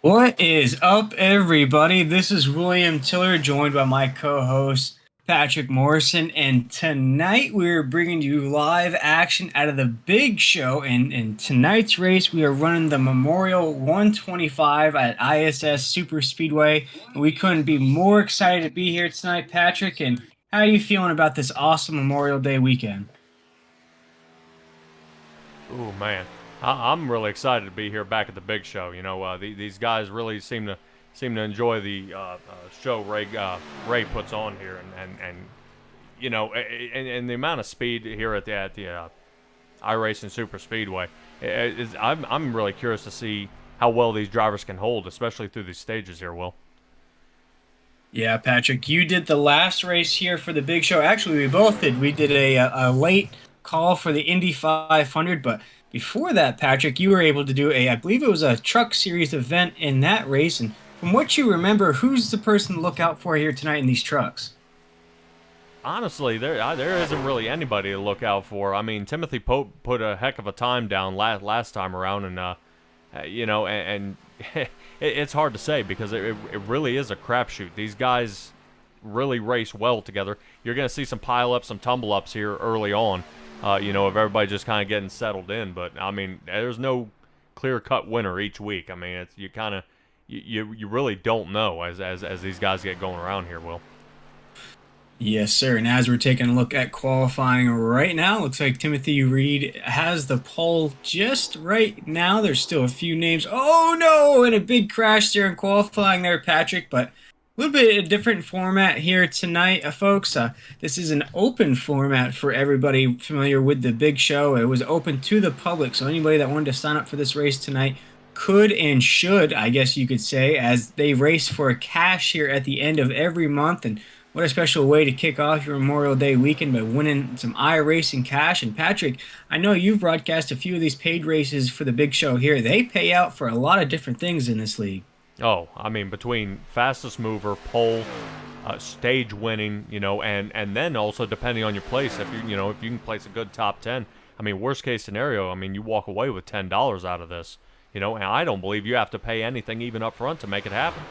What is up, everybody? This is William Tiller, joined by my co-host Patrick Morrison, and tonight we're bringing you live action out of the big show. And in tonight's race, we are running the Memorial 125 at ISS Super Speedway. And we couldn't be more excited to be here tonight, Patrick. And how are you feeling about this awesome Memorial Day weekend? Oh man, I'm really excited to be here back at the big show. These guys really seem to enjoy the show Ray puts on here, and the amount of speed here at the iRacing Super Speedway. I'm really curious to see how well these drivers can hold, especially through these stages here. Will. Yeah, Patrick, you did the last race here for the big show. Actually, we both did. We did a late call for the Indy 500, but before that, Patrick, you were able to do I believe it was a truck series event in that race. And from what you remember, who's the person to look out for here tonight in these trucks? Honestly, there isn't really anybody to look out for. I mean, Timothy Pope put a heck of a time down last time around, and it's hard to say because it really is a crapshoot. These guys really race well together. You're going to see some pile-ups, some tumble-ups here early on, of everybody just kind of getting settled in. But, I mean, there's no clear-cut winner each week. I mean, you really don't know as these guys get going around here, Will. Yes, sir. And as we're taking a look at qualifying right now, looks like Timothy Reed has the pole just right now. There's still a few names. Oh, no! And a big crash there in qualifying there, Patrick. But a little bit of a different format here tonight, folks. This is an open format for everybody familiar with the big show. It was open to the public, so anybody that wanted to sign up for this race tonight could and should, I guess you could say, as they race for cash here at the end of every month. And what a special way to kick off your Memorial Day weekend by winning some iRacing cash. And Patrick, I know you've broadcast a few of these paid races for the big show here. They pay out for a lot of different things in this league. Oh, I mean, between fastest mover, pole, stage winning, and then also depending on your place, if you can place a good top 10, I mean, worst case scenario, I mean, you walk away with $10 out of this, and I don't believe you have to pay anything even up front to make it happen.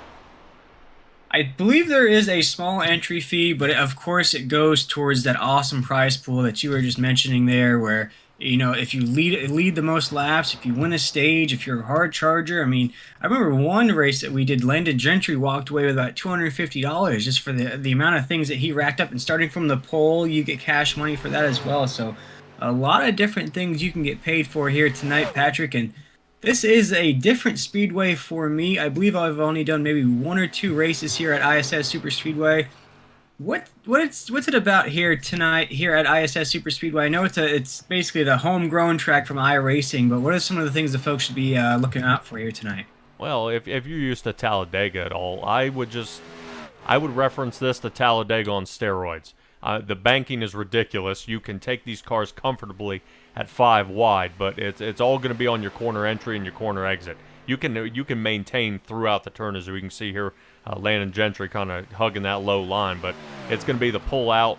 I believe there is a small entry fee, but of course it goes towards that awesome prize pool that you were just mentioning there, where if you lead the most laps, if you win a stage, if you're a hard charger. I mean, I remember one race that we did, Landon Gentry walked away with about $250 just for the amount of things that he racked up. And starting from the pole, you get cash money for that as well. So a lot of different things you can get paid for here tonight, Patrick. And this is a different speedway for me. I believe I've only done maybe one or two races here at ISS Super Speedway. What's it about here tonight here at ISS Super Speedway? I know it's basically the homegrown track from iRacing, but what are some of the things the folks should be looking out for here tonight? Well, if you're used to Talladega at all, I would reference this to Talladega on steroids. The banking is ridiculous. You can take these cars comfortably at 5 wide, but it's all going to be on your corner entry and your corner exit. You can maintain throughout the turn, as we can see here. Landon Gentry kind of hugging that low line, but it's going to be the pull out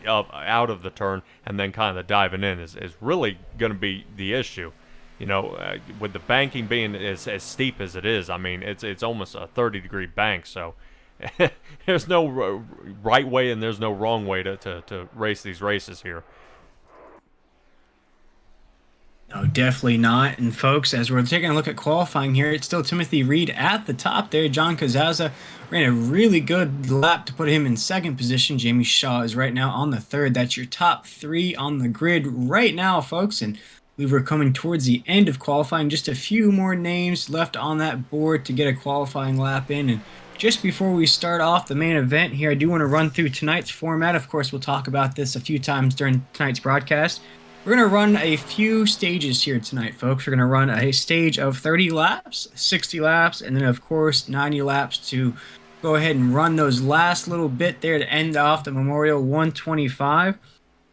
of the turn and then kind of the diving in is really going to be the issue. With the banking being as steep as it is, I mean it's almost a 30-degree bank, so there's no right way and there's no wrong way to race these races here. No, definitely not. And folks, as we're taking a look at qualifying here, it's still Timothy Reed at the top there. John Kazaza ran a really good lap to put him in second position. Jamie Shaw is right now on the third. That's your top three on the grid right now, folks. And we're coming towards the end of qualifying. Just a few more names left on that board to get a qualifying lap in. And just before we start off the main event here, I do want to run through tonight's format. Of course, we'll talk about this a few times during tonight's broadcast. We're going to run a few stages here tonight, folks. We're going to run a stage of 30 laps, 60 laps, and then, of course, 90 laps to go ahead and run those last little bit there to end off the Memorial 125.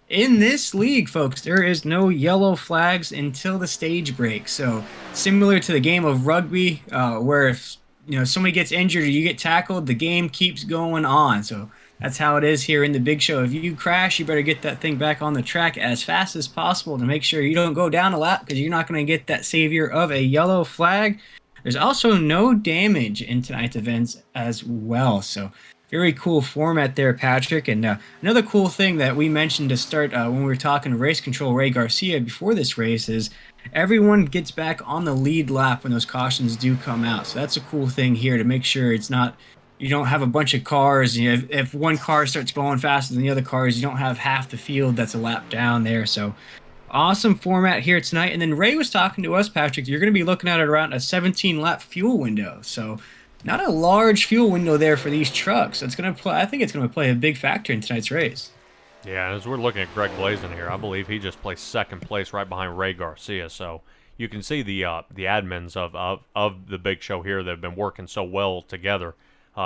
In this league, folks, there is no yellow flags until the stage break. So similar to the game of rugby, where if somebody gets injured or you get tackled, the game keeps going on. So that's how it is here in the big show. If you crash, you better get that thing back on the track as fast as possible to make sure you don't go down a lap, because you're not going to get that savior of a yellow flag. There's also no damage in tonight's events as well. So very cool format there, Patrick. And another cool thing that we mentioned to start when we were talking race control Ray Garcia before this race is everyone gets back on the lead lap when those cautions do come out. So that's a cool thing here to make sure it's not, you don't have a bunch of cars. You know, if one car starts going faster than the other cars, you don't have half the field that's a lap down there. So awesome format here tonight. And then Ray was talking to us, Patrick. You're going to be looking at around a 17 lap fuel window. So not a large fuel window there for these trucks. It's going to play. I think it's going to play a big factor in tonight's race. Yeah, as we're looking at Greg Blazin here, I believe he just placed second place right behind Ray Garcia. So you can see the admins of the big show here that have been working so well together.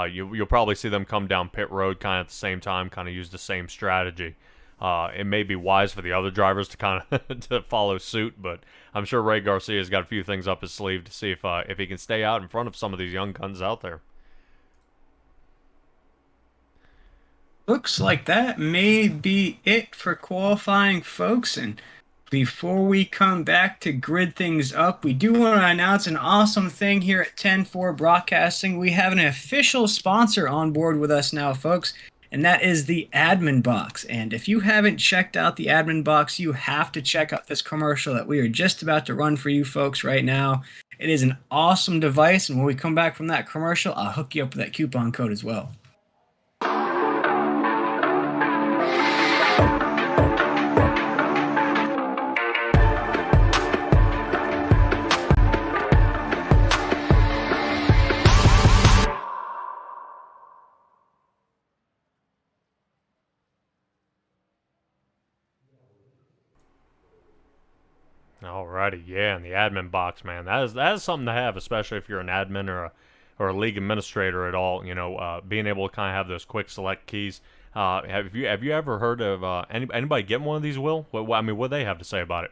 You'll probably see them come down pit road kind of at the same time, kind of use the same strategy. It may be wise for the other drivers to kind of to follow suit, but I'm sure Ray Garcia's got a few things up his sleeve to see if he can stay out in front of some of these young guns out there. Looks like that may be it for qualifying, folks. And before we come back to grid things up, we do want to announce an awesome thing here at 10-4 Broadcasting. We have an official sponsor on board with us now, folks, and that is the AdminBoxx. And if you haven't checked out the AdminBoxx, you have to check out this commercial that we are just about to run for you folks right now. It is an awesome device, and when we come back from that commercial, I'll hook you up with that coupon code as well. Alrighty, yeah, and the AdminBoxx, man, that is something to have, especially if you're an admin or a league administrator at all. You know, being able to kind of have those quick select keys. Have you ever heard of anybody getting one of these? Will? I mean, what do they have to say about it?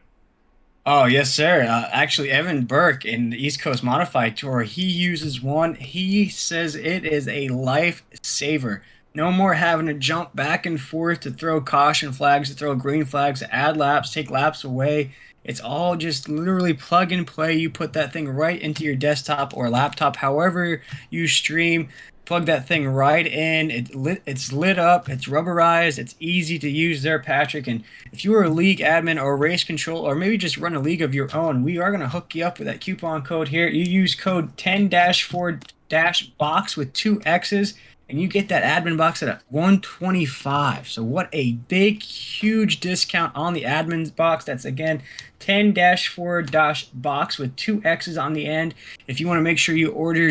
Oh, yes, sir. Actually, Evan Burke in the East Coast Modified Tour, he uses one. He says it is a lifesaver. No more having to jump back and forth to throw caution flags, to throw green flags, to add laps, take laps away. It's all just literally plug and play. You put that thing right into your desktop or laptop, however you stream. Plug that thing right in. It's lit up. It's rubberized. It's easy to use there, Patrick. And if you are a league admin or race control, or maybe just run a league of your own, we are going to hook you up with that coupon code here. You use code 10-4-box with 2 X's, and you get that AdminBoxx at $125. So what a big, huge discount on the AdminBoxx. That's, again, 10-4-box with 2 X's on the end. If you want to make sure you order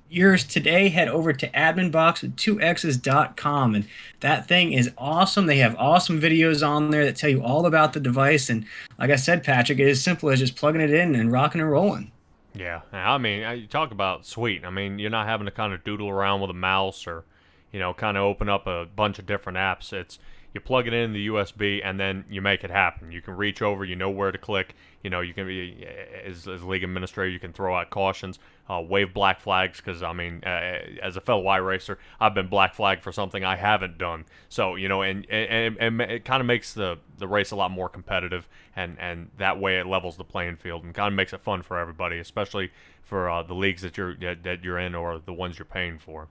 yours today, head over to AdminBoxx with 2x's.com, and that thing is awesome. They have awesome videos on there that tell you all about the device, and like I said, Patrick, it is simple as just plugging it in and rocking and rolling. Yeah, I mean, you talk about sweet. I mean, you're not having to kind of doodle around with a mouse or, you know, kind of open up a bunch of different apps. It's you plug it in the USB and then you make it happen. You can reach over, you know where to click. You know, you can be as league administrator, you can throw out cautions, wave black flags. Because I mean, as a fellow iRacer, I've been black flagged for something I haven't done. So you know, and it kind of makes the race a lot more competitive, and that way it levels the playing field and kind of makes it fun for everybody, especially for the leagues that you're in or the ones you're paying for.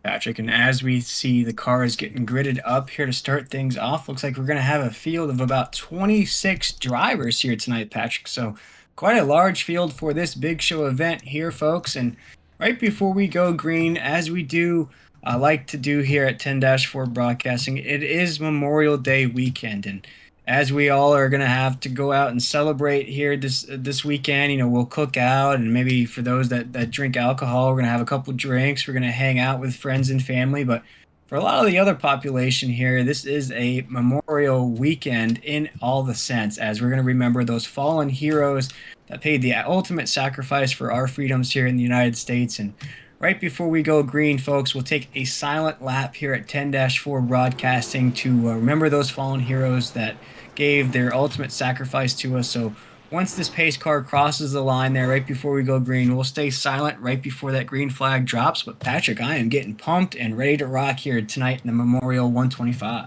Patrick, and as we see the cars getting gridded up here to start things off, looks like we're going to have a field of about 26 drivers here tonight, Patrick. So quite a large field for this big show event here, folks. And right before we go green, as we do like to do here at 10-4 Broadcasting, it is Memorial Day weekend, and as we all are going to have to go out and celebrate here this weekend, you know, we'll cook out, and maybe for those that drink alcohol, we're going to have a couple drinks. We're going to hang out with friends and family. But for a lot of the other population here, this is a Memorial weekend in all the sense, as we're going to remember those fallen heroes that paid the ultimate sacrifice for our freedoms here in the United States. And right before we go green, folks, we'll take a silent lap here at 10-4 Broadcasting to remember those fallen heroes that gave their ultimate sacrifice to us. So once this pace car crosses the line there right before we go green, we'll stay silent right before that green flag drops. But Patrick, I am getting pumped and ready to rock here tonight in the Memorial 125.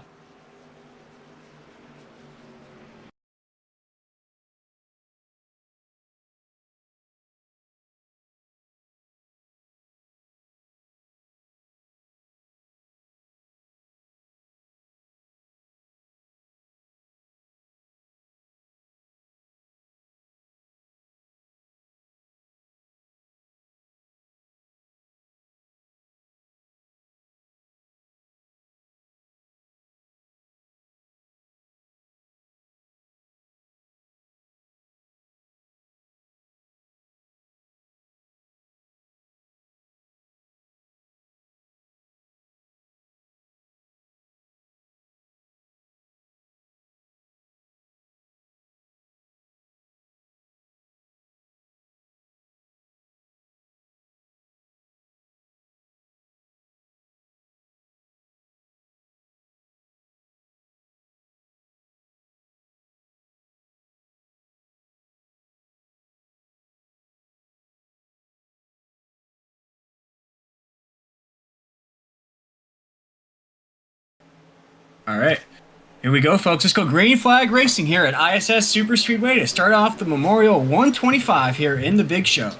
Here we go, folks. Let's go green flag racing here at ISS Super Speedway to start off the Memorial 125 here in the big show.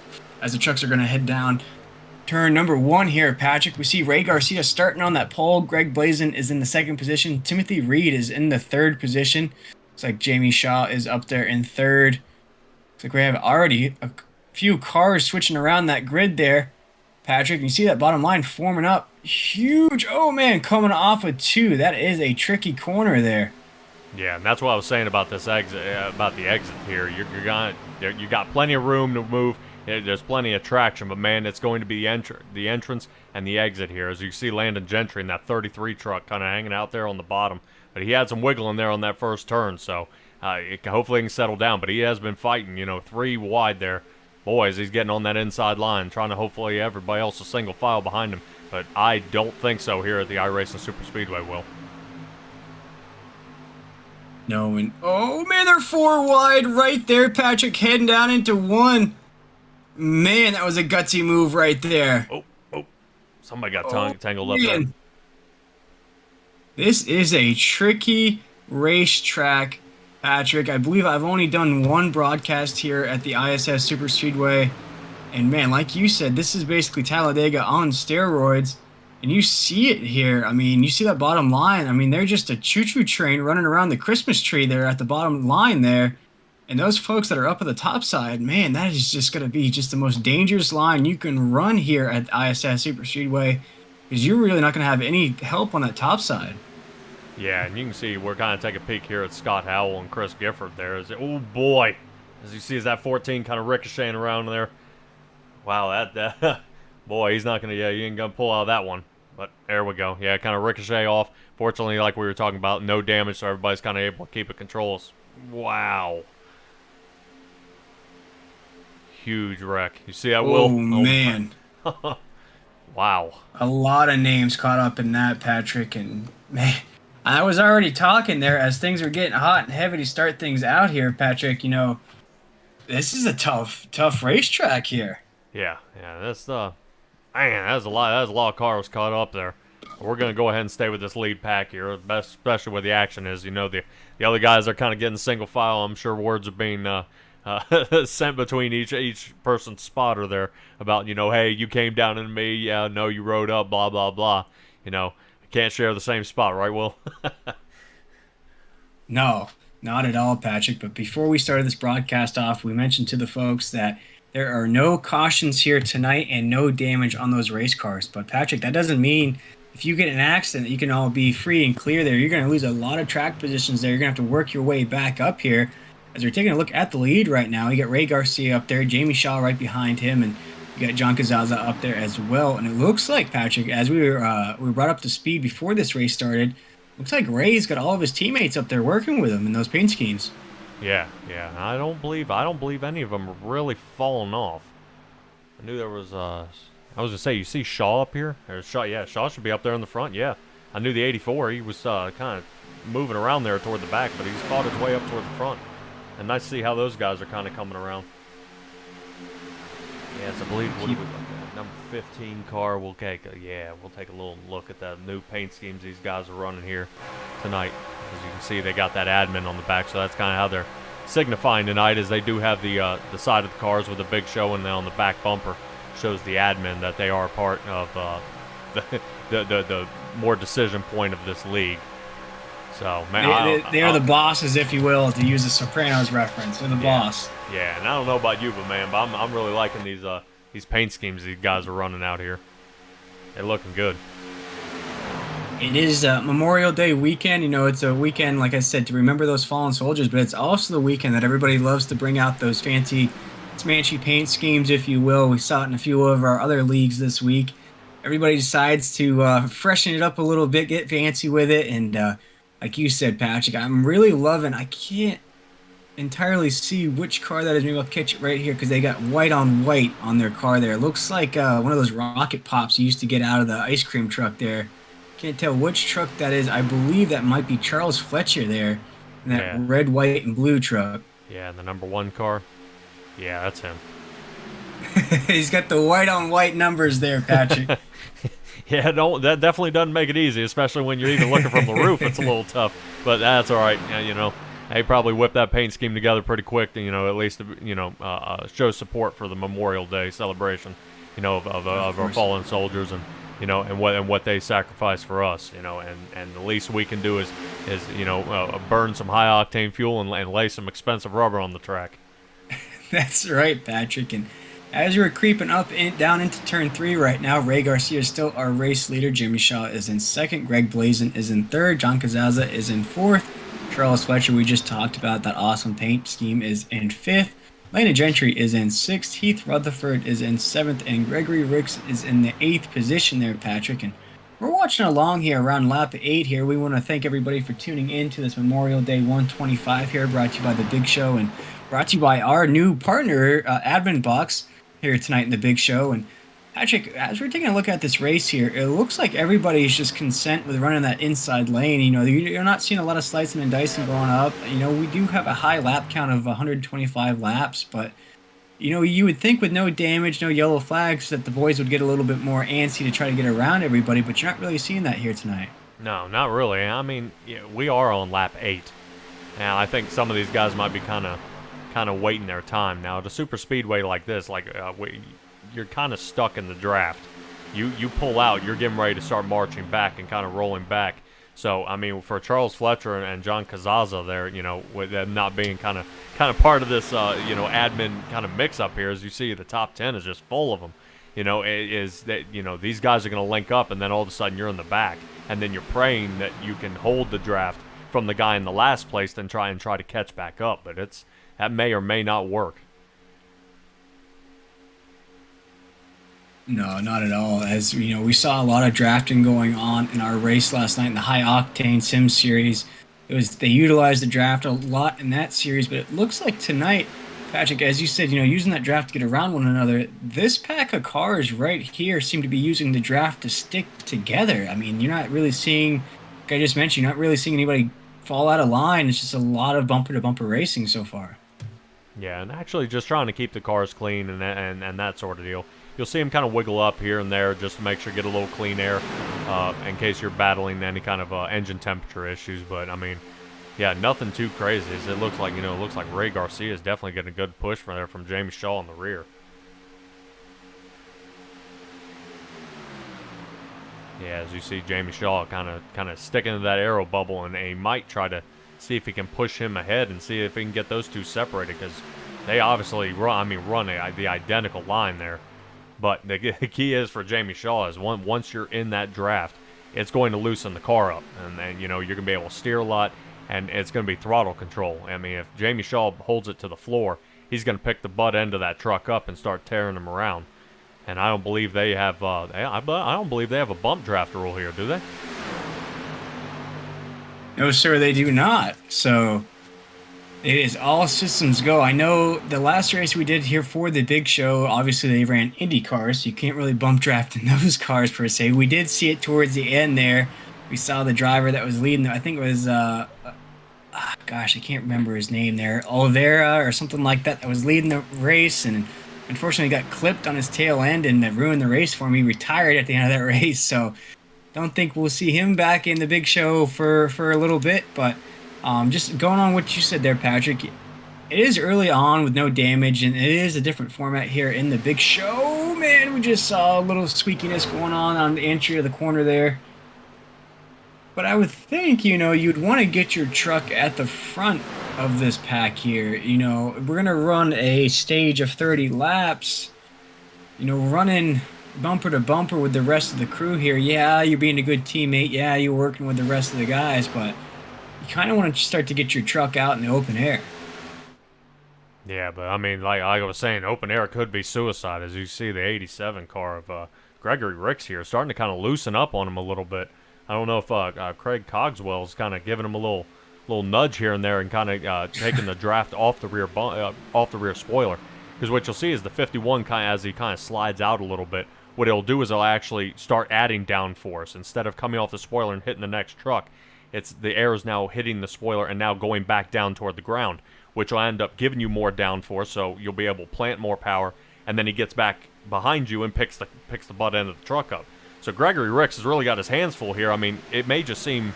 As the trucks are going to head down turn number 1 here, Patrick. We see Ray Garcia starting on that pole. Greg Blazin is in the 2nd position. Timothy Reed is in the 3rd position. Looks like Jamie Shaw is up there in 3rd. Looks like we have already a few cars switching around that grid there, Patrick. You see that bottom line forming up. Huge. Oh, man, coming off of 2. That is a tricky corner there. Yeah, and that's what I was saying about this exit, about the exit here. You got plenty of room to move. There's plenty of traction, but man, it's going to be the entrance and the exit here. As you see Landon Gentry in that 33 truck kind of hanging out there on the bottom. But he had some wiggle in there on that first turn, so hopefully he can settle down. But he has been fighting, 3 wide there. Boys, he's getting on that inside line, trying to hopefully everybody else a single file behind him. But I don't think so here at the iRacing Super Speedway, Will. No, and oh man, they're 4 wide right there, Patrick, heading down into 1. Man, that was a gutsy move right there. Oh. Somebody got tangled up there. This is a tricky racetrack, Patrick. I believe I've only done 1 broadcast here at the ISS Super Speedway. And man, like you said, this is basically Talladega on steroids. And you see it here. I mean, you see that bottom line. I mean, they're just a choo-choo train running around the Christmas tree there at the bottom line there. And those folks that are up at the top side, man, that is just going to be just the most dangerous line you can run here at ISS Super Speedway, because you're really not going to have any help on that top side. Yeah, and you can see we're kind of taking a peek here at Scott Howell and Chris Gifford there. Oh, boy. As you see, is that 14 kind of ricocheting around there. Wow, that boy, he's not going to, he ain't going to pull out of that one. But there we go. Yeah, kind of ricochet off. Fortunately, like we were talking about, no damage, so everybody's kind of able to keep it controls. Wow. Huge wreck. You see that, Will? Oh, man. Wow. A lot of names caught up in that, Patrick. And, man, I was already talking there as things were getting hot and heavy to start things out here, Patrick. This is a tough racetrack here. Yeah. That's man, that's a lot of cars caught up there. We're gonna go ahead and stay with this lead pack here, especially where the action is. The other guys are kind of getting single file. I'm sure words are being sent between each person's spotter there about, hey, you came down into me, yeah, no, you rode up, blah, blah, blah. Can't share the same spot, right, Will? No, not at all, Patrick. But before we started this broadcast off, we mentioned to the folks that there are no cautions here tonight and no damage on those race cars. But, Patrick, that doesn't mean if you get an accident, you can all be free and clear there. You're going to lose a lot of track positions there. You're going to have to work your way back up here. As we're taking a look at the lead right now, you got Ray Garcia up there, Jamie Shaw right behind him, and you got John Cazaza up there as well. And it looks like, Patrick, as we were brought up to speed before this race started, looks like Ray's got all of his teammates up there working with him in those paint schemes. Yeah. I don't believe any of them are really falling off. I knew there was I was gonna say, you see Shaw up here? Shaw should be up there in the front. Yeah, I knew the 84. He was kind of moving around there toward the back, but he's fought his way up toward the front. And nice to see how those guys are kind of coming around. Yes, I believe number 15 car. We'll take a little look at the new paint schemes these guys are running here tonight. As you can see, they got that admin on the back, so that's kind of how they're signifying tonight. Is they do have the side of the cars with a big show, and then on the back bumper shows the admin that they are part of the more decision point of this league. So, man, they are the bosses, if you will, to use a Sopranos reference. They're the boss. Yeah, and I don't know about you, but I'm really liking these paint schemes these guys are running out here. They're looking good. It is Memorial Day weekend. It's a weekend, like I said, to remember those fallen soldiers, but it's also the weekend that everybody loves to bring out those fancy, smanchy paint schemes, if you will. We saw it in a few of our other leagues this week. Everybody decides to freshen it up a little bit, get fancy with it, and like you said, Patrick, I'm really loving. I can't entirely see which car that is. Maybe I'll catch it right here because they got white on white on their car there. It looks like one of those rocket pops you used to get out of the ice cream truck there. Can't tell which truck that is. I believe that might be Charles Fletcher there in that red, white, and blue truck. Yeah, the number 1 car. Yeah, that's him. He's got the white on white numbers there, Patrick. Yeah, that definitely doesn't make it easy, especially when you're even looking from the roof. It's a little tough, but that's all right. They probably whipped that paint scheme together pretty quick. At least show support for the Memorial Day celebration. Of our fallen soldiers and what they sacrificed for us. And the least we can do is burn some high octane fuel and lay some expensive rubber on the track. That's right, Patrick. And as we're creeping down into turn 3 right now, Ray Garcia is still our race leader. Jimmy Shaw is in second. Greg Blazin is in third. John Cazaza is in fourth. Charles Fletcher, we just talked about that awesome paint scheme, is in fifth. Landon Gentry is in sixth. Heath Rutherford is in seventh. And Gregory Rix is in the eighth position there, Patrick. And we're watching along here around lap 8 here. We want to thank everybody for tuning in to this Memorial Day 125 here, brought to you by The Big Show and brought to you by our new partner, AdminBoxx, here tonight in The Big Show. And Patrick, as we're taking a look at this race here, it looks like everybody's just content with running that inside lane. You're not seeing a lot of slicing and dicing going up. We do have a high lap count of 125 laps, but you would think with no damage, no yellow flags, that the boys would get a little bit more antsy to try to get around everybody, but you're not really seeing that here tonight. No, not really. I mean, we are on lap 8. Now, I think some of these guys might be kind of waiting their time. Now, at a super speedway like this, you're kind of stuck in the draft. You pull out, you're getting ready to start marching back and kind of rolling back. So, I mean, for Charles Fletcher and John Cazaza there, with them not being kind of part of this, admin kind of mix-up here, as you see, the top 10 is just full of them. These guys are going to link up, and then all of a sudden you're in the back, and then you're praying that you can hold the draft from the guy in the last place, then try to catch back up. But that may or may not work. No, not at all. As we saw a lot of drafting going on in our race last night in the high octane sim series. They utilized the draft a lot in that series, but it looks like tonight, Patrick, as you said, using that draft to get around one another, this pack of cars right here seem to be using the draft to stick together. I mean, you're not really seeing, like I just mentioned, you're not really seeing anybody fall out of line. It's just a lot of bumper to bumper racing so far. Yeah, and actually just trying to keep the cars clean and that sort of deal. You'll see them kind of wiggle up here and there just to make sure you get a little clean air in case you're battling any kind of engine temperature issues. But, I mean, yeah, nothing too crazy. It looks like, Ray Garcia is definitely getting a good push from Jamie Shaw in the rear. Yeah, as you see Jamie Shaw kind of sticking to that aero bubble, and he might try to see if he can push him ahead and see if he can get those two separated, because they obviously run the identical line there. But the key is for Jamie Shaw is once you're in that draft, it's going to loosen the car up, and you're going to be able to steer a lot, and it's going to be throttle control. I mean, if Jamie Shaw holds it to the floor, he's going to pick the butt end of that truck up and start tearing them around. And I don't believe they have I don't believe they have a bump draft rule here, do they? No, sir, they do not. So it is all systems go. I know the last race we did here for the Big Show, obviously they ran Indy cars, so you can't really bump draft in those cars per se. We did see it towards the end there. We saw the driver that was leading. I think it was, I can't remember his name there. Oliveira or something like that was leading the race, and unfortunately got clipped on his tail end and ruined the race for him. He retired at the end of that race, so don't think we'll see him back in the Big Show for a little bit, but just going on what you said there, Patrick, it is early on with no damage, and it is a different format here in the Big Show. Man, we just saw a little squeakiness going on the entry of the corner there. But I would think, you'd want to get your truck at the front of this pack here. We're going to run a stage of 30 laps, running bumper to bumper with the rest of the crew here. Yeah, you're being a good teammate. Yeah, you're working with the rest of the guys, but you kind of want to start to get your truck out in the open air. Yeah, but I mean, like I was saying, open air could be suicide. As you see the 87 car of Gregory Rix here starting to kind of loosen up on him a little bit. I don't know if Craig Cogswell's kind of giving him a little nudge here and there and kind of taking the draft off the rear spoiler. Because what you'll see is the 51 as he kind of slides out a little bit, what it'll do is it'll actually start adding downforce instead of coming off the spoiler and hitting the next truck. The air is now hitting the spoiler and now going back down toward the ground, which will end up giving you more downforce, so you'll be able to plant more power, and then he gets back behind you and picks the butt end of the truck up. So Gregory Rix has really got his hands full here. I mean, it may just seem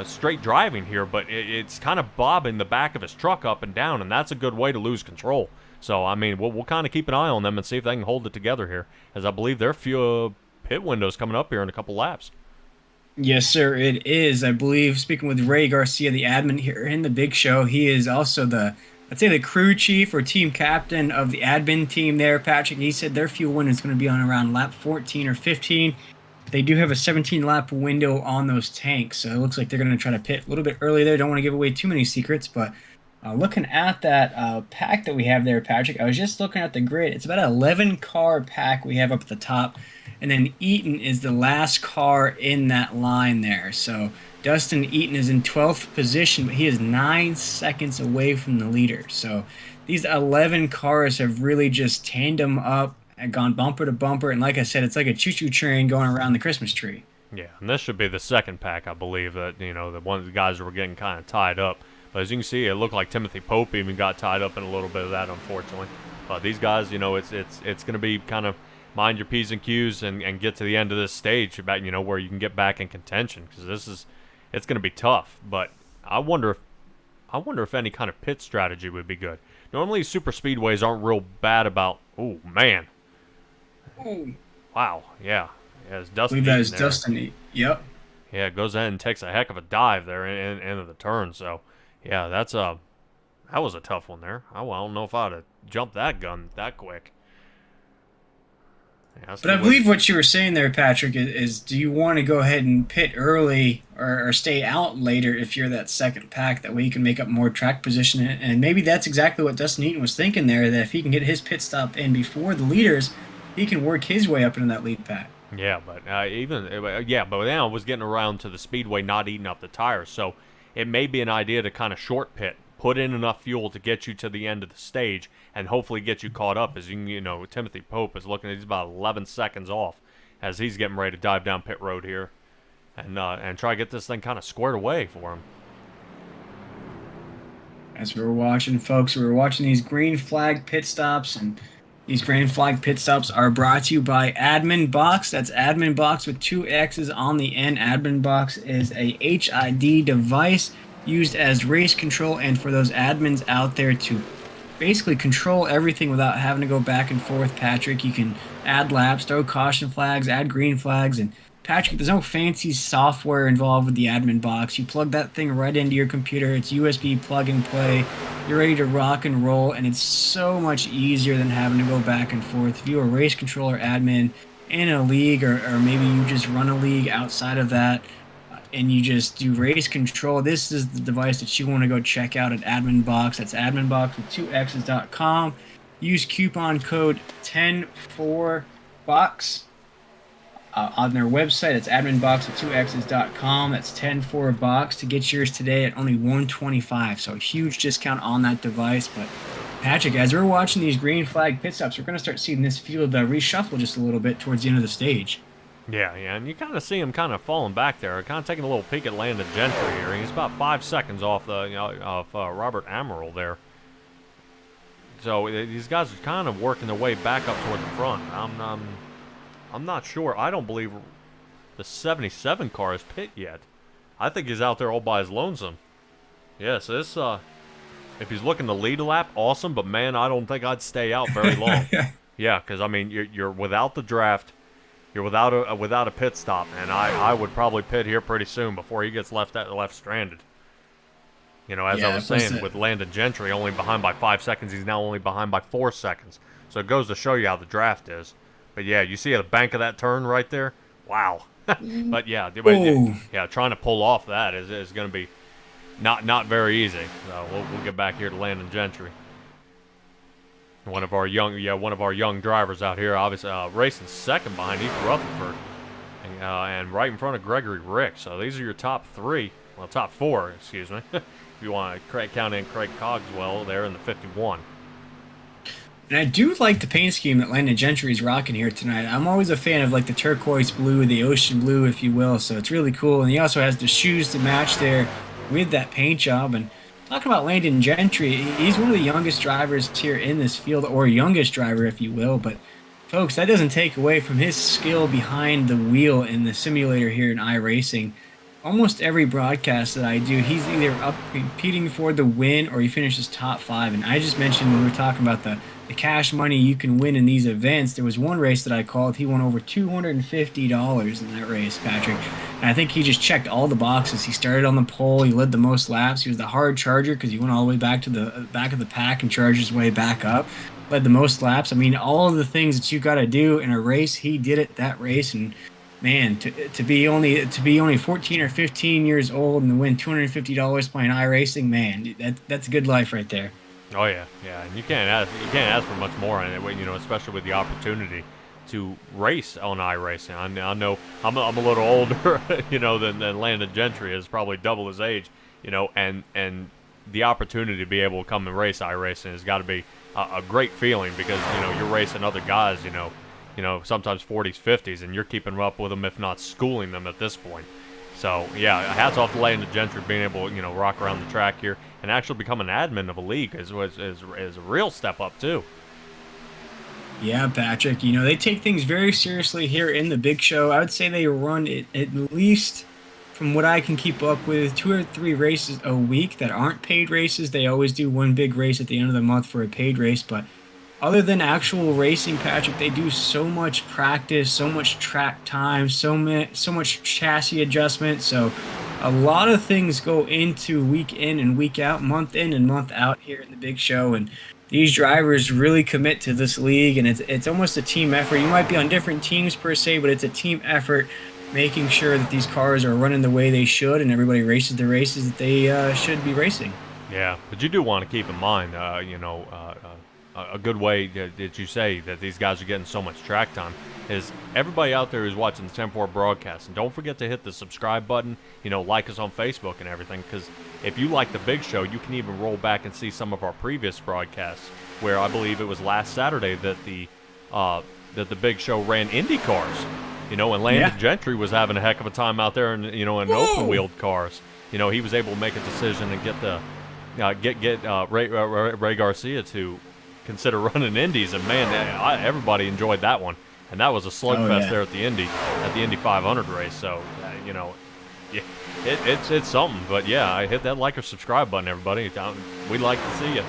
straight driving here, but it's kind of bobbing the back of his truck up and down, and that's a good way to lose control. So, I mean, we'll kind of keep an eye on them and see if they can hold it together here, as I believe there are few pit windows coming up here in a couple laps. Yes, sir, it is. I believe, speaking with Ray Garcia, the admin here in the big show, he is also I'd say the crew chief or team captain of the admin team there, Patrick. He said their fuel window is going to be on around lap 14 or 15. They do have a 17-lap window on those tanks, so it looks like they're going to try to pit a little bit early there. Don't want to give away too many secrets, but looking at that pack that we have there, Patrick, I was just looking at the grid. It's about an 11-car pack we have up at the top, and then Eaton is the last car in that line there. So Dustin Eaton is in 12th position, but he is 9 seconds away from the leader. So these 11 cars have really just tandem up and gone bumper to bumper, and like I said, it's like a choo-choo train going around the Christmas tree. Yeah, and this should be the second pack, I believe, that, the one of the guys that were getting kind of tied up. But as you can see, it looked like Timothy Pope even got tied up in a little bit of that, unfortunately. But these guys, it's going to be kind of mind your P's and Q's and get to the end of this stage about, where you can get back in contention, because it's going to be tough. But I wonder if any kind of pit strategy would be good. Normally, super speedways aren't real bad about. Oh man. Ooh. Wow. Yeah. It's Dustin. I believe that is Dustin. Yep. Yeah, it goes in and takes a heck of a dive there into the turn. So, yeah, that was a tough one there. I don't know if I'd have jumped that gun that quick. Yeah, but I believe what you were saying there, Patrick, is do you want to go ahead and pit early or stay out later if you're that second pack? That way you can make up more track position. And maybe that's exactly what Dustin Eaton was thinking there, that if he can get his pit stop in before the leaders, he can work his way up into that lead pack. Yeah, but but now it was getting around to the Speedway not eating up the tires. So it may be an idea to kind of short pit, put in enough fuel to get you to the end of the stage, and hopefully get you caught up. As Timothy Pope is looking, he's about 11 seconds off as he's getting ready to dive down pit road here, and try to get this thing kind of squared away for him. As we were watching, folks, we were watching these green flag pit stops, and these green flag pit stops are brought to you by AdminBoxx. That's AdminBoxx with 2 X's on the end. AdminBoxx is a HID device used as race control and for those admins out there to basically control everything without having to go back and forth, Patrick. You can add laps, throw caution flags, add green flags, and Patrick, there's no fancy software involved with the AdminBoxx. You plug that thing right into your computer. It's USB plug and play. You're ready to rock and roll, and it's so much easier than having to go back and forth. If you're a race controller admin in a league, or maybe you just run a league outside of that, and you just do race control, this is the device that you want to go check out at AdminBoxx. That's AdminBoxx with 2x's.com. Use coupon code 104box. On their website, it's AdminBoxx at 2x's.com. That's 104box to get yours today at only $125. So a huge discount on that device. But Patrick, as we're watching these green flag pit stops, we're going to start seeing this field reshuffle just a little bit towards the end of the stage. Yeah, and you kind of see him kind of falling back there, kind of taking a little peek at Landon Gentry here. He's about 5 seconds off Robert Amaral there. So these guys are kind of working their way back up toward the front. I'm not sure. I don't believe the 77 car is pit yet. I think he's out there all by his lonesome. Yes, this if he's looking to lead a lap, awesome. But man, I don't think I'd stay out very long. Yeah, because I mean, you're without the draft, you're without a pit stop, and I would probably pit here pretty soon before he gets left stranded. As I was saying, with Landon Gentry only behind by 5 seconds, he's now only behind by 4 seconds. So it goes to show you how the draft is. But yeah, you see at the bank of that turn right there? Wow. But yeah, trying to pull off that is going to be not very easy. So we'll get back here to Landon Gentry. One of our young drivers out here, obviously racing second behind Ethan Rutherford, and right in front of Gregory Rix. So these are your top four, excuse me. If you want to count in Craig Cogswell there in the 51. And I do like the paint scheme that Landon Gentry is rocking here tonight. I'm always a fan of like the turquoise blue, the ocean blue, if you will. So it's really cool. And he also has the shoes to match there with that paint job. And talking about Landon Gentry, he's one of the youngest drivers here in this field, or youngest driver, if you will. But Folks, that doesn't take away from his skill behind the wheel in the simulator here in iRacing. Almost every broadcast that I do, he's either up competing for the win or he finishes top 5. And I just mentioned when we were talking about the cash money you can win in these events, there was one race that I called. He won over $250 in that race, Patrick. And I think he just checked all the boxes. He started on the pole. He led the most laps. He was the hard charger because he went all the way back to the back of the pack and charged his way back up. Led the most laps. I mean, all of the things that you got to do in a race, he did it that race. And man, to be only 14 or 15 years old and to win $250 playing iRacing, man, that's a good life right there. Oh yeah, yeah, and you can't ask for much more on it, you know, especially with the opportunity to race on iRacing. I know I'm a little older, you know, than Landon Gentry is, probably double his age, you know, and the opportunity to be able to come and race iRacing has got to be a great feeling, because you know you're racing other guys, you know, sometimes 40s, 50s, and you're keeping up with them, if not schooling them at this point. So yeah, hats off to Landon Gentry being able to, you know, rock around the track here and actually become an admin of a league is a real step up too. Yeah, Patrick, you know, they take things very seriously here in the Big Show. I would say they run it at least, from what I can keep up with, 2 or 3 races a week that aren't paid races. They always do one big race at the end of the month for a paid race, but other than actual racing, Patrick, they do so much practice, so much track time, so much chassis adjustment. So a lot of things go into week in and week out, month in and month out here in the Big Show. And these drivers really commit to this league, and it's almost a team effort. You might be on different teams per se, but it's a team effort, making sure that these cars are running the way they should and everybody races the races that they should be racing. Yeah, but you do want to keep in mind, a good way that you say that these guys are getting so much track time is everybody out there who's watching the 10-4 broadcast, and don't forget to hit the subscribe button, you know, like us on Facebook and everything, because if you like the Big Show, you can even roll back and see some of our previous broadcasts, where I believe it was last Saturday that the Big Show ran Indy cars, you know, and Landon Gentry was having a heck of a time out there, in, you know, in open-wheeled cars. You know, he was able to make a decision and get Ray Garcia to consider running Indies, and man, everybody enjoyed that one, and that was a slugfest there at the Indy 500 race. So you know, yeah, it's something. But yeah, I hit that like or subscribe button, everybody. We'd like to see you.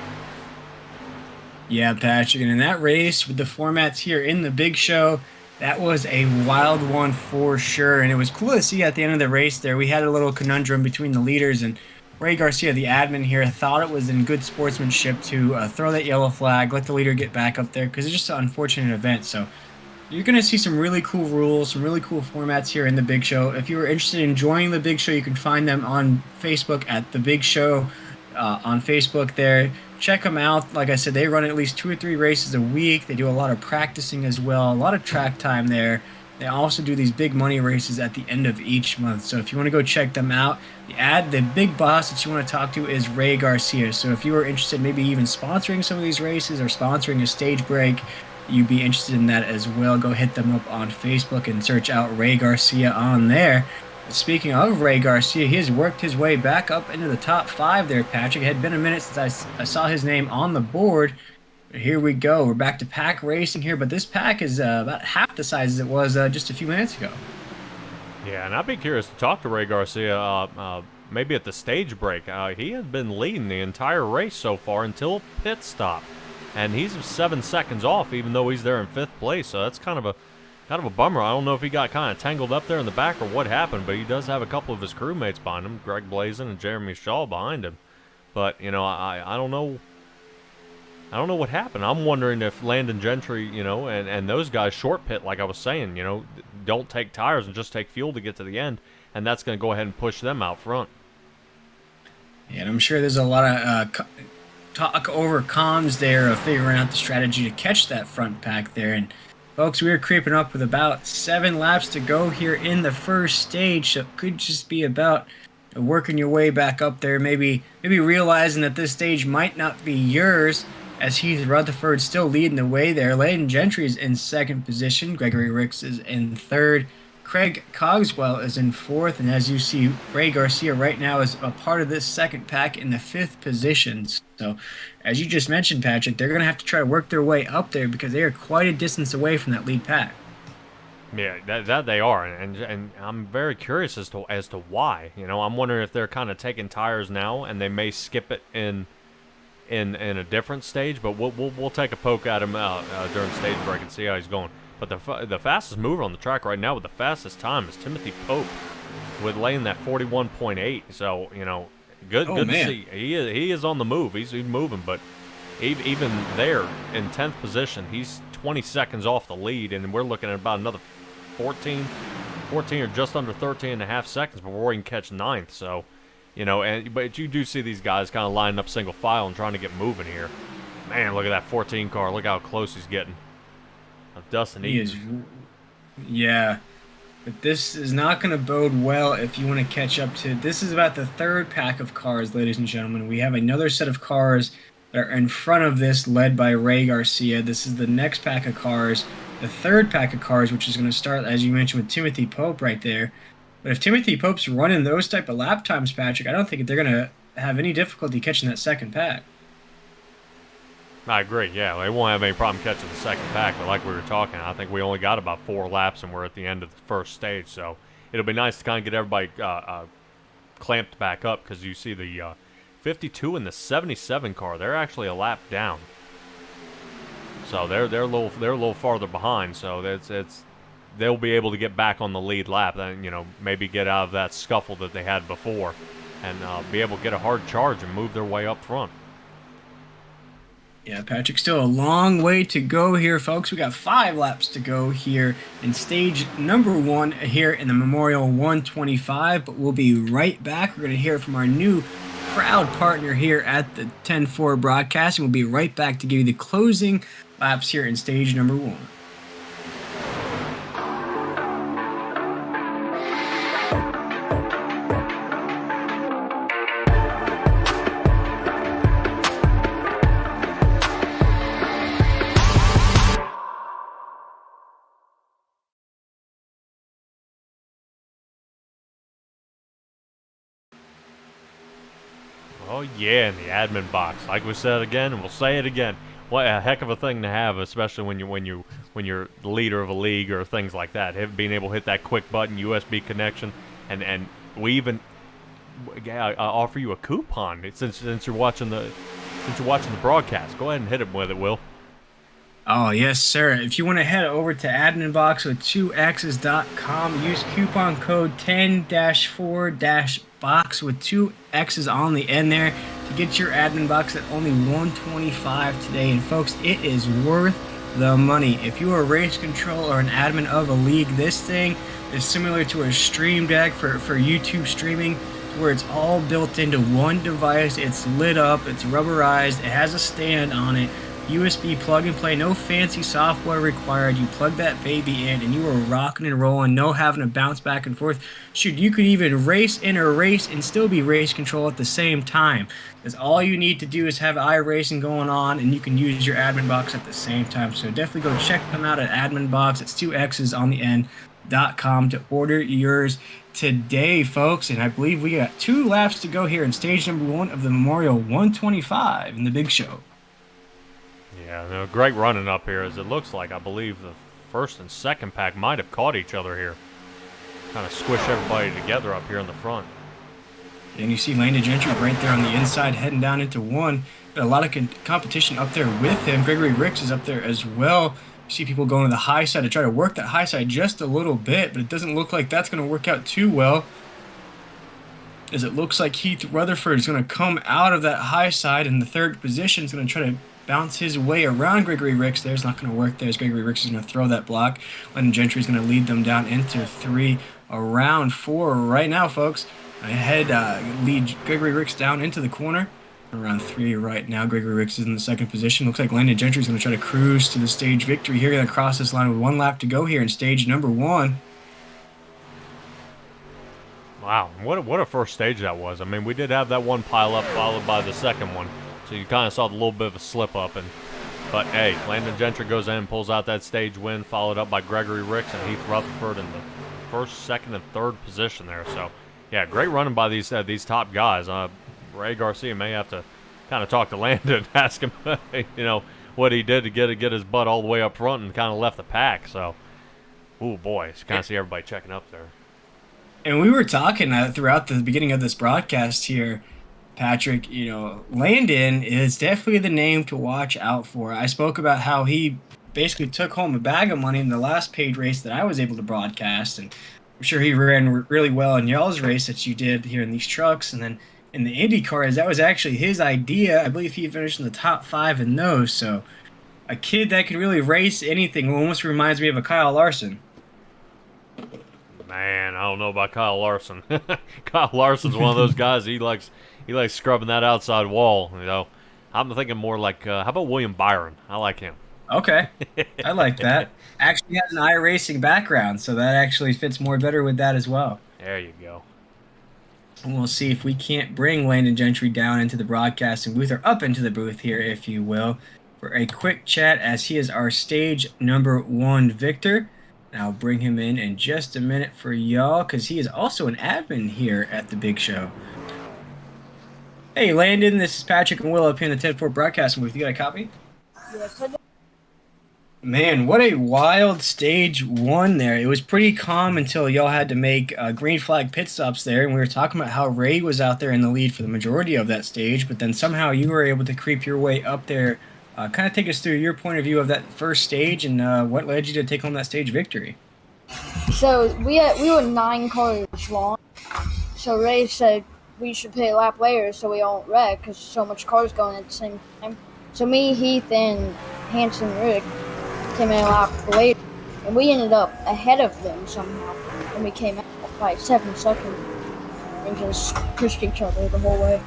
Yeah, Patrick, and in that race with the formats here in the Big Show, that was a wild one for sure, and it was cool to see at the end of the race there. We had a little conundrum between the leaders, and Ray Garcia, the admin here, thought it was in good sportsmanship to throw that yellow flag, let the leader get back up there, because it's just an unfortunate event. So you're going to see some really cool rules, some really cool formats here in the Big Show. If you were interested in joining the Big Show, you can find them on Facebook at the Big Show on Facebook there. Check them out. Like I said, they run at least 2 or 3 races a week. They do a lot of practicing as well, a lot of track time there. They also do these big money races at the end of each month. So if you want to go check them out, the big boss that you want to talk to is Ray Garcia. So if you are interested, maybe even sponsoring some of these races or sponsoring a stage break, you'd be interested in that as well. Go hit them up on Facebook and search out Ray Garcia on there. Speaking of Ray Garcia, he has worked his way back up into the top 5 there, Patrick. It had been a minute since I saw his name on the board. Here we go. We're back to pack racing here, but this pack is about half the size as it was just a few minutes ago. Yeah, and I'd be curious to talk to Ray Garcia maybe at the stage break. He had been leading the entire race so far until pit stop, and he's 7 seconds off, even though he's there in 5th place. So that's kind of a bummer. I don't know if he got kind of tangled up there in the back or what happened, but he does have a couple of his crewmates behind him, Greg Blazin and Jeremy Shaw behind him. But you know, I don't know. I don't know what happened. I'm wondering if Landon Gentry, you know, and those guys short pit, like I was saying, you know, don't take tires and just take fuel to get to the end, and that's going to go ahead and push them out front. Yeah, and I'm sure there's a lot of talk over comms there of figuring out the strategy to catch that front pack there. And folks, we are creeping up with about 7 laps to go here in the first stage, so it could just be about working your way back up there, maybe realizing that this stage might not be yours, as Heath Rutherford still leading the way there. Landon Gentry is in 2nd position. Gregory Rix is in 3rd. Craig Cogswell is in 4th, and as you see, Ray Garcia right now is a part of this second pack in the 5th position. So, as you just mentioned, Patrick, they're going to have to try to work their way up there because they are quite a distance away from that lead pack. Yeah, that they are, and I'm very curious as to why. You know, I'm wondering if they're kind of taking tires now, and they may skip it in a different stage. But we'll take a poke at him during stage break and see how he's going. But the fastest mover on the track right now with the fastest time is Timothy Pope, with laying that 41.8. So you know, good to see. He is on the move. He's moving, but even there in 10th position, he's 20 seconds off the lead, and we're looking at about another 14 or just under 13 and a half seconds before we can catch 9th. So, you know, but you do see these guys kind of lining up single file and trying to get moving here. Man, look at that 14 car. Look how close he's getting. Of Dustin Eaton. Yeah. But this is not going to bode well if you want to catch up to... This is about the 3rd pack of cars, ladies and gentlemen. We have another set of cars that are in front of this, led by Ray Garcia. This is the next pack of cars, the 3rd pack of cars, which is going to start, as you mentioned, with Timothy Pope right there. But if Timothy Pope's running those type of lap times, Patrick, I don't think they're going to have any difficulty catching that second pack. I agree, yeah. They won't have any problem catching the second pack, but like we were talking, I think we only got about 4 laps and we're at the end of the first stage, so it'll be nice to kind of get everybody clamped back up, because you see the 52 and the 77 car, they're actually a lap down. So they're a little farther behind, so they'll be able to get back on the lead lap, and you know, maybe get out of that scuffle that they had before, and be able to get a hard charge and move their way up front. Yeah, Patrick, still a long way to go here, folks. We got 5 laps to go here in stage number 1 here in the Memorial 125, but we'll be right back. We're going to hear from our new proud partner here at the 10-4 broadcast, and we'll be right back to give you the closing laps here in stage number 1. Oh yeah, in the AdminBoxx. Like we said again, and we'll say it again. What a heck of a thing to have, especially when you're the leader of a league or things like that. Being able to hit that quick button USB connection, and we even offer you a coupon since you're watching the broadcast. Go ahead and hit it with it, Will. Oh, yes, sir. If you want to head over to AdminBoxx with 2x's.com, use coupon code 10-4-box with 2 X's on the end there to get your AdminBoxx at only $125 today. And folks, it is worth the money. If you are a race control or an admin of a league, this thing is similar to a stream deck for YouTube streaming, where it's all built into one device. It's lit up, it's rubberized, it has a stand on it, USB plug and play, no fancy software required. You plug that baby in and you are rocking and rolling, no having to bounce back and forth. Shoot, you could even race in a race and still be race control at the same time, because all you need to do is have iRacing going on and you can use your AdminBoxx at the same time. So definitely go check them out at AdminBoxx. It's 2 X's on the end.com to order yours today, folks. And I believe we got 2 laps to go here in stage number 1 of the Memorial 125 in the big show. Yeah, no, great running up here, as it looks like. I believe the first and second pack might have caught each other here. Kind of squish everybody together up here in the front. And you see Landon Gentry right there on the inside heading down into 1. Got a lot of competition up there with him. Gregory Rix is up there as well. You see people going to the high side to try to work that high side just a little bit, but it doesn't look like that's going to work out too well, as it looks like Heath Rutherford is going to come out of that high side in the 3rd position. Is going to try to bounce his way around Gregory Rix. There's not going to work there, as Gregory Rix is going to throw that block. Landon Gentry is going to lead them down into 3, around 4 right now, folks. Ahead, lead Gregory Rix down into the corner. Around 3 right now. Gregory Rix is in the 2nd position. Looks like Landon Gentry is going to try to cruise to the stage victory here. Going to cross this line with 1 lap to go here in stage number 1. Wow, what a first stage that was. I mean, we did have that one pile up followed by the second one. So you kind of saw a little bit of a slip up, but hey, Landon Gentry goes in and pulls out that stage win, followed up by Gregory Rix and Heath Rutherford in the first, second, and third position there. So, yeah, great running by these top guys. Ray Garcia may have to kind of talk to Landon and ask him, what he did to get his butt all the way up front and kind of left the pack. So, oh boy, so kind of see everybody checking up there. And we were talking throughout the beginning of this broadcast here, Patrick, Landon is definitely the name to watch out for. I spoke about how he basically took home a bag of money in the last paid race that I was able to broadcast, and I'm sure he ran really well in y'all's race that you did here in these trucks, and then in the Indy cars, that was actually his idea. I believe he finished in the top 5 in those, so a kid that could really race anything almost reminds me of a Kyle Larson. Man, I don't know about Kyle Larson. Kyle Larson's one of those guys. He likes scrubbing that outside wall. I'm thinking more like how about William Byron? I like him. Okay, I like that. Actually has an iRacing background, so that actually fits better with that as well. There you go. And we'll see if we can't bring Landon Gentry down into the broadcasting booth, or up into the booth here, if you will, for a quick chat, as he is our stage number 1 victor. And I'll bring him in just a minute for y'all, because he is also an admin here at the big show. Hey, Landon, this is Patrick and Will up here in the 10-4 broadcasting booth. You got a copy? Yes, I do. Man, what a wild stage 1 there. It was pretty calm until y'all had to make green flag pit stops there, and we were talking about how Ray was out there in the lead for the majority of that stage, but then somehow you were able to creep your way up there. Kind of take us through your point of view of that first stage, and what led you to take home that stage victory. So we were 9 cars long. So Ray said we should pay a lap later so we don't wreck, because so much cars going at the same time. So me, Heath, and Hanson Rick came in a lap later, and we ended up ahead of them somehow. And we came out by 7 seconds and just pushed each other the whole way.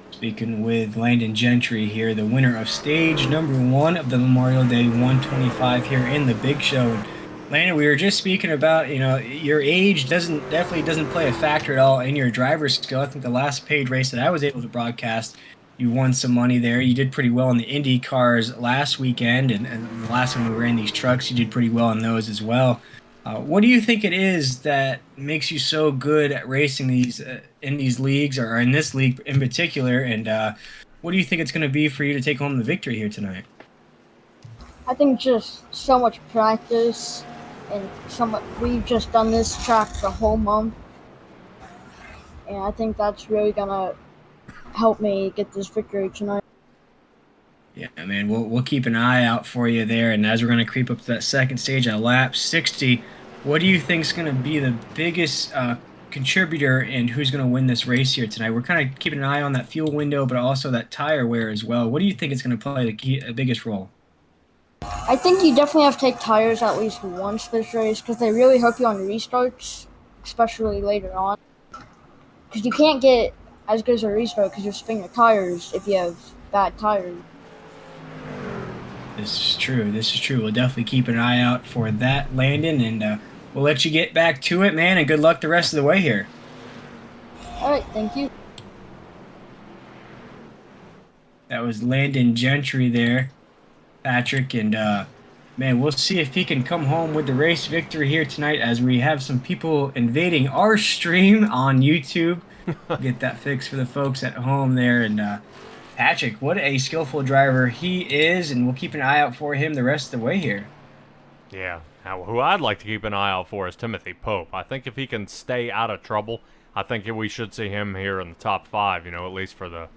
Speaking with Landon Gentry here, the winner of stage number 1 of the Memorial Day 125 here in the big show. And Landon, we were just speaking about, your age definitely doesn't play a factor at all in your driver's skill. I think the last paid race that I was able to broadcast, you won some money there. You did pretty well in the Indy cars last weekend, and the last time we ran these trucks, you did pretty well in those as well. What do you think it is that makes you so good at racing these in these leagues, or in this league in particular? And what do you think it's going to be for you to take home the victory here tonight? I think just so much practice, and we've just done this track the whole month, and I think that's really gonna help me get this victory tonight. Yeah, man, we'll keep an eye out for you there. And as we're going to creep up to that second stage at lap 60, what do you think is going to be the biggest contributor and who's going to win this race here tonight? We're kind of keeping an eye on that fuel window, but also that tire wear as well. What do you think is going to play the biggest role? I think you definitely have to take tires at least once this race, because they really help you on restarts, especially later on. Because you can't get as good as a restart because you're spinning your tires if you have bad tires. This is true. We'll definitely keep an eye out for that, Landon, and we'll let you get back to it, man, and good luck the rest of the way here. All right, thank you. That was Landon Gentry there, Patrick, and man, we'll see if he can come home with the race victory here tonight, as we have some people invading our stream on YouTube. Get that fixed for the folks at home there, and Patrick, what a skillful driver he is, and we'll keep an eye out for him the rest of the way here. Yeah, who I'd like to keep an eye out for is Timothy Pope. I think if he can stay out of trouble, I think we should see him here in the top 5, at least for the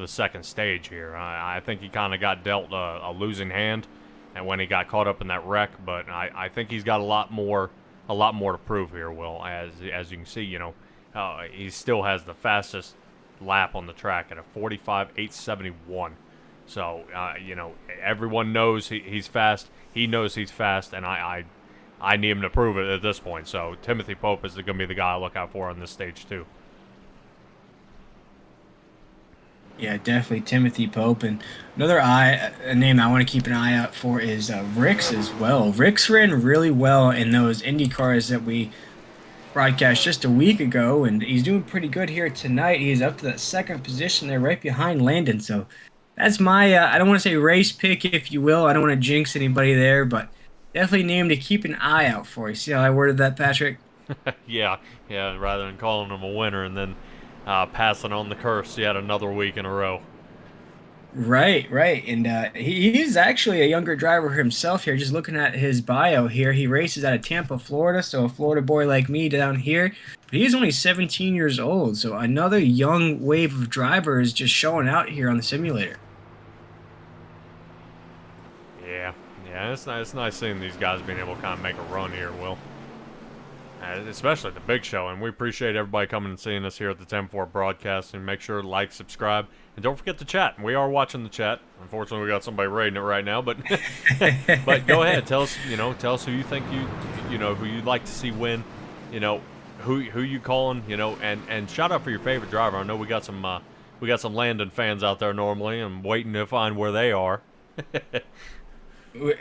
second stage here. I think he kind of got dealt a losing hand, and when he got caught up in that wreck, but I think he's got a lot more to prove here, Will. As you can see, he still has the fastest lap on the track at a 45.871. So everyone knows he's fast. He knows he's fast, and I need him to prove it at this point. So Timothy Pope is going to be the guy I look out for on this stage too. Yeah, definitely Timothy Pope. And another name I want to keep an eye out for is Rix as well. Rix ran really well in those Indy cars that we broadcast just a week ago, and he's doing pretty good here tonight. He's up to that second position there, right behind Landon. So that's my, I don't want to say race pick, if you will. I don't want to jinx anybody there, but Definitely name to keep an eye out for. You see how I worded that, Patrick? Yeah, yeah. Rather than calling him a winner and then passing on the curse yet another week in a row. Right, right. And he's actually a younger driver himself here. Just looking at his bio here, he races out of Tampa, Florida. So a Florida boy like me down here. But he's only 17 years old. So another young wave of drivers just showing out here on the simulator. Yeah, yeah. It's nice seeing these guys being able to kind of make a run here, Will. Especially the big show, and we appreciate everybody coming and seeing us here at the 10-4 broadcast. And make sure to like, subscribe, and don't forget to chat. We are watching the chat. Unfortunately, we got somebody raiding it right now, but but go ahead, tell us who you think who you'd like to see win, who you calling, and shout out for your favorite driver. I know we got some Landon fans out there normally, and waiting to find where they are.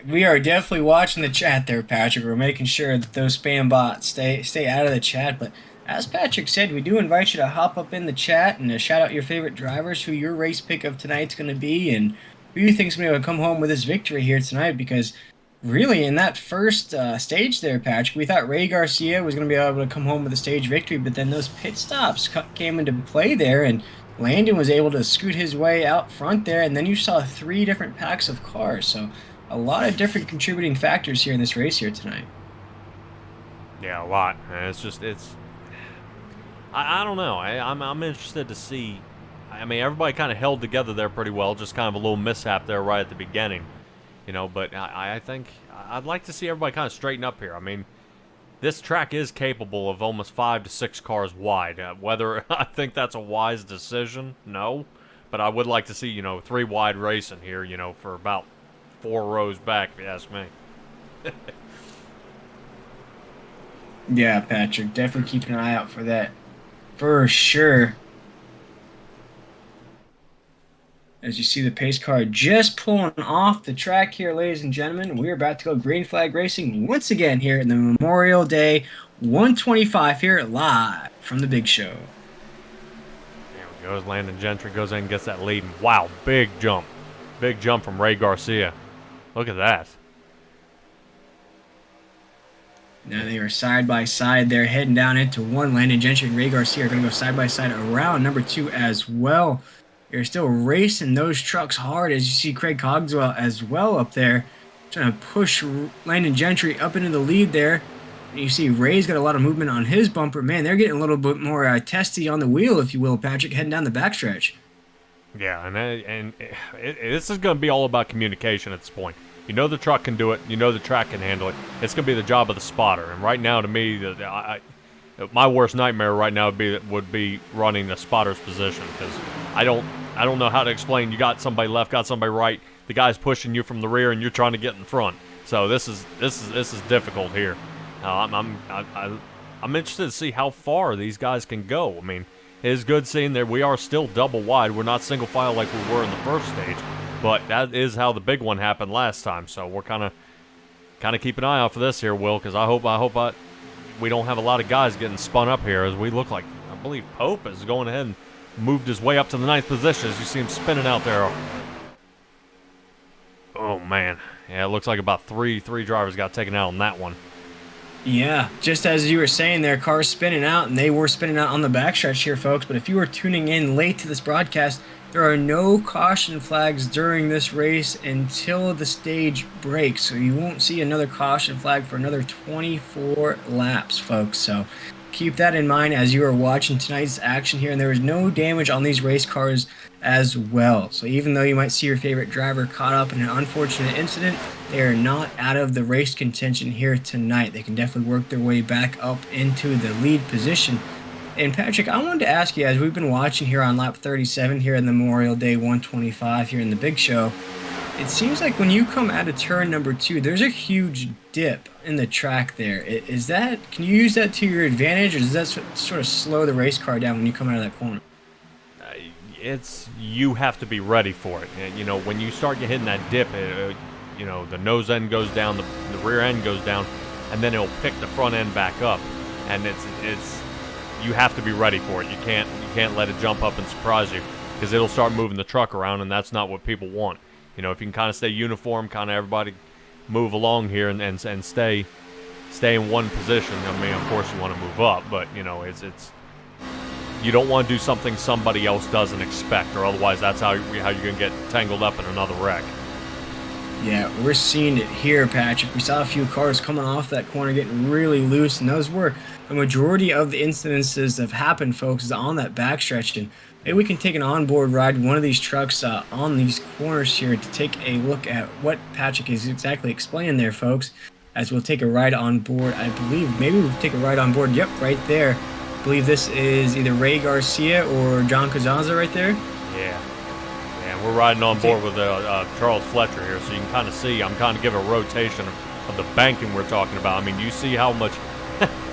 We are definitely watching the chat there, Patrick. We're making sure that those spam bots stay out of the chat. But as Patrick said, we do invite you to hop up in the chat and shout out your favorite drivers, who your race pick of tonight's going to be, and who you think's going to come home with this victory here tonight. Because really, in that first stage there, Patrick, we thought Ray Garcia was going to be able to come home with a stage victory, but then those pit stops came into play there, and Landon was able to scoot his way out front there, and then you saw 3 different packs of cars. So a lot of different contributing factors here in this race here tonight. Yeah, a lot. I don't know. I'm interested to see. I mean, everybody kind of held together there pretty well. Just kind of a little mishap there right at the beginning, But I think I'd like to see everybody kind of straighten up here. I mean, this track is capable of almost 5 to 6 cars wide. Whether I think that's a wise decision, no. But I would like to see 3 wide racing here. For about 4 rows back, if you ask me. Yeah, Patrick, definitely keep an eye out for that, for sure. As you see the pace car just pulling off the track here, ladies and gentlemen, we're about to go green flag racing once again here in the Memorial Day 125 here live from the big show. There we go. Landon Gentry goes in and gets that lead. Wow, big jump. Big jump from Ray Garcia. Look at that. Now they are side by side. They're heading down into 1. Landon Gentry and Ray Garcia are going to go side by side around number 2 as well. They're still racing those trucks hard, as you see Craig Cogswell as well up there, trying to push Landon Gentry up into the lead there. And you see Ray's got a lot of movement on his bumper. Man, they're getting a little bit more testy on the wheel, if you will, Patrick, heading down the backstretch. Yeah, this is going to be all about communication at this point. The truck can do it. The track can handle it. It's going to be the job of the spotter. And right now, to me, my worst nightmare right now would be running the spotter's position, because I don't know how to explain. You got somebody left, got somebody right. The guy's pushing you from the rear, and you're trying to get in front. So this is difficult here. I'm interested to see how far these guys can go. I mean, it is good seeing that we are still double wide. We're not single file like we were in the first stage, but that is how the big one happened last time. So we're kind of keep an eye out for this here, Will, because I hope we don't have a lot of guys getting spun up here, as we look like, I believe Pope is going ahead and moved his way up to the 9th position as you see him spinning out there. Oh man, yeah, it looks like about three drivers got taken out on that one. Yeah, just as you were saying there, cars spinning out, and they were spinning out on the backstretch here, folks. But if you were tuning in late to this broadcast, there are no caution flags during this race until the stage breaks. So you won't see another caution flag for another 24 laps, folks. So keep that in mind as you are watching tonight's action here. And there is no damage on these race cars as well. So even though you might see your favorite driver caught up in an unfortunate incident, they are not out of the race contention here tonight. They can definitely work their way back up into the lead position. And Patrick, I wanted to ask you, as we've been watching here on lap 37 here in the Memorial Day 125 here in the big show, it seems like when you come out of turn number 2, there's a huge dip in the track there. Can you use that to your advantage, or does that sort of slow the race car down when you come out of that corner? You have to be ready for it. And, when you start hitting that dip, the nose end goes down, the rear end goes down, and then it'll pick the front end back up. And you have to be ready for it. You can't let it jump up and surprise you, because it'll start moving the truck around, and that's not what people want. If you can kind of stay uniform, kind of everybody move along here and stay in one position. I mean, of course you want to move up, but you know, it's you don't want to do something somebody else doesn't expect, or otherwise that's how you're gonna get tangled up in another wreck. Yeah, we're seeing it here, Patrick. We saw a few cars coming off that corner getting really loose, and those were the majority of the incidences that have happened, folks, is on that backstretch. And maybe we can take an onboard ride in one of these trucks on these corners here to take a look at what Patrick is exactly explaining there, folks, as we'll take a ride on board. I believe maybe we'll take a ride on board. Yep, right there. I believe this is either Ray Garcia or John Cazaza right there. Yeah. We're riding on board with Charles Fletcher here, so you can kind of see, I'm kind of giving a rotation of the banking we're talking about. I mean, you see how much,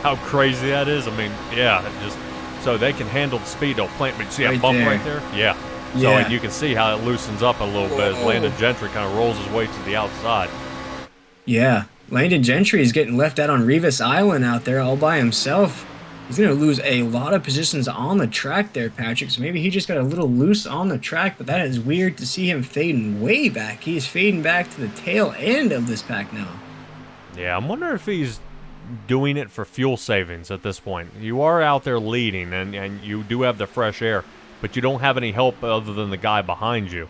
how crazy that is? I mean, yeah, just so they can handle the speed they'll plant. But you see that bump right there? Yeah. So you can see how it loosens up a little bit as Landon Gentry kind of rolls his way to the outside. Yeah, Landon Gentry is getting left out on Revis Island out there all by himself. He's going to lose a lot of positions on the track there, Patrick. So maybe he just got a little loose on the track, but that is weird to see him fading way back. He's fading back to the tail end of this pack now. Yeah, I'm wondering if he's doing it for fuel savings at this point. You are out there leading, and you do have the fresh air, but you don't have any help other than the guy behind you.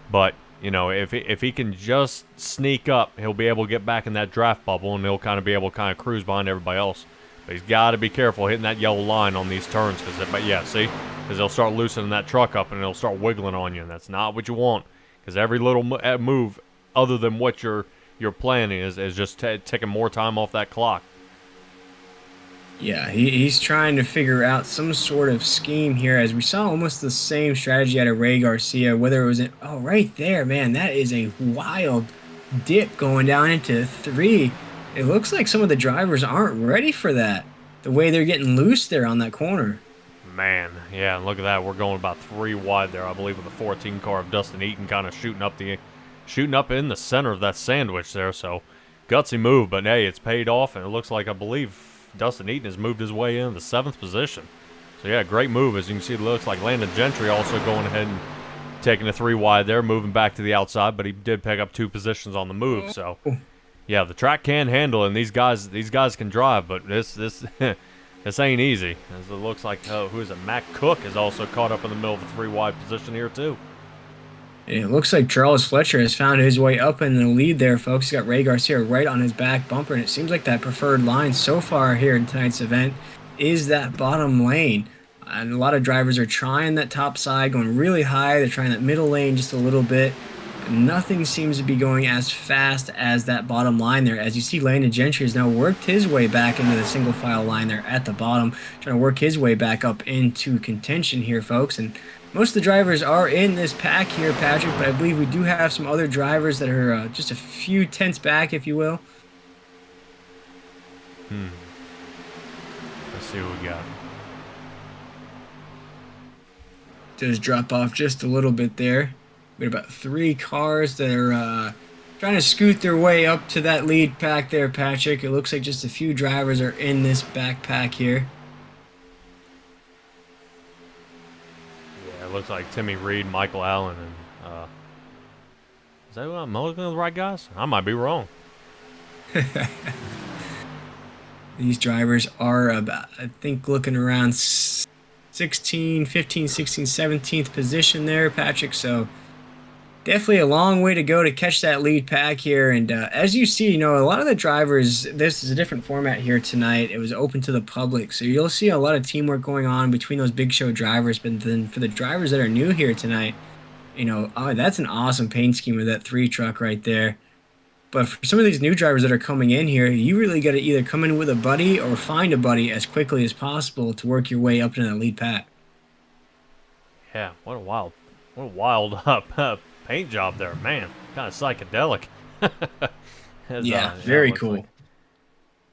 But, you know, if he can just sneak up, he'll be able to get back in that draft bubble, and he'll kind of be able to kind of cruise behind everybody else. But he's got to be careful hitting that yellow line on these turns, because they'll start loosening that truck up and it'll start wiggling on you, and that's not what you want. Because every little move, other than what you're planning, is just taking more time off that clock. Yeah, he's trying to figure out some sort of scheme here, as we saw almost the same strategy out of Ray Garcia. Whether it was right there, man, that is a wild dip going down into 3. It looks like some of the drivers aren't ready for that, the way they're getting loose there on that corner. Man, yeah, and look at that. We're going about 3 wide there, I believe, with the 14 car of Dustin Eaton kind of shooting up in the center of that sandwich there. So, gutsy move, but hey, it's paid off, and it looks like, I believe, Dustin Eaton has moved his way into the 7th position. So, yeah, great move. As you can see, it looks like Landon Gentry also going ahead and taking a 3 wide there, moving back to the outside, but he did pick up 2 positions on the move, so... Yeah, the track can handle it, and these guys can drive, but this this ain't easy. As it looks like, who is it? Matt Cook is also caught up in the middle of a 3 wide position here too. It looks like Charles Fletcher has found his way up in the lead there, folks. He's got Ray Garcia right on his back bumper, and it seems like that preferred line so far here in tonight's event is that bottom lane. And a lot of drivers are trying that top side, going really high. They're trying that middle lane just a little bit. Nothing seems to be going as fast as that bottom line there. As you see, Landon Gentry has now worked his way back into the single file line there at the bottom, trying to work his way back up into contention here, folks. And most of the drivers are in this pack here, Patrick, but I believe we do have some other drivers that are just a few tenths back, if you will. Let's see what we got. Does drop off just a little bit there. We got about 3 cars that are trying to scoot their way up to that lead pack there, Patrick. It looks like just a few drivers are in this backpack here. Yeah, it looks like Timmy Reed, Michael Allen, and is that what I'm looking at the right guys? I might be wrong. These drivers are about, I think, looking around 15, 16, 17th position there, Patrick. So definitely a long way to go to catch that lead pack here. And as you see, a lot of the drivers, this is a different format here tonight. It was open to the public. So you'll see a lot of teamwork going on between those big show drivers. But then for the drivers that are new here tonight, that's an awesome paint scheme with that 3 truck right there. But for some of these new drivers that are coming in here, you really got to either come in with a buddy or find a buddy as quickly as possible to work your way up into that lead pack. Yeah, what a wild paint job there, man. Kind of psychedelic. Very cool.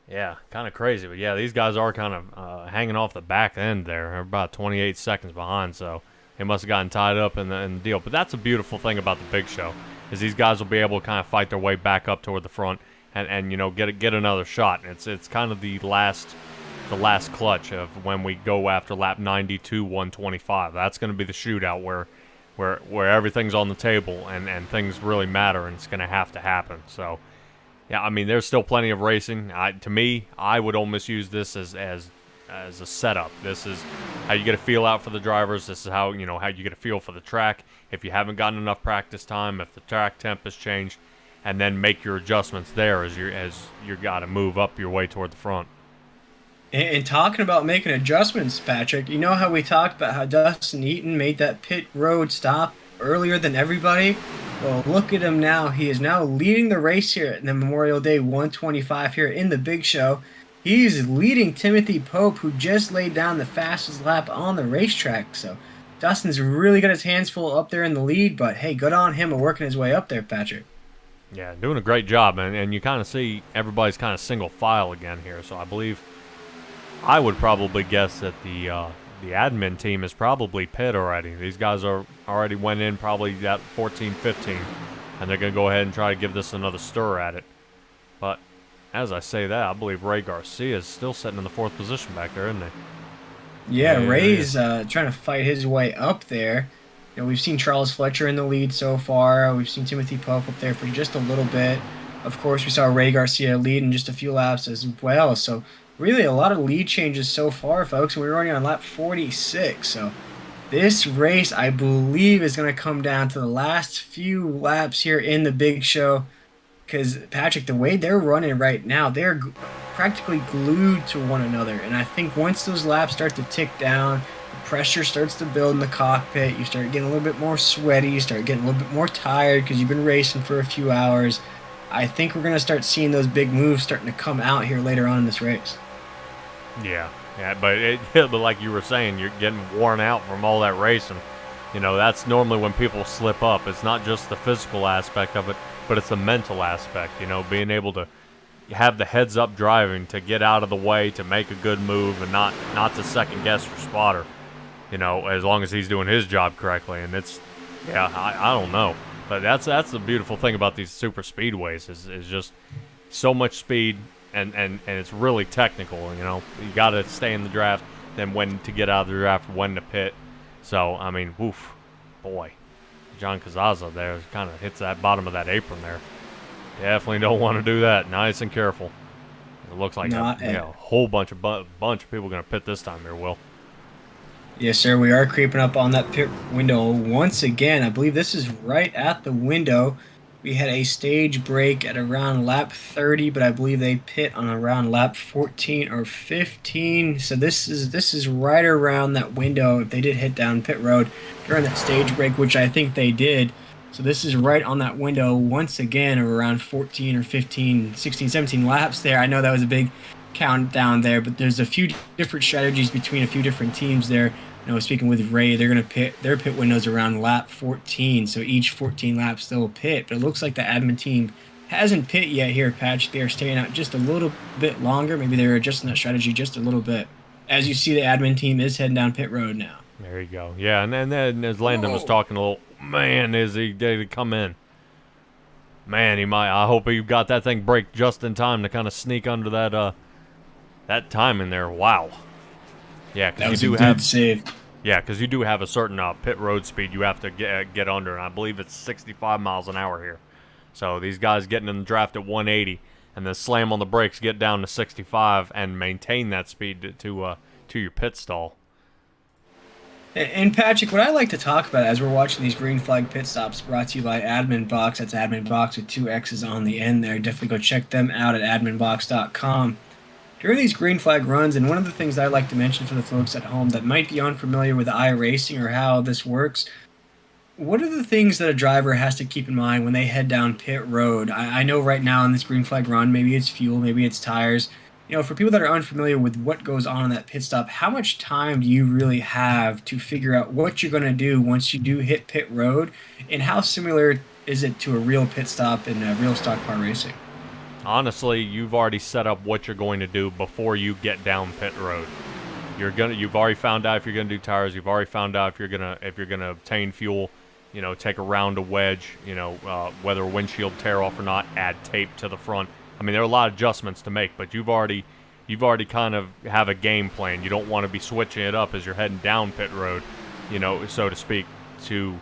Yeah, kind of crazy. But yeah, these guys are kind of hanging off the back end there. They're about 28 seconds behind, so they must have gotten tied up in the deal. But that's a beautiful thing about the big show, is these guys will be able to kind of fight their way back up toward the front and get another shot. And it's kind of the last clutch of when we go after lap 92, 125. That's going to be the shootout where everything's on the table and things really matter, and it's going to happen. So Yeah, I mean, there's still plenty of racing. To me, I would almost use this as a setup. This is how you get a feel out for the drivers. This is how how you get a feel for the track. If you haven't gotten enough practice time, if the track temp has changed, and then make your adjustments there as you got to move up your way toward the front. And talking about making adjustments, Patrick, you know how we talked about how Dustin Eaton made that pit road stop earlier than everybody? Well, look at him now. He is now leading the race here at the Memorial Day 125 here in the Big Show. He's leading Timothy Pope, who just laid down the fastest lap on the racetrack. So Dustin's really got his hands full up there in the lead, but hey, good on him for working his way up there, Patrick. Yeah, doing a great job, and you kind of see everybody's kind of single file again here. So I would probably guess that the admin team is probably pit already. These guys are already went in probably at 14, 15, and they're going to go ahead and try to give this another stir at it. But as I say that, I believe Ray Garcia is still sitting in the 4th position back there, isn't he? Yeah, Ray's trying to fight his way up there. You know, we've seen Charles Fletcher in the lead so far. We've seen Timothy Pope up there for just a little bit. Of course, we saw Ray Garcia lead in just a few laps as well. So really a lot of lead changes so far, folks. We're already on lap 46. So this race, I believe, is going to come down to the last few laps here in the Big Show. Because, Patrick, the way they're running right now, they're practically glued to one another. And I think once those laps start to tick down, the pressure starts to build in the cockpit. You start getting a little bit more sweaty. You start getting a little bit more tired because you've been racing for a few hours. I think we're going to start seeing those big moves starting to come out here later on in this race. Yeah, but like you were saying, you're getting worn out from all that racing. You know, that's normally when people slip up. It's not just the physical aspect of it, but it's the mental aspect. You know, being able to have the heads-up driving, to get out of the way, to make a good move, and not to second-guess your spotter. You know, as long as he's doing his job correctly. And it's, yeah, I don't know. But that's the beautiful thing about these super speedways is just so much speed, and it's really technical. You know, you got to stay in the draft, then when to get out of the draft, when to pit. So I mean, woof, boy, John Cazaza there kind of hits that bottom of that apron there. Definitely don't want to do that. Nice and careful. It looks like a whole bunch of people going to pit this time here, Will. Yes, sir. We are creeping up on that pit window once again. I believe this is right at the window. We had a stage break at around lap 30, but I believe they pit on around lap 14 or 15. So this is right around that window. If they did hit down pit road during that stage break, which I think they did. So this is right on that window once again of around 14 or 15, 16, 17 laps there. I know that was a big countdown there, but there's a few different strategies between a few different teams there. You know, speaking with Ray, they're going to pit their pit windows around lap 14, so each 14 laps they'll pit. But it looks like the admin team hasn't pit yet here, Patch. They're staying out just a little bit longer. Maybe they're adjusting that strategy just a little bit. As you see, the admin team is heading down pit road now. There you go. Yeah, and then as Landon was talking a little, man, is he did he come in? Man, he might. I hope he got that thing break just in time to kind of sneak under that time in there. Wow. Yeah, because you do have save. Yeah, because you do have a certain pit road speed you have to get under, and I believe it's 65 miles an hour here. So these guys getting in the draft at 180, and then slam on the brakes, get down to 65, and maintain that speed to your pit stall. And Patrick, what I like to talk about as we're watching these green flag pit stops brought to you by AdminBoxx. That's AdminBoxx with 2 X's on the end there. Definitely go check them out at AdminBoxx.com. During these green flag runs, and one of the things that I like to mention for the folks at home that might be unfamiliar with iRacing or how this works, what are the things that a driver has to keep in mind when they head down pit road? I know right now in this green flag run, maybe it's fuel, maybe it's tires. You know, for people that are unfamiliar with what goes on in that pit stop, how much time do you really have to figure out what you're going to do once you do hit pit road, and how similar is it to a real pit stop in real stock car racing? Honestly, you've already set up what you're going to do before you get down pit road. You've already found out if you're gonna do tires. You've already found out if you're gonna obtain fuel. You know, take a round of wedge. You know, whether a windshield tear off or not. Add tape to the front. I mean, there are a lot of adjustments to make, but you've already kind of have a game plan. You don't want to be switching it up as you're heading down pit road, you know, so to speak, to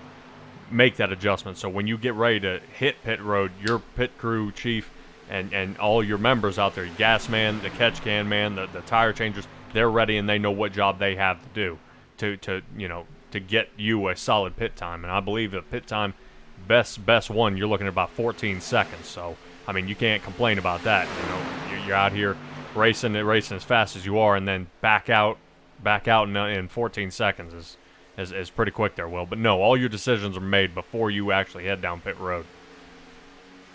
make that adjustment. So when you get ready to hit pit road, your pit crew chief and all your members out there, your gas man, the catch can man, the tire changers, they're ready and they know what job they have to do to get you a solid pit time. And I believe the pit time, best one, you're looking at about 14 seconds. So, I mean, you can't complain about that. You're out here racing as fast as you are, and then back out in 14 seconds is pretty quick there, Will. But no, all your decisions are made before you actually head down pit road.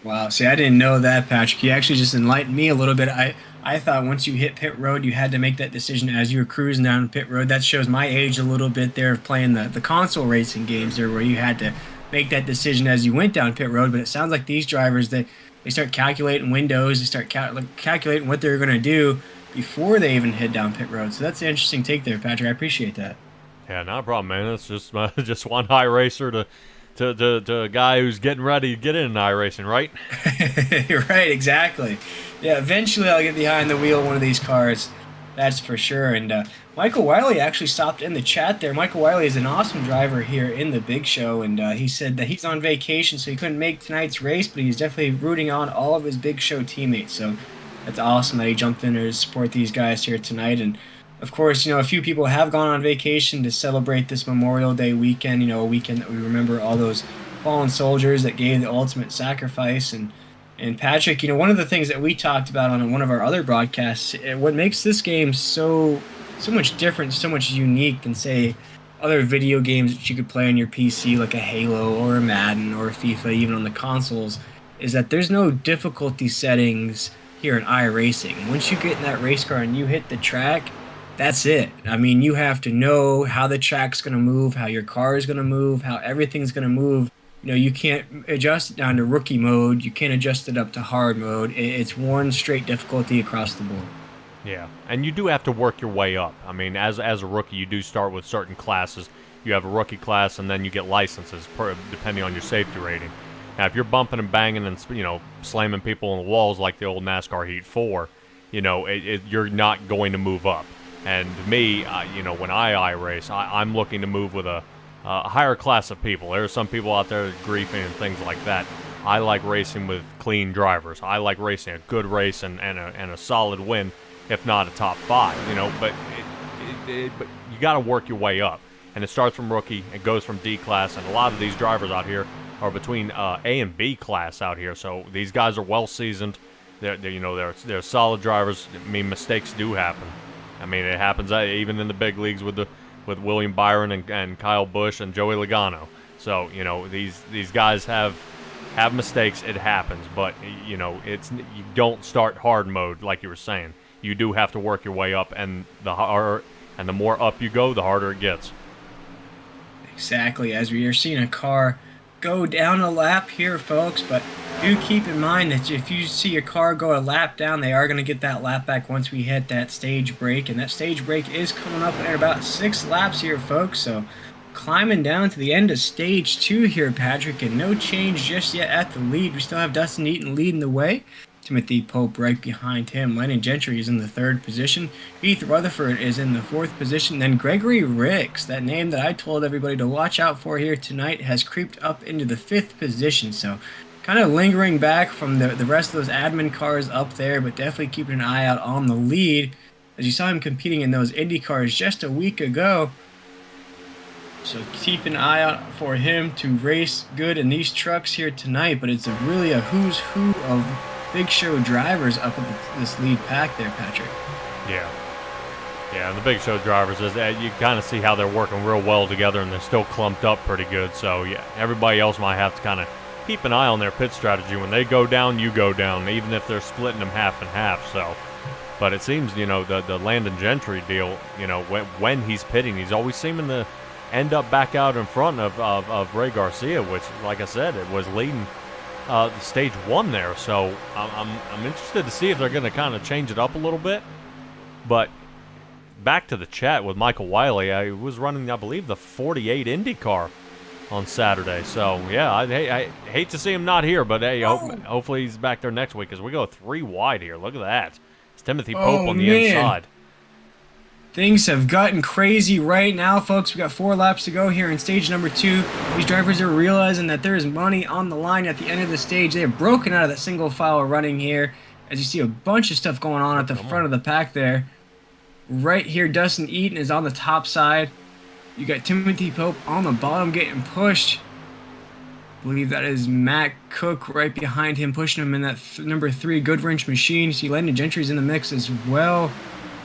Wow, see, I didn't know that, Patrick. You actually just enlightened me a little bit. I thought once you hit pit road, you had to make that decision as you were cruising down pit road. That shows my age a little bit there of playing the console racing games there, where you had to make that decision as you went down pit road. But it sounds like these drivers, they start calculating windows, they start calculating what they're going to do before they even head down pit road. So that's an interesting take there, Patrick. I appreciate that. Yeah, not a problem, man. It's just one iRacer to a guy who's getting ready to get in iRacing, right? Right, exactly. Yeah, eventually I'll get behind the wheel of one of these cars. That's for sure. And Michael Wiley actually stopped in the chat there. Michael Wiley is an awesome driver here in the Big Show, and he said that he's on vacation, so he couldn't make tonight's race, but he's definitely rooting on all of his Big Show teammates. So that's awesome that he jumped in to support these guys here tonight. And of course, a few people have gone on vacation to celebrate this Memorial Day weekend, a weekend that we remember all those fallen soldiers that gave the ultimate sacrifice. And Patrick, one of the things that we talked about on one of our other broadcasts, what makes this game so much different, so much unique than, say, other video games that you could play on your PC, like a Halo or a Madden or a FIFA, even on the consoles, is that there's no difficulty settings here in iRacing. Once you get in that race car and you hit the track, that's it. I mean, you have to know how the track's going to move, how your car is going to move, how everything's going to move. You can't adjust it down to rookie mode. You can't adjust it up to hard mode. It's one straight difficulty across the board. Yeah, and you do have to work your way up. I mean, as a rookie, you do start with certain classes. You have a rookie class, and then you get licenses depending on your safety rating. Now, if you're bumping and banging and slamming people on the walls like the old NASCAR Heat 4, you're not going to move up. And me, when I race, I'm looking to move with a higher class of people. There are some people out there griefing and things like that. I like racing with clean drivers. I like racing a good race and a solid win, if not a top 5. But but you got to work your way up, and it starts from rookie. It goes from D class, and a lot of these drivers out here are between A and B class out here. So these guys are well seasoned. They're solid drivers. I mean, mistakes do happen. I mean, it happens even in the big leagues with William Byron and Kyle Busch and Joey Logano. So these guys have mistakes. It happens, but you don't start hard mode like you were saying. You do have to work your way up, and the more up you go, the harder it gets. Exactly, as we are seeing a car go down a lap here, folks, but do keep in mind that if you see a car go a lap down, they are going to get that lap back once we hit that stage break, and that stage break is coming up in about 6 laps here, folks. So climbing down to the end of stage 2 here, Patrick, and no change just yet at the lead. We still have Dustin Eaton leading the way. Timothy Pope right behind him. Landon Gentry is in the 3rd position. Heath Rutherford is in the 4th position. Then Gregory Rix, that name that I told everybody to watch out for here tonight, has creeped up into the 5th position. So kind of lingering back from the rest of those admin cars up there, but definitely keeping an eye out on the lead, as you saw him competing in those Indy cars just a week ago. So keep an eye out for him to race good in these trucks here tonight, but it's really a who's who of Big Show drivers up in this lead pack there, Patrick. Yeah, the Big Show drivers, you kind of see how they're working real well together, and they're still clumped up pretty good. So, yeah, everybody else might have to kind of keep an eye on their pit strategy. When they go down, you go down, even if they're splitting them half and half. So, but it seems, the Landon Gentry deal, when he's pitting, he's always seeming to end up back out in front of Ray Garcia, which, like I said, it was leading the stage 1 there. So I'm interested to see if they're going to kind of change it up a little bit. But back to the chat with Michael Wiley, I was running, I believe, the 48 IndyCar on Saturday. So yeah, I hate to see him not here, but hey, hopefully he's back there next week, as we go 3 wide here. Look at that. It's Timothy Pope on the inside. Things have gotten crazy right now, folks. We got 4 laps to go here in stage number 2. These drivers are realizing that there is money on the line at the end of the stage. They have broken out of that single file running here. As you see a bunch of stuff going on at the front of the pack there. Right here, Dustin Eaton is on the top side. You got Timothy Pope on the bottom getting pushed. I believe that is Matt Cook right behind him, pushing him in that number 3 Goodwrench machine. You see Landon Gentry's in the mix as well.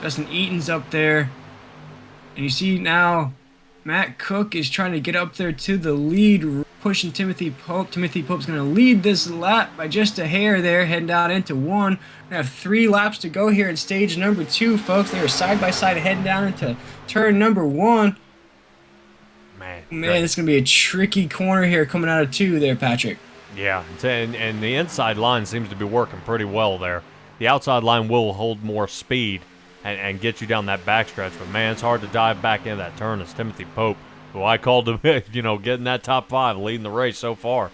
Dustin Eaton's up there. And you see now Matt Cook is trying to get up there to the lead, pushing Timothy Pope. Timothy Pope's going to lead this lap by just a hair there, heading down into 1. We have 3 laps to go here in stage number 2, folks. They are side by side heading down into turn number 1. Man, it's going to be a tricky corner here coming out of 2 there, Patrick. Yeah, and the inside line seems to be working pretty well there. The outside line will hold more speed and get you down that backstretch. But, man, it's hard to dive back into that turn. It's Timothy Pope, who I called him, getting that top 5, leading the race so far.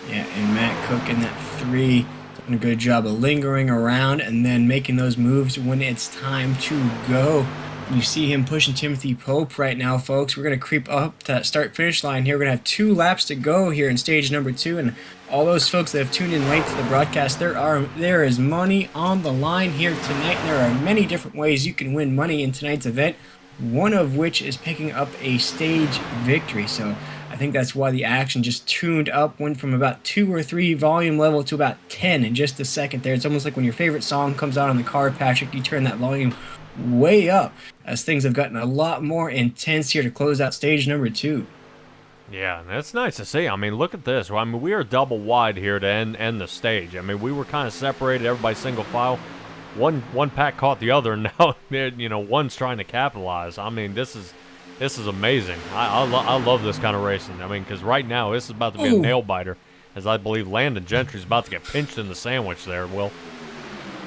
Yeah, and Matt Cook in that 3 doing a good job of lingering around and then making those moves when it's time to go. You see him pushing Timothy Pope right now, folks. We're going to creep up to that start-finish line here. We're going to have 2 laps to go here in stage number 2. And all those folks that have tuned in late to the broadcast, there is money on the line here tonight. And there are many different ways you can win money in tonight's event, one of which is picking up a stage victory. So I think that's why the action just tuned up, went from about 2 or 3 volume level to about 10 in just a second there. It's almost like when your favorite song comes on in the car, Patrick, you turn that volume way up as things have gotten a lot more intense here to close out stage number 2. Yeah, that's nice to see. I mean, look at this. I mean, we are double wide here to end the stage. I mean, we were kind of separated, everybody single file. One pack caught the other, and now one's trying to capitalize. I mean, this is amazing. I love this kind of racing. I mean, because right now this is about to be a nail biter, as I believe Landon Gentry is about to get pinched in the sandwich there. Will.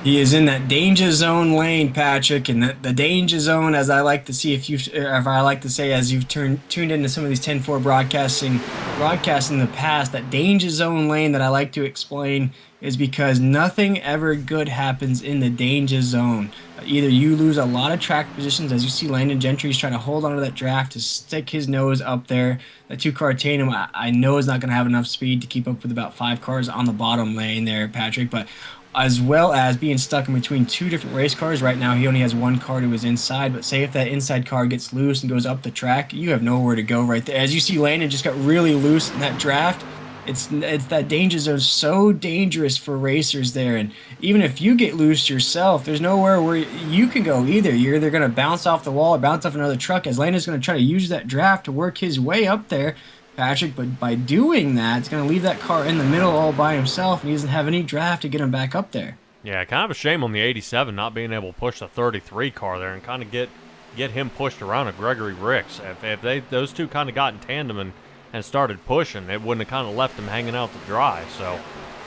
He is in that danger zone lane, Patrick, and the danger zone, as I like to see, as you've tuned into some of these 10-4 broadcasting in the past, that danger zone lane that I like to explain is because nothing ever good happens in the danger zone. Either you lose a lot of track positions, as you see Landon Gentry's trying to hold onto that draft to stick his nose up there. That 2-car tandem, I know is not going to have enough speed to keep up with about 5 cars on the bottom lane there, Patrick, but as well as being stuck in between 2 different race cars. Right now, he only has 1 car to his inside, but say if that inside car gets loose and goes up the track, you have nowhere to go right there. As you see, Landon just got really loose in that draft. It's that danger zone is so dangerous for racers there, and even if you get loose yourself, there's nowhere where you can go either. You're either going to bounce off the wall or bounce off another truck, as Landon's going to try to use that draft to work his way up there, Patrick, but by doing that, it's going to leave that car in the middle all by himself, and he doesn't have any draft to get him back up there. Yeah, kind of a shame on the 87 not being able to push the 33 car there and kind of get him pushed around at Gregory Rix. If those two kind of got in tandem and started pushing, it wouldn't have kind of left him hanging out to dry. So,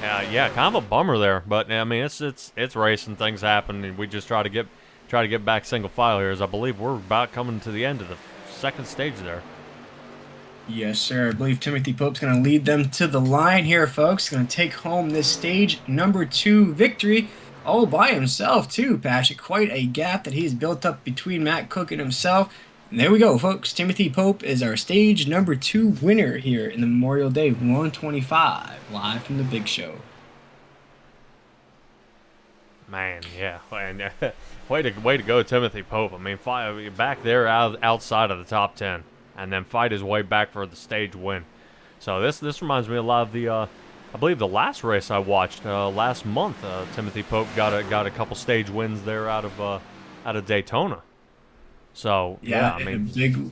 yeah, kind of a bummer there. But I mean, it's racing, things happen, and we just try to get back single file here, as I believe we're about coming to the end of the second stage there. Yes, sir. I believe Timothy Pope's going to lead them to the line here, folks. Going to take home this stage number 2 victory all by himself, too, Patrick. Quite a gap that he's built up between Matt Cook and himself. And there we go, folks. Timothy Pope is our stage number 2 winner here in the Memorial Day 125, live from the Big Show. Man, yeah. And way to go, Timothy Pope. I mean, back there outside of the top 10. And then fight his way back for the stage win. So this reminds me a lot of the, I believe the last race I watched last month. Timothy Pope got a couple stage wins there out of Daytona. So yeah, I mean,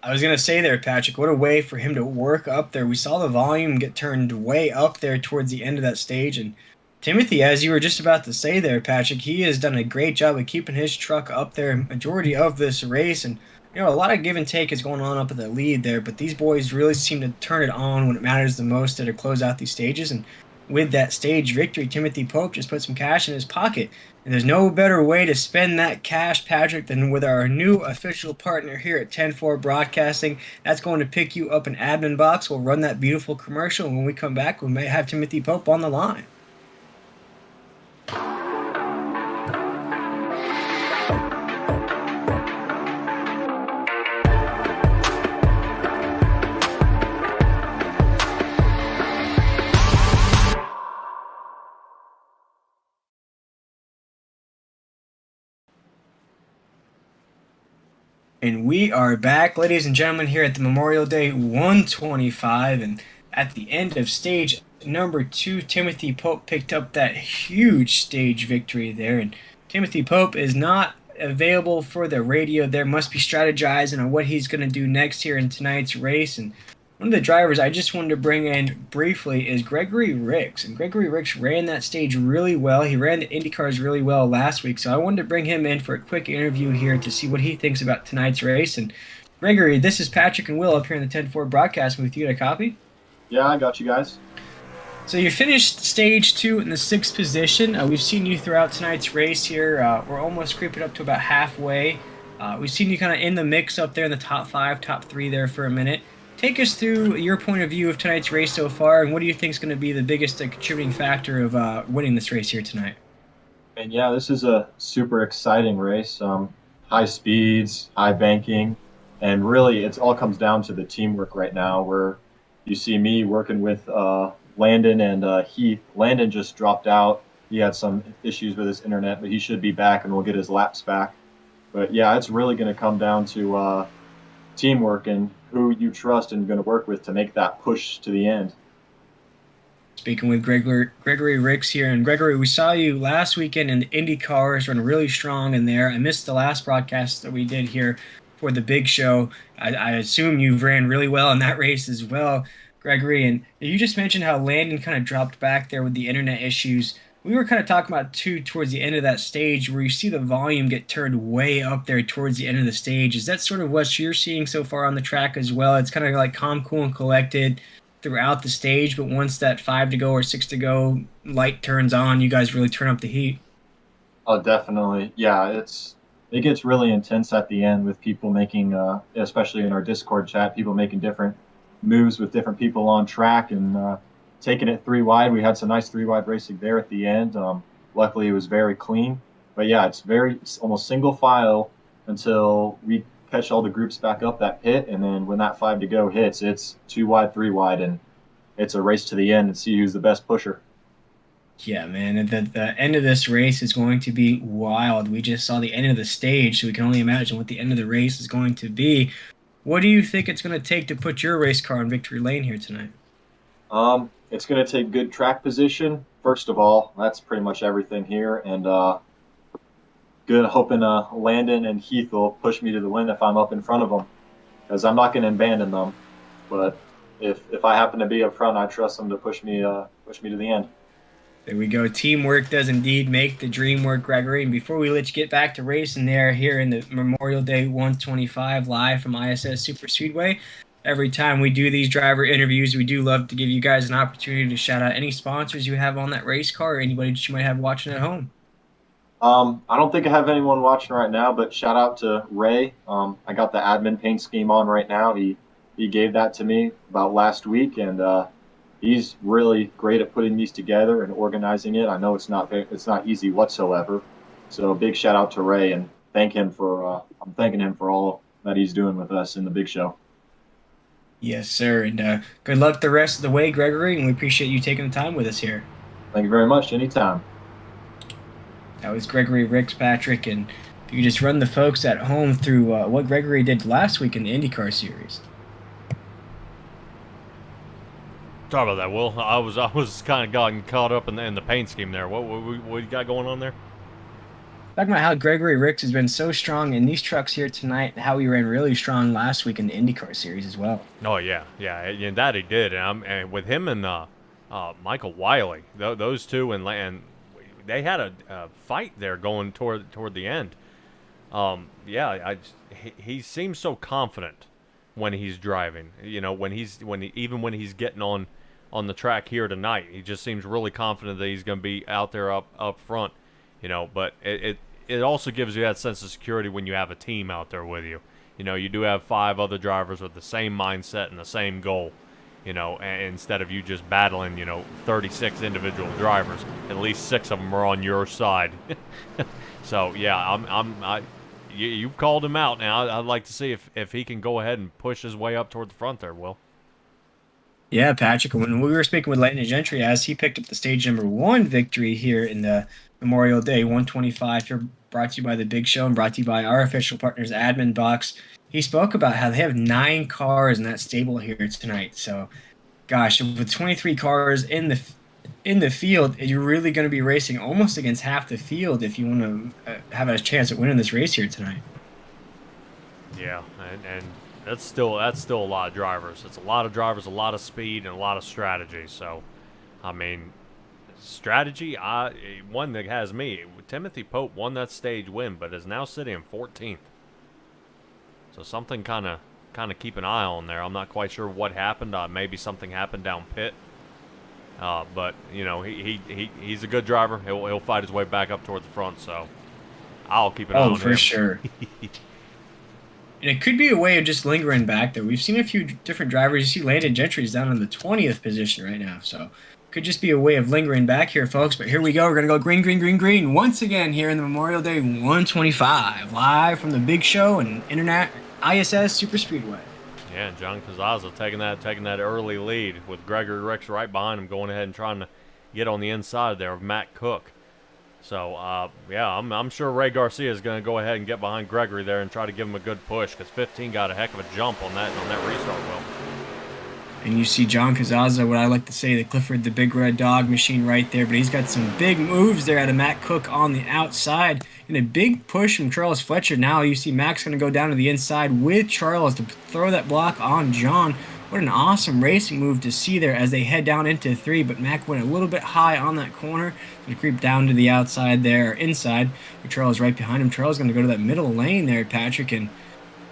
I was gonna say there, Patrick, what a way for him to work up there. We saw the volume get turned way up there towards the end of that stage, and Timothy, as you were just about to say there, Patrick, he has done a great job of keeping his truck up there majority of this race, and a lot of give and take is going on up at the lead there, but these boys really seem to turn it on when it matters the most to close out these stages. And with that stage victory, Timothy Pope just put some cash in his pocket. And there's no better way to spend that cash, Patrick, than with our new official partner here at 10-4 Broadcasting. That's going to pick you up an AdminBoxx. We'll run that beautiful commercial, and when we come back, we may have Timothy Pope on the line. And we are back, ladies and gentlemen, here at the Memorial Day 125. And at the end of stage number 2, Timothy Pope picked up that huge stage victory there. And Timothy Pope is not available for the radio there. Must be strategizing on what he's going to do next here in tonight's race. And one of the drivers I just wanted to bring in briefly is Gregory Rix. And Gregory Rix ran that stage really well. He ran the IndyCars really well last week. So I wanted to bring him in for a quick interview here to see what he thinks about tonight's race. And Gregory, this is Patrick and Will up here in the 10-4 broadcast with you. To copy? Yeah, I got you guys. So you finished stage 2 in the 6th position. We've seen you throughout tonight's race here. We're almost creeping up to about halfway. We've seen you kind of in the mix up there in the top 5, top 3 there for a minute. Take us through your point of view of tonight's race so far, and what do you think is going to be the biggest contributing factor of winning this race here tonight? And yeah, this is a super exciting race. High speeds, high banking, and really it all comes down to the teamwork right now, where you see me working with Landon and Heath. Landon just dropped out. He had some issues with his internet, but he should be back and we'll get his laps back. But yeah, it's really going to come down to teamwork and who you trust and going to work with to make that push to the end. Speaking with Gregory Rix here. And Gregory, we saw you last weekend in the Indy cars run really strong in there. I missed the last broadcast that we did here for the big show. I assume you ran really well in that race as well, Gregory. And you just mentioned how Landon kind of dropped back there with the internet issues. We were kind of talking about, too, towards the end of that stage where you see the volume get turned way up there towards the end of the stage. Is that sort of what you're seeing so far on the track as well? It's kind of like calm, cool, and collected throughout the stage, but once that 5 to go or 6 to go light turns on, you guys really turn up the heat. Oh, definitely. Yeah, it gets really intense at the end with people making, especially in our Discord chat, people making different moves with different people on track and taking it 3 wide. We had some nice 3 wide racing there at the end. Luckily, it was very clean. But yeah, it's almost single file until we catch all the groups back up that pit, and then when that 5 to go hits, it's 2 wide, 3 wide, and it's a race to the end and see who's the best pusher. Yeah, man, the end of this race is going to be wild. We just saw the end of the stage, so we can only imagine what the end of the race is going to be. What do you think it's going to take to put your race car in victory lane here tonight? It's going to take good track position, first of all. That's pretty much everything here, and good hoping Landon and Heath will push me to the win if I'm up in front of them, because I'm not going to abandon them. But if I happen to be up front, I trust them to push me to the end. There we go. Teamwork does indeed make the dream work, Gregory. And before we let you get back to racing there here in the Memorial Day 125 live from ISS Super Speedway, every time we do these driver interviews, we do love to give you guys an opportunity to shout out any sponsors you have on that race car or anybody that you might have watching at home. I don't think I have anyone watching right now, but shout out to Ray. I got the admin paint scheme on right now. He gave that to me about last week, and he's really great at putting these together and organizing it. I know it's not easy whatsoever. So big shout out to Ray, and I'm thanking him for all that he's doing with us in the big show. Yes, sir. And good luck the rest of the way, Gregory, and we appreciate you taking the time with us here. Thank you very much. Anytime. That was Gregory Rix, Patrick, and if you could just run the folks at home through what Gregory did last week in the IndyCar series. Sorry about that, Will. I was kind of gotten caught up in the paint scheme there. What you got going on there? Talking about how Gregory Rix has been so strong in these trucks here tonight, how he ran really strong last week in the IndyCar series as well. Oh yeah, and that he did. And with him and Michael Wiley, those two, and they had a fight there going toward the end. He seems so confident when he's driving. You know, when he's getting on the track here tonight, he just seems really confident that he's going to be out there up front. You know, but it also gives you that sense of security when you have a team out there with you. You know, you do have 5 other drivers with the same mindset and the same goal. You know, instead of you just battling, 36 individual drivers, at least 6 of them are on your side. So yeah, you've called him out now. I'd like to see if he can go ahead and push his way up toward the front there, Will. Yeah, Patrick, when we were speaking with Landon Gentry as he picked up the stage number 1 victory here in the Memorial Day 125 here, brought to you by The Big Show and brought to you by our official partners, AdminBoxx. He spoke about how they have 9 cars in that stable here tonight. So, gosh, with 23 cars in the field, you're really going to be racing almost against half the field if you want to have a chance at winning this race here tonight. Yeah, and that's still a lot of drivers. It's a lot of drivers, a lot of speed, and a lot of strategy. So, I mean, strategy, one that has me. Timothy Pope won that stage win, but is now sitting in 14th. So something kind of keep an eye on there. I'm not quite sure what happened. Maybe something happened down pit. But you know, he's a good driver. He'll fight his way back up toward the front. So I'll keep an eye on him. Oh, for sure. And it could be a way of just lingering back there. We've seen a few different drivers. You see Landon Gentry is down in the 20th position right now. So could just be a way of lingering back here, folks. But here we go. We're going to go green, green, green, green once again here in the Memorial Day 125. Live from the Big Show and ISS Super Speedway. Yeah, and John Cazaza taking that early lead with Gregory Rix right behind him, going ahead and trying to get on the inside there of Matt Cook. So, yeah, I'm sure Ray Garcia is going to go ahead and get behind Gregory there and try to give him a good push, because 15 got a heck of a jump on that restart wheel. And you see John Cazaza, what I like to say, the Clifford, the big red dog machine right there. But he's got some big moves there out of Matt Cook on the outside. And a big push from Charles Fletcher. Now you see Max going to go down to the inside with Charles to throw that block on John. What an awesome racing move to see there as they head down into 3. But Mac went a little bit high on that corner. Going to creep down to the outside there, inside. With Charles right behind him. Charles going to go to that middle lane there, Patrick. And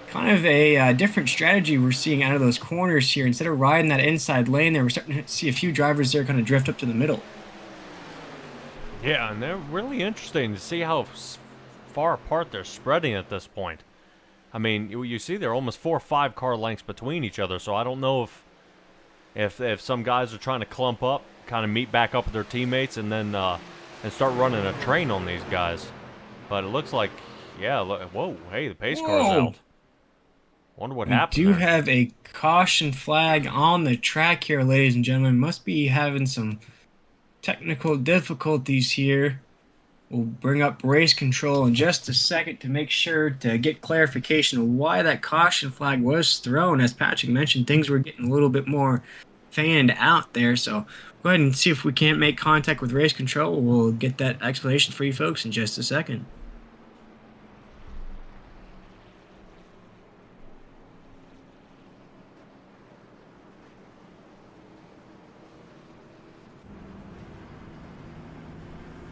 kind of a different strategy we're seeing out of those corners here. Instead of riding that inside lane there, we're starting to see a few drivers there kind of drift up to the middle. Yeah, and they're really interesting to see how far apart they're spreading at this point. I mean, you see they're almost 4 or 5 car lengths between each other, so I don't know if some guys are trying to clump up, kind of meet back up with their teammates, and then and start running a train on these guys. But it looks like, yeah, whoa, hey, the pace car's out. Wonder what happened. We do have a caution flag on the track here, ladies and gentlemen. Must be having some technical difficulties here. We'll bring up race control in just a second to make sure to get clarification of why that caution flag was thrown. As Patrick mentioned, things were getting a little bit more fanned out there. So go ahead and see if we can't make contact with race control. We'll get that explanation for you folks in just a second.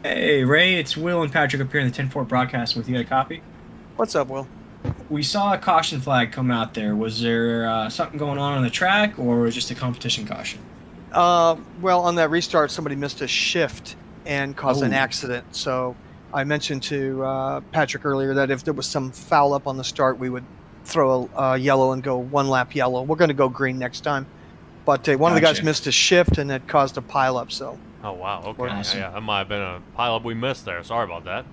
Hey, Ray, it's Will and Patrick up here in the 10-4 broadcast with you. Got a copy? What's up, Will? We saw a caution flag come out there. Was there something going on the track, or was it just a competition caution? Well, on that restart, somebody missed a shift and caused an accident. So I mentioned to Patrick earlier that if there was some foul up on the start, we would throw a yellow and go 1 lap yellow. We're going to go green next time. But one of the guys missed a shift, and it caused a pileup, so... Oh, wow. Okay. Awesome. Yeah, that might have been a pileup we missed there. Sorry about that.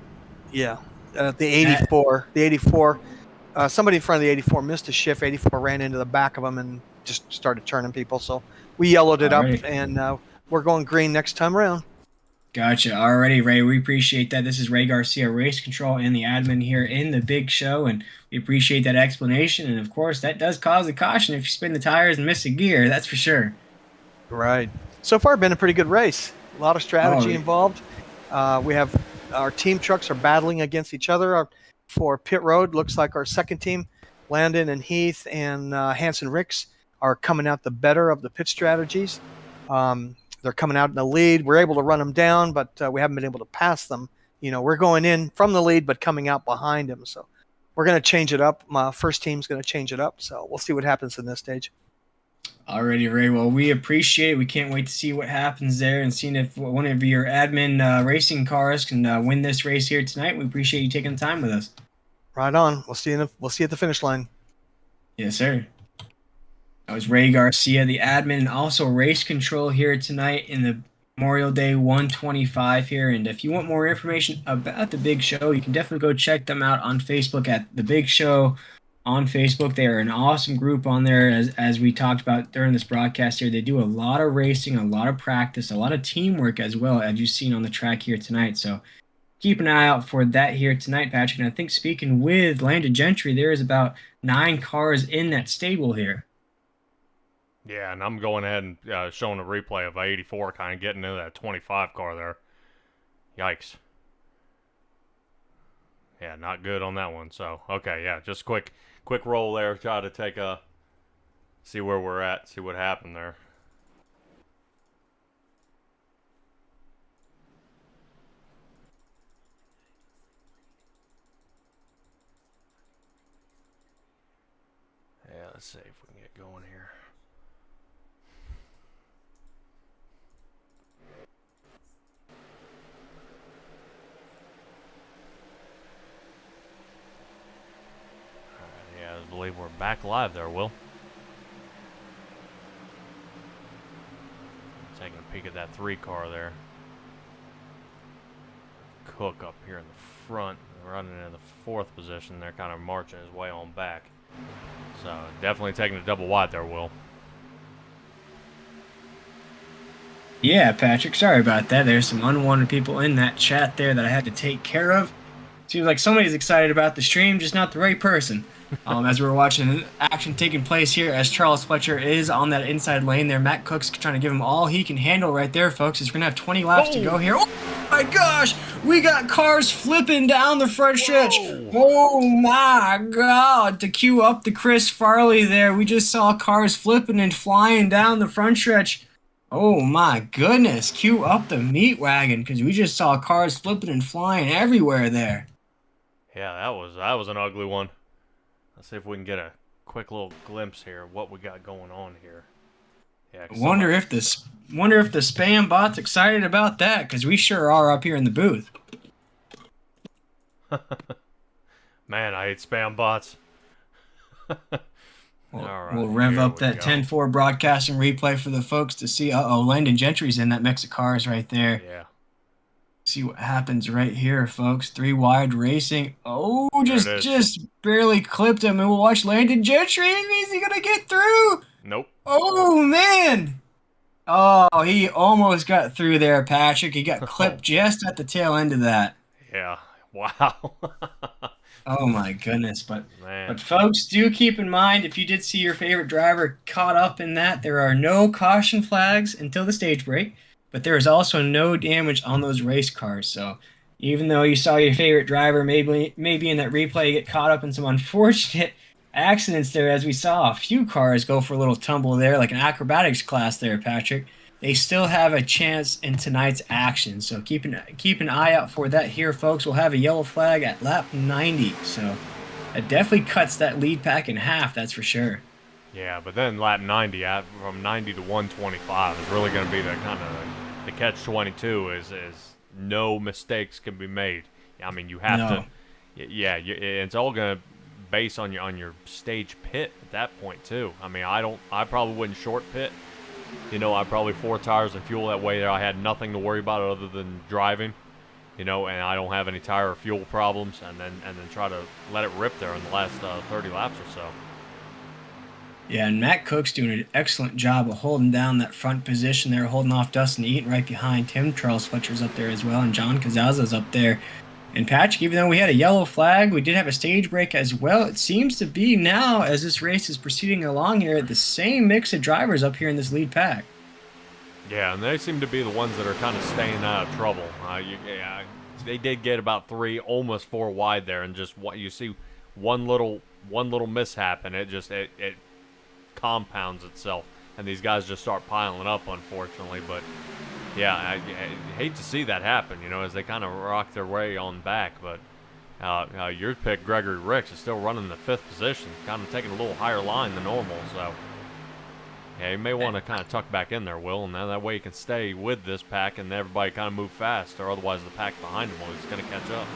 Yeah. The 84. Somebody in front of the 84 missed a shift. 84 ran into the back of him and just started turning people. So we yellowed it up, and we're going green next time around. Gotcha. Alrighty, Ray. We appreciate that. This is Ray Garcia, Race Control, and the admin here in the Big Show, and we appreciate that explanation. And, of course, that does cause a caution if you spin the tires and miss a gear. That's for sure. Right. So far, been a pretty good race. A lot of strategy involved. We have our team trucks are battling against each other for pit road. Looks like our second team, Landon and Heath and Hanson Rix, are coming out the better of the pit strategies. They're coming out in the lead. We're able to run them down, but we haven't been able to pass them. You know, we're going in from the lead, but coming out behind them. So we're going to change it up. My first team's going to change it up. So we'll see what happens in this stage. Alrighty, Ray. Well, we appreciate it. We can't wait to see what happens there and seeing if one of your admin racing cars can win this race here tonight. We appreciate you taking the time with us. Right on. We'll see you at the finish line. Yes, sir. That was Ray Garcia, the admin, and also race control here tonight in the Memorial Day 125 here. And if you want more information about the Big Show, you can definitely go check them out on Facebook at the Big Show. On Facebook, they are an awesome group on there, as we talked about during this broadcast here. They do a lot of racing, a lot of practice, a lot of teamwork as well, as you've seen on the track here tonight. So keep an eye out for that here tonight, Patrick. And I think speaking with Landon Gentry, there is about 9 cars in that stable here. Yeah, and I'm going ahead and showing a replay of 84 kind of getting into that 25 car there. Yikes. Yeah, not good on that one. So, okay, yeah, just quick roll there. Try to take a, see where we're at, see what happened there. Yeah, let's see if we can get going here. Alright, yeah, I believe we're back live there, Will. Taking a peek at that 3 car there. Cook up here in the front, running in the 4th position. They're kind of marching his way on back. So definitely taking a double wide there, Will. Yeah, Patrick, sorry about that. There's some unwanted people in that chat there that I had to take care of. Seems like somebody's excited about the stream, just not the right person. As we're watching action taking place here, as Charles Fletcher is on that inside lane there. Matt Cook's trying to give him all he can handle right there, folks. He's going to have 20 laps to go here. Oh my gosh! We got cars flipping down the front stretch. Oh my God! To cue up the Chris Farley there, we just saw cars flipping and flying down the front stretch. Oh my goodness! Cue up the meat wagon, because we just saw cars flipping and flying everywhere there. Yeah, that was an ugly one. Let's see if we can get a quick little glimpse here of what we got going on here. Yeah, wonder if the spam bot's excited about that, because we sure are up here in the booth. Man, I hate spam bots. We'll rev up that 10-4 broadcasting replay for the folks to see. Landon Gentry's in that mix of cars right there. Yeah. See what happens right here, folks. 3 wide racing. Oh, just barely clipped him. And we'll watch Landon Gentry. Is he going to get through? Nope. Oh, man. Oh, he almost got through there, Patrick. He got clipped just at the tail end of that. Yeah. Wow. Oh, my goodness. But folks, do keep in mind, if you did see your favorite driver caught up in that, there are no caution flags until the stage break. But there is also no damage on those race cars. So even though you saw your favorite driver maybe in that replay get caught up in some unfortunate accidents there, as we saw a few cars go for a little tumble there, like an acrobatics class there, Patrick, they still have a chance in tonight's action. So keep an eye out for that here, folks. We'll have a yellow flag at lap 90. So it definitely cuts that lead pack in half, that's for sure. Yeah, but then lap 90, from 90 to 125 is really going to be the kind of the catch-22 is no mistakes can be made. I mean, you have to. Yeah, it's all going to base on your stage pit at that point too. I mean, I probably wouldn't short pit. You know, I probably 4 tires and fuel that way. There, I had nothing to worry about other than driving. You know, and I don't have any tire or fuel problems, and then try to let it rip there in the last 30 laps or so. Yeah, and Matt Cook's doing an excellent job of holding down that front position there, holding off Dustin Eaton right behind him. Charles Fletcher's up there as well, and John Cazaza's up there. And Patrick, even though we had a yellow flag, we did have a stage break as well. It seems to be now, as this race is proceeding along here, the same mix of drivers up here in this lead pack. Yeah, and they seem to be the ones that are kind of staying out of trouble. They did get about 3, almost 4 wide there, and just what you see, one little mishap, and it compounds itself, and these guys just start piling up, unfortunately. But yeah, I hate to see that happen, you know, as they kind of rock their way on back. But your pick, Gregory Rix, is still running the 5th position, kind of taking a little higher line than normal. So yeah, you may want to kind of tuck back in there, Will, and that way you can stay with this pack and everybody kind of move fast, or otherwise the pack behind them is going to catch up.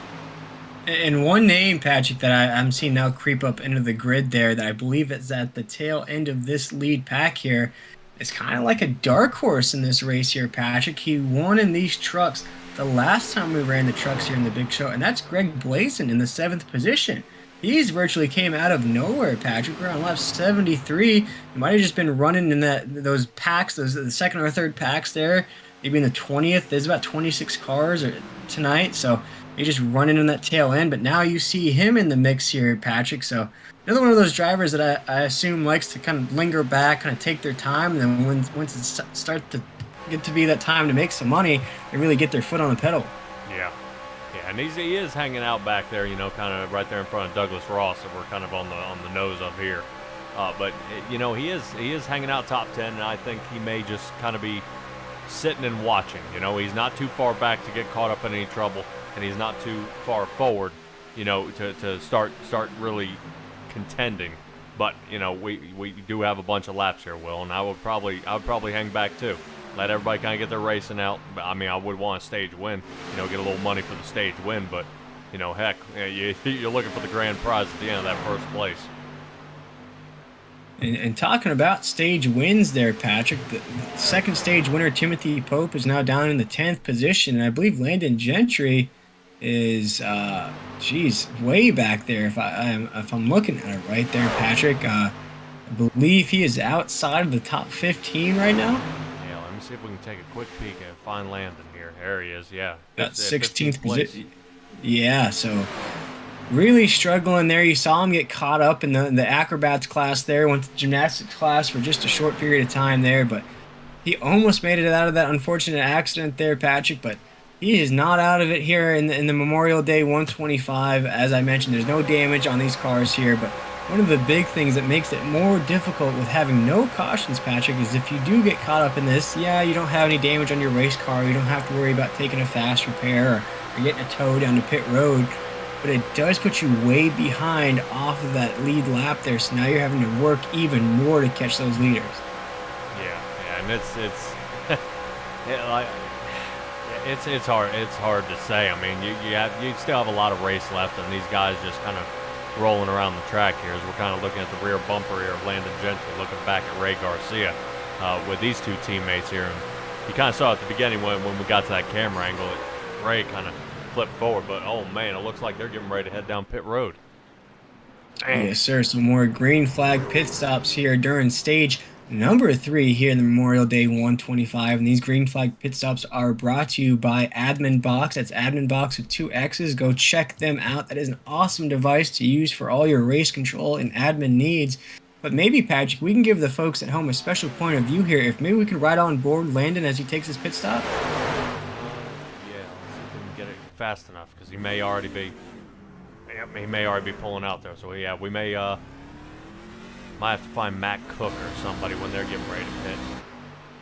And one name, Patrick, that I'm seeing now creep up into the grid there, that I believe is at the tail end of this lead pack here, is kind of like a dark horse in this race here, Patrick. He won in these trucks the last time we ran the trucks here in the big show, and that's Greg Blason in the 7th position. He's virtually came out of nowhere, Patrick. We're on lap 73. He might have just been running in those packs, the 2nd or 3rd packs there, maybe in the 20th. There's about 26 cars tonight, so He just running in that tail end, but now you see him in the mix here, Patrick. So another one of those drivers that I assume likes to kind of linger back, kind of take their time, and then once it starts to get to be that time to make some money, they really get their foot on the pedal. Yeah. Yeah, and he is hanging out back there, you know, kind of right there in front of Douglas Ross that we're kind of on the nose of here. But you know, he is hanging out top 10, and I think he may just kind of be sitting and watching. You know, he's not too far back to get caught up in any trouble, and he's not too far forward, you know, to start really contending. But you know, we do have a bunch of laps here, Will, and I would probably hang back too. Let everybody kind of get their racing out. I mean, I would want a stage win, you know, get a little money for the stage win, but you know, heck, you're looking for the grand prize at the end of that first place. And talking about stage wins there, Patrick, the second stage winner, Timothy Pope, is now down in the 10th position. And I believe Landon Gentry is, way back there. If I'm looking at it right there, Patrick, I believe he is outside of the top 15 right now. Yeah, let me see if we can take a quick peek and find Landon here. There he is, yeah. That 16th position. Yeah, so really struggling there. You saw him get caught up in the acrobats class there, went to gymnastics class for just a short period of time there, but he almost made it out of that unfortunate accident there, Patrick, but he is not out of it here in the Memorial Day 125. As I mentioned, there's no damage on these cars here, but one of the big things that makes it more difficult with having no cautions, Patrick, is if you do get caught up in this, yeah, you don't have any damage on your race car, you don't have to worry about taking a fast repair or getting a tow down to pit road, but it does put you way behind off of that lead lap there, so now you're having to work even more to catch those leaders. Yeah, and it's hard to say. I mean, you still have a lot of race left, and these guys just kind of rolling around the track here as we're kind of looking at the rear bumper here of Landon Gentry, looking back at Ray Garcia with these two teammates here. And you kind of saw at the beginning when we got to that camera angle that Ray kind of flipped forward, but oh man, it looks like they're getting ready to head down pit road. Dang. Yes, sir. Some more green flag pit stops here during stage number 3 here in the Memorial Day 125. And these green flag pit stops are brought to you by AdminBoxx. That's AdminBoxx with 2 X's. Go check them out. That is an awesome device to use for all your race control and admin needs. But maybe, Patrick, we can give the folks at home a special point of view here. If maybe we could ride on board Landon as he takes his pit stop. Fast enough, because he may already be pulling out there. So yeah, we might have to find Matt Cook or somebody when they're getting ready to pit.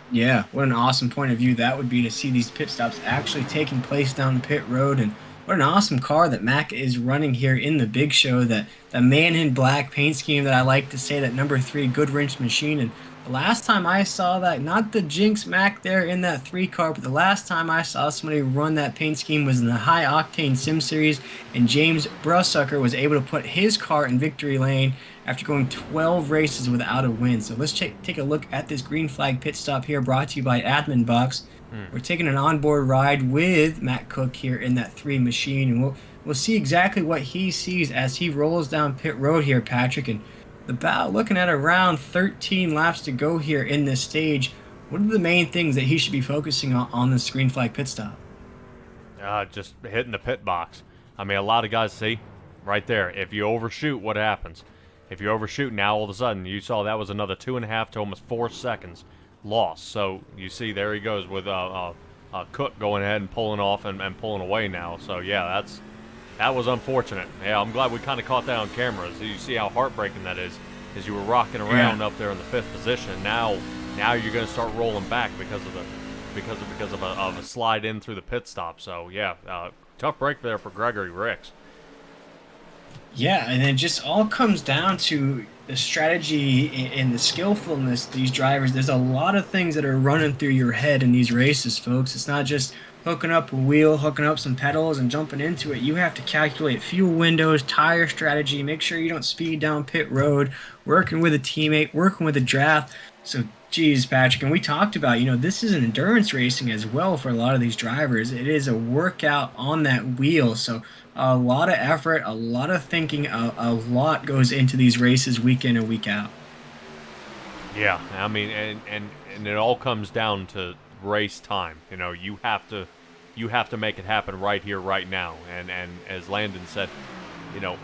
Yeah, what an awesome point of view that would be to see these pit stops actually taking place down pit road. And what an awesome car that Mac is running here in the big show. That the man in black paint scheme that I like to say, that number 3 Goodwrench machine. And the last time I saw that, not the Jinx Mac there in that 3 car, but the last time I saw somebody run that paint scheme was in the High Octane Sim Series, and James Brussucker was able to put his car in victory lane after going 12 races without a win. So let's take a look at this green flag pit stop here, brought to you by AdminBoxx. We're taking an onboard ride with Matt Cook here in that 3 machine, and we'll see exactly what he sees as he rolls down pit road here, Patrick. And looking at around 13 laps to go here in this stage, what are the main things that he should be focusing on this green flag pit stop? Just hitting the pit box. I mean, a lot of guys see right there. If you overshoot, what happens? If you overshoot, now all of a sudden you saw that was another 2.5 to almost 4 seconds lost. So you see there he goes with Cook going ahead and pulling off and pulling away now. So yeah, that was unfortunate. Yeah, I'm glad we kind of caught that on camera. So you see how heartbreaking that is. As you were rocking around up there in the 5th position. Now you're going to start rolling back because of a slide in through the pit stop. So yeah, tough break there for Gregory Rix. Yeah, and it just all comes down to the strategy and the skillfulness of these drivers. There's a lot of things that are running through your head in these races, folks. It's not just hooking up a wheel, hooking up some pedals, and jumping into it. You have to calculate fuel windows, tire strategy, make sure you don't speed down pit road, working with a teammate, working with a draft. So, geez, Patrick, and we talked about, this is an endurance racing as well for a lot of these drivers. It is a workout on that wheel. So a lot of effort, a lot of thinking, a lot goes into these races week in and week out. Yeah, I mean, and it all comes down to race time. You have to you have to make it happen right here, right now. And as Landon said, you know,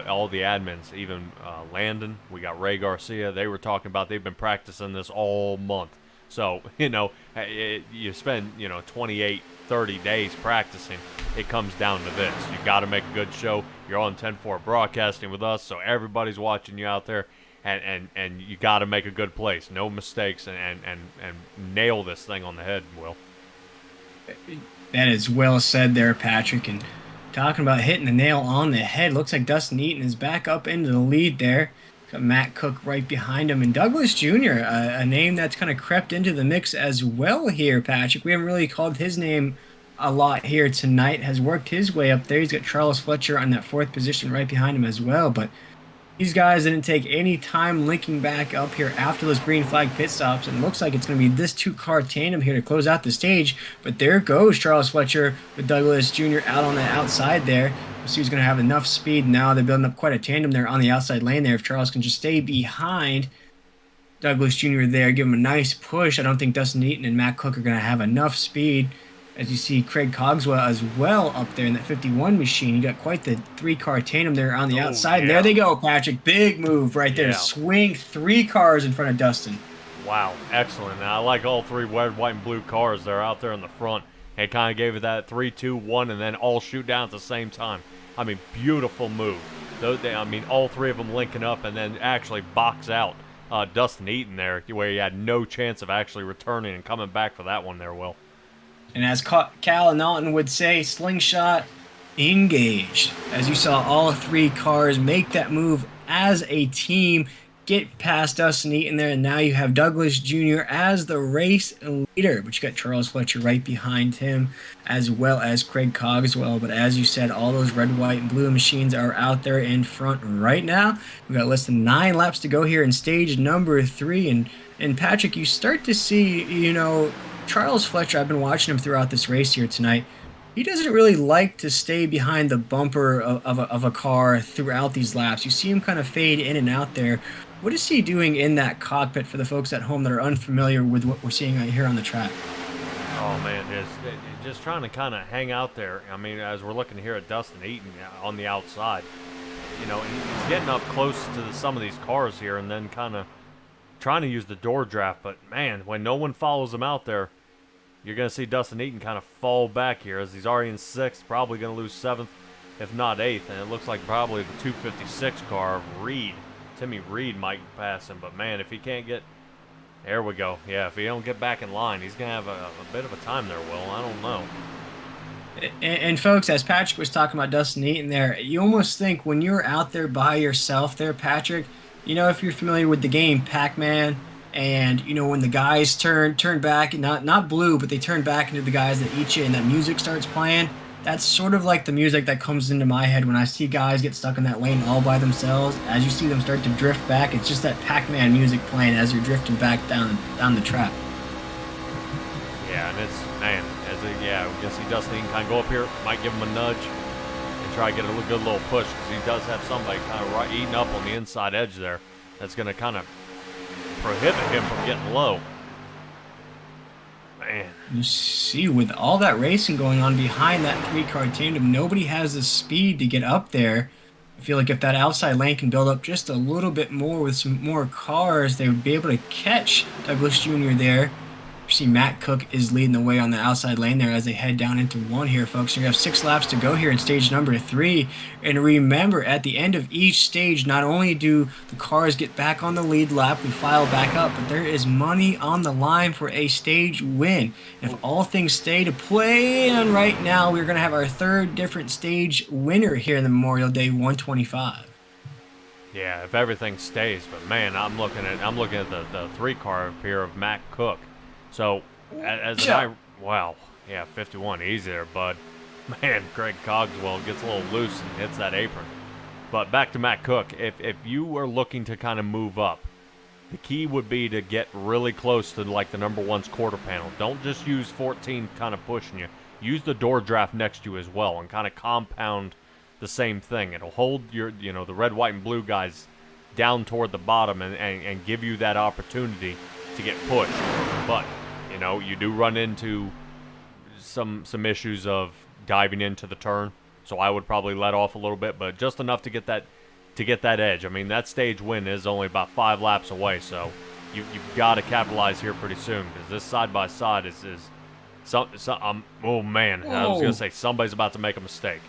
all the admins, even Landon, we got Ray Garcia, they were talking about they've been practicing this all month. So, you know, you spend, 28, 30 days practicing. It comes down to this. You got to make a good show. You're on 10-4 broadcasting with us, so everybody's watching you out there. And you got to make a good place. No mistakes, and nail this thing on the head, Will. That is well said there, Patrick. And talking about hitting the nail on the head, looks like Dustin Eaton is back up into the lead there. Got Matt Cook right behind him. And Douglas Jr., a name that's kind of crept into the mix as well here, Patrick. We haven't really called his name a lot here tonight. Has worked his way up there. He's got Charles Fletcher on that 4th position right behind him as well. But these guys didn't take any time linking back up here after those green flag pit stops, and it looks like it's going to be this 2-car tandem here to close out the stage. But there goes Charles Fletcher with Douglas Jr. out on the outside there. We'll see who's going to have enough speed now. They're building up quite a tandem there on the outside lane there. If Charles can just stay behind Douglas Jr. there, give him a nice push. I don't think Dustin Eaton and Matt Cook are going to have enough speed. As you see, Craig Cogswell as well up there in that 51 machine. You got quite the 3-car tandem there on the outside. Yeah. There they go, Patrick. Big move right there. Yeah. Swing 3 cars in front of Dustin. Wow, excellent. Now, I like all 3 red, white, and blue cars. They're out there in the front. It kind of gave it that 3, 2, 1, and then all shoot down at the same time. I mean, beautiful move. All 3 of them linking up and then actually box out Dustin Eaton there, where he had no chance of actually returning and coming back for that one there, Will. And as Cal and Naughton would say, slingshot engaged. As you saw all 3 cars make that move as a team, get past Dustin Eaton there, and now you have Douglas Jr. as the race leader, but you got Charles Fletcher right behind him, as well as Craig Cogswell. But as you said, all those red, white, and blue machines are out there in front right now. We've got less than 9 laps to go here in stage number 3, and Patrick, you start to see, Charles Fletcher, I've been watching him throughout this race here tonight. He doesn't really like to stay behind the bumper of a car throughout these laps. You see him kind of fade in and out there. What is he doing in that cockpit for the folks at home that are unfamiliar with what we're seeing right here on the track? Oh, man, just trying to kind of hang out there. I mean, as we're looking here at Dustin Eaton on the outside, he's getting up close to some of these cars here and then kind of trying to use the door draft, but man, when no one follows him out there, you're going to see Dustin Eaton kind of fall back here as he's already in 6th, probably going to lose 7th, if not 8th, and it looks like probably the 256 car of Timmy Reed might pass him, but man, if he can't get, there we go, yeah, if he don't get back in line, he's going to have a bit of a time there, Will, I don't know. And folks, as Patrick was talking about Dustin Eaton there, you almost think when you're out there by yourself there, Patrick, if you're familiar with the game Pac-Man, and when the guys turn back, not blue, but they turn back into the guys that eat you, and that music starts playing, that's sort of like the music that comes into my head when I see guys get stuck in that lane all by themselves. As you see them start to drift back, it's just that Pac-Man music playing as you're drifting back down the track. Yeah, and it's, man, we can see Dustin Eaton kind of go up here, might give him a nudge, try to get a good little push, because he does have somebody kind of eating up on the inside edge there that's going to kind of prohibit him from getting low. Man. You see, with all that racing going on behind that 3-car tandem, nobody has the speed to get up there. I feel like if that outside lane can build up just a little bit more with some more cars, they would be able to catch Douglas Jr. there. You see Matt Cook is leading the way on the outside lane there as they head down into 1 here, folks. You have 6 laps to go here in stage number 3. And remember, at the end of each stage, not only do the cars get back on the lead lap, we file back up, but there is money on the line for a stage win. If all things stay to plan right now, we're going to have our 3rd different stage winner here in the Memorial Day 125. Yeah, if everything stays, but man, I'm looking at the 3-car up here of Matt Cook. So, wow, yeah, 51, easy there, bud. Man, Craig Cogswell gets a little loose and hits that apron. But back to Matt Cook, if you are looking to kind of move up, the key would be to get really close to like the number 1's quarter panel. Don't just use 14 kind of pushing you. Use the door draft next to you as well and kind of compound the same thing. It'll hold your, the red, white, and blue guys down toward the bottom and give you that opportunity to get pushed. But you do run into some issues of diving into the turn, so I would probably let off a little bit, but just enough to get that edge. I mean, that stage win is only about 5 laps away, so you've got to capitalize here pretty soon, because this side by side is oh man, I was gonna say somebody's about to make a mistake.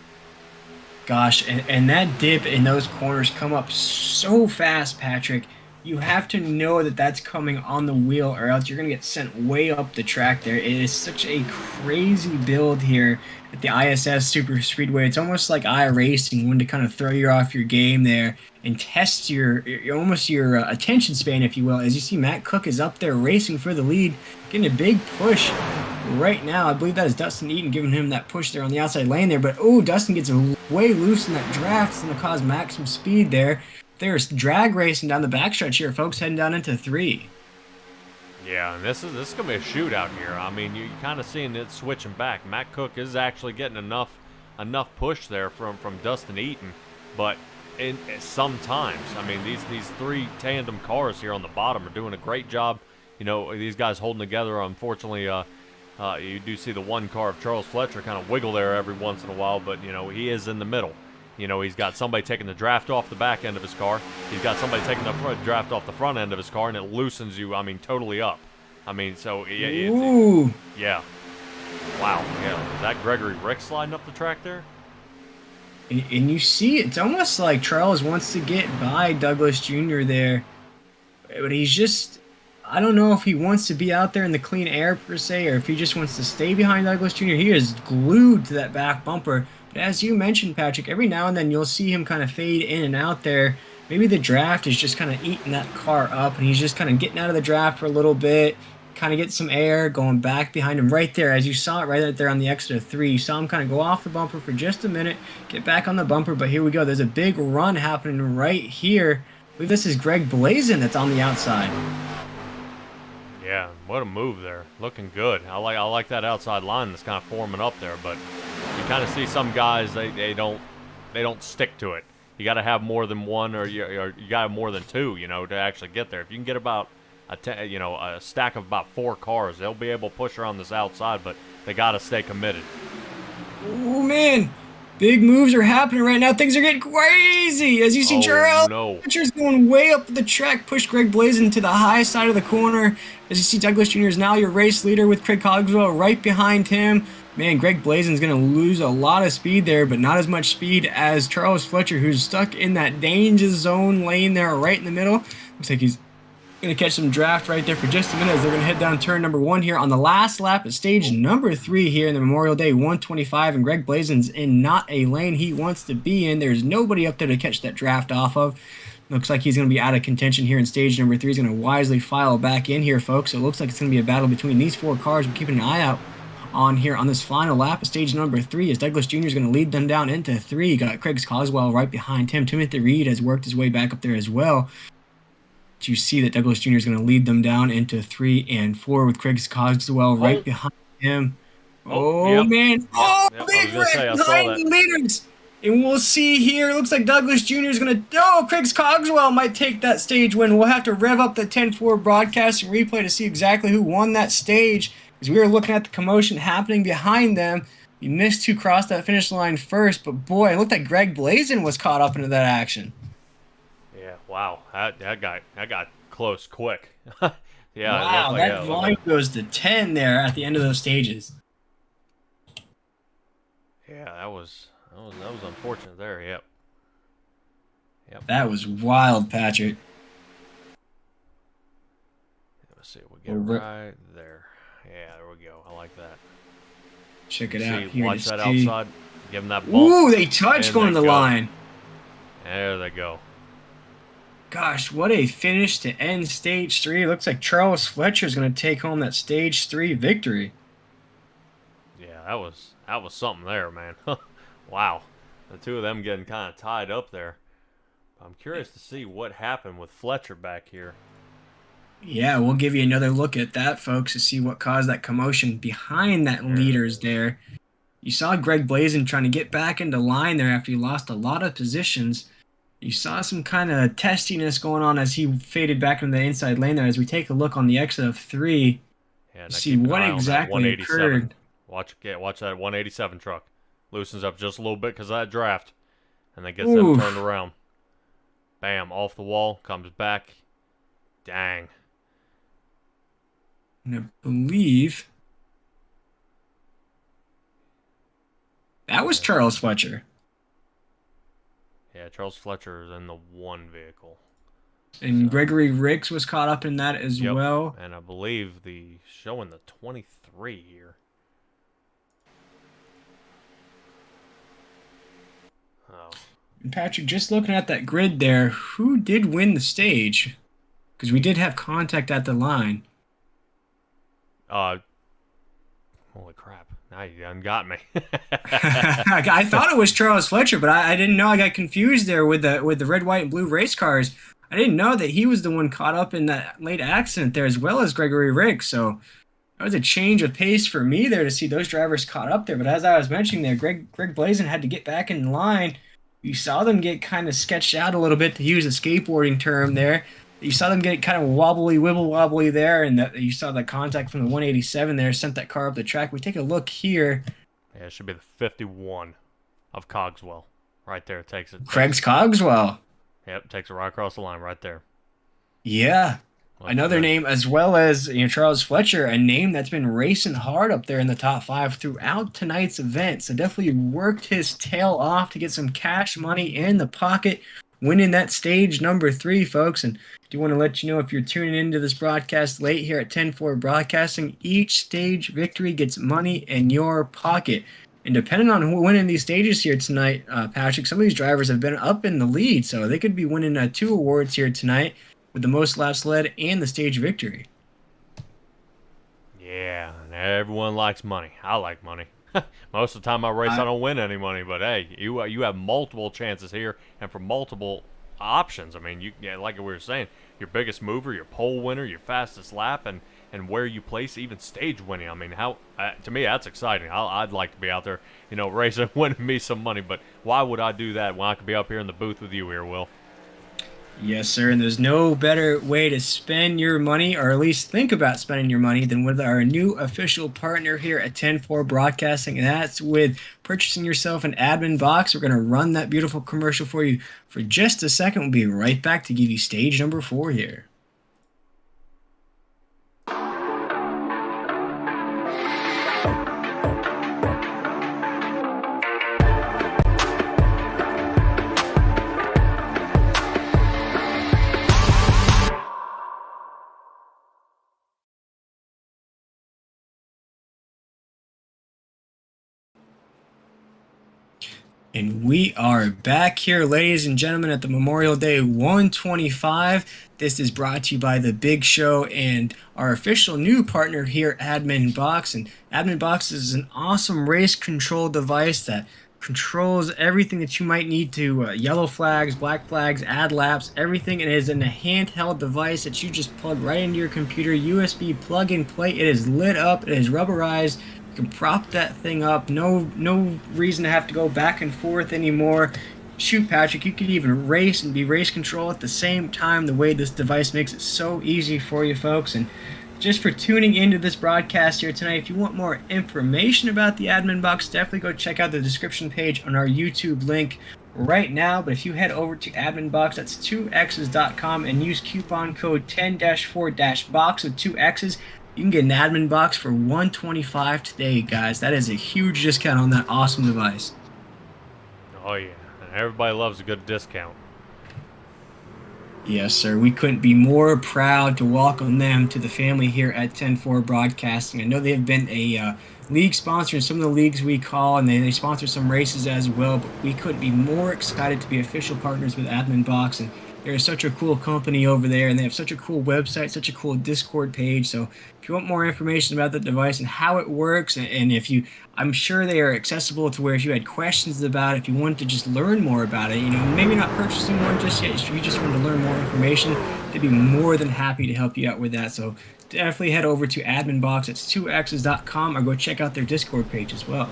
Gosh, and that dip in those corners come up so fast, Patrick. You have to know that that's coming on the wheel, or else you're going to get sent way up the track there. It is such a crazy build here at the ISS Super Speedway. It's almost like iRacing, when to kind of throw you off your game there and test your attention span, if you will. As you see, Matt Cook is up there racing for the lead, getting a big push right now. I believe that is Dustin Eaton giving him that push there on the outside lane there. But, Dustin gets way loose in that draft. It's going to cause Max some speed there. There's drag racing down the backstretch here, folks, heading down into 3. Yeah, and this is going to be a shootout here. I mean, you're kind of seeing it switching back. Matt Cook is actually getting enough push there from Dustin Eaton, but sometimes, I mean, these 3 tandem cars here on the bottom are doing a great job. You know, these guys holding together. Unfortunately, you do see the one car of Charles Fletcher kind of wiggle there every once in a while, but, you know, he is in the middle. You know, he's got somebody taking the draft off the back end of his car. He's got somebody taking the draft off the front end of his car, and it loosens you, I mean, totally up. I mean, so, yeah. Wow, yeah. Is that Gregory Rix sliding up the track there? And you see, it's almost like Charles wants to get by Douglas Jr. there, but he's just, I don't know if he wants to be out there in the clean air, per se, or if he just wants to stay behind Douglas Jr. He is glued to that back bumper. As you mentioned, Patrick, every now and then you'll see him kind of fade in and out there. Maybe the draft is just kind of eating that car up, and he's just kind of getting out of the draft for a little bit, kind of get some air, going back behind him right there. As you saw it right there on the exit of 3, you saw him kind of go off the bumper for just a minute, get back on the bumper, but here we go. There's a big run happening right here. I believe this is Greg Blazin that's on the outside. Yeah, what a move there. Looking good. I like that outside line that's kind of forming up there, but you kind of see some guys, they don't stick to it. You got to have more than one, or you got to have more than 2, you know, to actually get there. If you can get about a stack of about 4 cars, they'll be able to push around this outside, but they got to stay committed. Oh man, big moves are happening right now. Things are getting crazy. As you see, Charles Fletcher's going way up the track, push Greg Blazin to the high side of the corner. As you see, Douglas Jr. is now your race leader with Craig Cogswell right behind him. Man, Greg Blazin's going to lose a lot of speed there, but not as much speed as Charles Fletcher, who's stuck in that danger zone lane there right in the middle. Looks like he's going to catch some draft right there for just a minute as they're going to head down turn number 1 here on the last lap at stage number 3 here in the Memorial Day 125, and Greg Blazin's in not a lane he wants to be in. There's nobody up there to catch that draft off of. Looks like he's going to be out of contention here in stage number 3. He's going to wisely file back in here, folks. So it looks like it's going to be a battle between these 4 cars. We're keeping an eye out on here on this final lap of stage number 3 as Douglas Jr. is going to lead them down into 3. You got Craig Cogswell right behind him. Timothy Reed has worked his way back up there as well. But you see that Douglas Jr. is going to lead them down into 3 and 4 with Craig Cogswell right behind him. Man. Big red 90 liters. And we'll see here. Looks like Douglas Jr. is going to... Craig Cogswell might take that stage win. We'll have to rev up the 10-4 broadcast and replay to see exactly who won that stage, because we were looking at the commotion happening behind them. You missed who crossed that finish line first, but boy, it looked like Greg Blazin was caught up into that action. Yeah, wow. That got close quick. Yeah. Wow, that volume goes to 10 there at the end of those stages. Yeah, that was unfortunate there. Yep. That was wild, Patrick. Let's see. We get right there. Yeah, there we go. I like that. Check it out here. Watch that outside. Give them that bump. Ooh, they touched going to the line. There they go. Gosh, what a finish to end stage 3. Looks like Charles Fletcher is going to take home that stage 3 victory. Yeah, that was something there, man. Wow. The 2 of them getting kind of tied up there. I'm curious to see what happened with Fletcher back here. Yeah, we'll give you another look at that, folks, to see what caused that commotion behind that leaders there. You saw Greg Blazin trying to get back into line there after he lost a lot of positions. You saw some kind of testiness going on as he faded back into the inside lane there. As we take a look on the exit of 3, see what exactly occurred. Watch that 187 truck. Loosens up just a little bit because of that draft. And then gets them turned around. Bam, off the wall, comes back. Dang. And I believe that was Charles Fletcher. Yeah, Charles Fletcher is in the 1 vehicle. And Gregory Rix was caught up in that as well. And I believe showing the 23 here. Oh. And Patrick, just looking at that grid there, who did win the stage? Because we did have contact at the line. Holy crap. Now you done got me. I thought it was Charles Fletcher, but I didn't know. I got confused there with the red, white, and blue race cars. I didn't know that he was the one caught up in that late accident there, as well as Gregory Rix. So that was a change of pace for me there to see those drivers caught up there. But as I was mentioning there, Greg Blazin had to get back in line. You saw them get kind of sketched out a little bit, to use a skateboarding term there. You saw them get kind of wibble-wobbly there, and you saw the contact from the 187 there sent that car up the track. We take a look here. Yeah, it should be the 51 of Cogswell. Right there, it takes it. Craig's Cogswell. Yep, takes it right across the line right there. Yeah. Another name, as well as Charles Fletcher, a name that's been racing hard up there in the top 5 throughout tonight's event. So definitely worked his tail off to get some cash money in the pocket, winning that stage number 3, folks. And I do want to let you know, if you're tuning into this broadcast late here at 10-4 Broadcasting, each stage victory gets money in your pocket. And depending on who winning these stages here tonight, Patrick, some of these drivers have been up in the lead, so they could be winning 2 awards here tonight with the most laps led and the stage victory. Yeah, and everyone likes money. I like money. Most of the time I race, I don't win any money, but hey, you have multiple chances here and for multiple options. I mean, like we were saying, your biggest mover, your pole winner, your fastest lap, and where you place, even stage winning. I mean, to me, that's exciting. I'd like to be out there, racing, winning me some money, but why would I do that when I could be up here in the booth with you here, Will? Yes, sir, and there's no better way to spend your money, or at least think about spending your money, than with our new official partner here at 10-4 Broadcasting, and that's with purchasing yourself an AdminBoxx. We're going to run that beautiful commercial for you for just a second. We'll be right back to give you stage number 4 here. And we are back here, ladies and gentlemen, at the Memorial Day 125. This is brought to you by The Big Show and our official new partner here, AdminBoxx. And AdminBoxx is an awesome race control device that controls everything that you might need to, yellow flags, black flags, add laps, everything. It is in a handheld device that you just plug right into your computer, USB plug and play. It is lit up, it is rubberized. You can prop that thing up. No reason to have to go back and forth anymore. Shoot, Patrick, you could even race and be race control at the same time. The way this device makes it so easy for you folks. And just for tuning into this broadcast here tonight, if you want more information about the AdminBoxx, definitely go check out the description page on our YouTube link right now. But if you head over to AdminBoxx, that's 2x's.com, and use coupon code 10-4-box with 2 X's, you can get an AdminBoxx for $125 today, guys. That is a huge discount on that awesome device. Oh, yeah. And everybody loves a good discount. Yes, sir. We couldn't be more proud to welcome them to the family here at 10-4 Broadcasting. I know they've been a league sponsor in some of the leagues we call, and they sponsor some races as well, but we couldn't be more excited to be official partners with AdminBoxx. And they're such a cool company over there, and they have such a cool website, such a cool Discord page. So if you want more information about the device and how it works, and I'm sure they are accessible to where if you had questions about it, if you wanted to just learn more about it, maybe not purchasing one just yet, if you just wanted to learn more information, they'd be more than happy to help you out with that. So definitely head over to AdminBoxx, it's 2x's.com, or go check out their Discord page as well.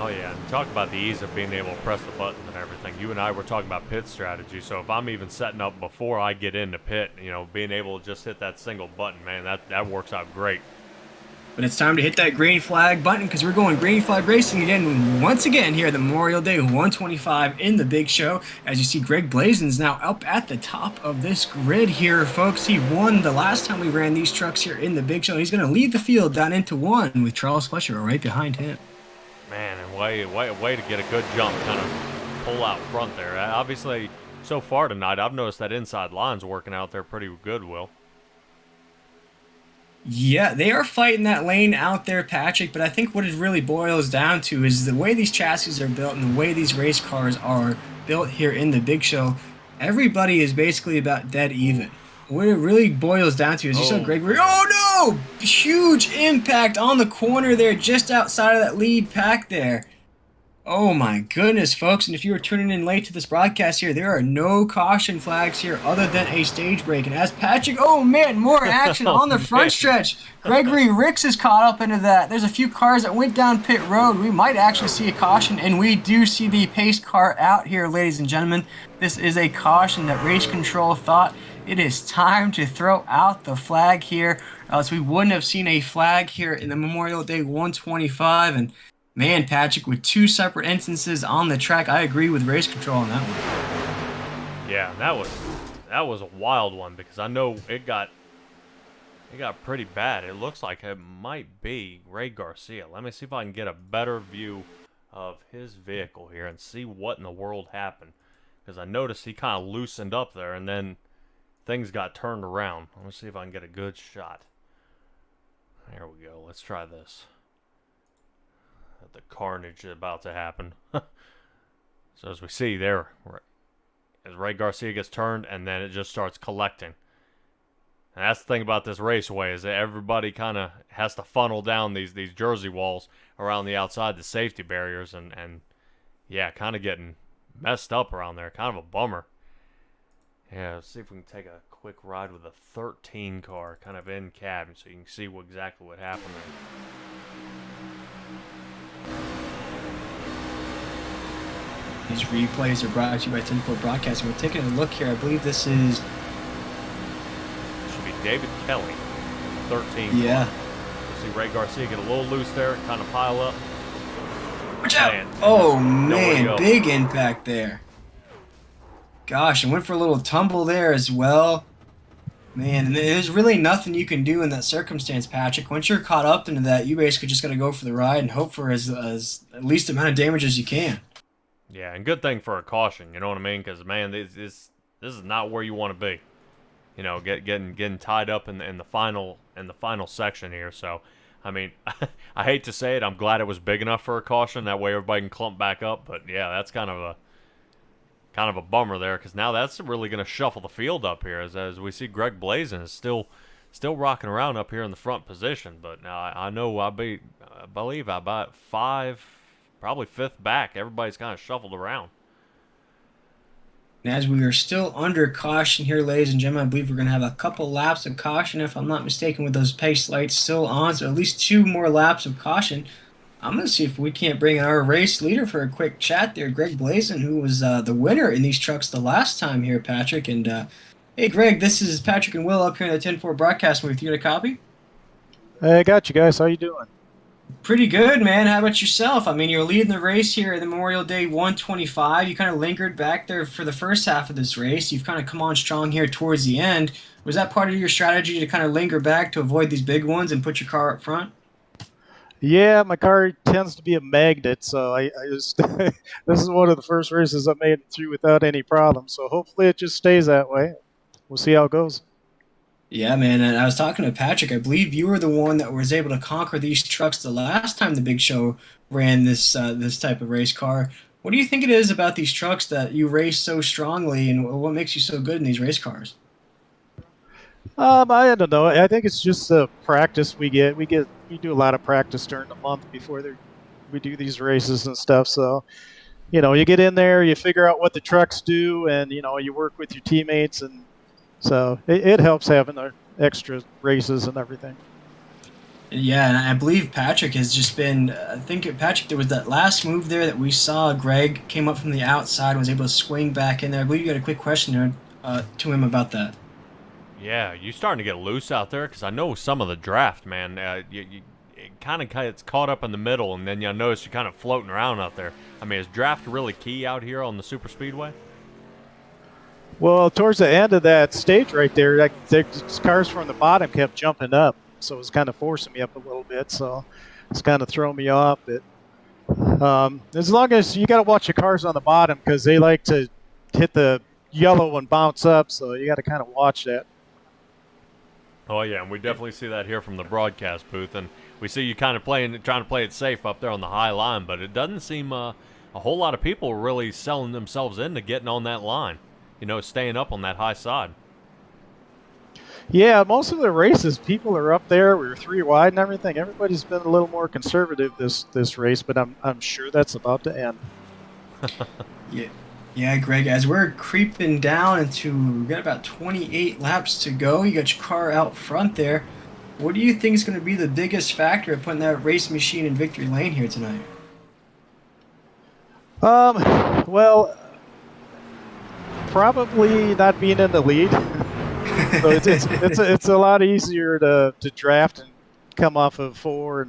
Oh, yeah, and talk about the ease of being able to press the buttons and everything. You and I were talking about pit strategy, so if I'm even setting up before I get into pit, being able to just hit that single button, man, that works out great. But it's time to hit that green flag button because we're going green flag racing again, once again here at the Memorial Day 125 in the Big Show. As you see, Greg Blazen's now up at the top of this grid here, folks. He won the last time we ran these trucks here in the Big Show. He's going to lead the field down into 1 with Charles Fletcher right behind him. Man, and way to get a good jump, kind of pull out front there. Obviously, so far tonight, I've noticed that inside line's working out there pretty good, Will. Yeah, they are fighting that lane out there, Patrick, but I think what it really boils down to is the way these chassis are built and the way these race cars are built here in the Big Show, everybody is basically about dead even. What it really boils down to is you saw Gregory. Oh no! Huge impact on the corner there, just outside of that lead pack there. Oh my goodness, folks. And if you were tuning in late to this broadcast here, there are no caution flags here other than a stage break. And as Patrick, oh man, more action on the front stretch. Gregory Rix is caught up into that. There's a few cars that went down pit road. We might actually see a caution, and we do see the pace car out here, ladies and gentlemen. This is a caution that Race Control thought it is time to throw out the flag here, else we wouldn't have seen a flag here in the Memorial Day 125. And man, Patrick, with 2 separate instances on the track, I agree with Race Control on that one. Yeah, that was a wild one because I know it got pretty bad. It looks like it might be Ray Garcia. Let me see if I can get a better view of his vehicle here and see what in the world happened, because I noticed he kind of loosened up there and then things got turned around. Let me see if I can get a good shot. There we go. Let's try this. The carnage is about to happen. So as we see there, as Ray Garcia gets turned, and then it just starts collecting. And that's the thing about this raceway, is that everybody kind of has to funnel down these jersey walls around the outside, the safety barriers, and yeah, kind of getting messed up around there. Kind of a bummer. Yeah, let's see if we can take a quick ride with a 13 car, kind of in cabin, so you can see exactly what happened there. These replays are brought to you by 10-4 Broadcasting. We're taking a look here. I believe this is... Should be David Kelly, 13. Yeah. You see Ray Garcia get a little loose there, kind of pile up. Watch out! Oh, man, big impact there. Gosh, and went for a little tumble there as well. Man, and there's really nothing you can do in that circumstance, Patrick. Once you're caught up into that, you basically just got to go for the ride and hope for as least amount of damage as you can. Yeah, and good thing for a caution, you know what I mean? Because, man, this is not where you want to be. You know, getting tied up in the final section here. So, I mean, I hate to say it, I'm glad it was big enough for a caution. That way everybody can clump back up. But yeah, that's kind of a bummer there, because now that's really going to shuffle the field up here as we see Greg Blazen is still rocking around up here in the front position. But now I know I believe about 5, probably 5th back. Everybody's kind of shuffled around. And as we are still under caution here, ladies and gentlemen, I believe we're going to have a couple laps of caution, if I'm not mistaken, with those pace lights still on. So at least 2 more laps of caution. I'm going to see if we can't bring in our race leader for a quick chat there, Greg Blazen, who was the winner in these trucks the last time here, Patrick. And, hey, Greg, this is Patrick and Will up here in the 10-4 broadcast booth. You got a copy? Hey, I got you guys. How you doing? Pretty good, man. How about yourself? I mean, you're leading the race here at the Memorial Day 125. You kind of lingered back there for the first half of this race. You've kind of come on strong here towards the end. Was that part of your strategy to kind of linger back to avoid these big ones and put your car up front? Yeah, my car tends to be a magnet, so I just this is one of the first races I made it through without any problems. So hopefully it just stays that way. We'll see how it goes. Yeah, man, and I was talking to Patrick. I believe you were the one that was able to conquer these trucks the last time the Big Show ran this type of race car. What do you think it is about these trucks that you race so strongly, and what makes you so good in these race cars? I don't know. I think it's just the practice we get. We do a lot of practice during the month before we do these races and stuff. So, you know, you get in there, you figure out what the trucks do, and you know, you work with your teammates, and so it helps having the extra races and everything. Yeah, and I believe Patrick has just been. I think Patrick, there was that last move there that we saw. Greg came up from the outside and was able to swing back in there. I believe you got a quick question to him about that. Yeah, you starting to get loose out there, because I know some of the draft, man. it kind of gets caught up in the middle, and then you'll notice you're kind of floating around out there. I mean, is draft really key out here on the super speedway? Well, towards the end of that stage right there, the cars from the bottom kept jumping up, so it was kind of forcing me up a little bit. So it's kind of throwing me off. But as long as you got to watch the cars on the bottom, because they like to hit the yellow and bounce up, so you got to kind of watch that. Oh yeah, and we definitely see that here from the broadcast booth, and we see you kind of trying to play it safe up there on the high line, but it doesn't seem a whole lot of people really selling themselves into getting on that line. You know, staying up on that high side. Yeah, most of the races, people are up there. We were 3 wide and everything. Everybody's been a little more conservative this race, but I'm sure that's about to end. Yeah, Greg. As we're creeping down we got about 28 laps to go. You got your car out front there. What do you think is going to be the biggest factor of putting that race machine in victory lane here tonight? Well, probably not being in the lead. So it's a lot easier to draft and come off of 4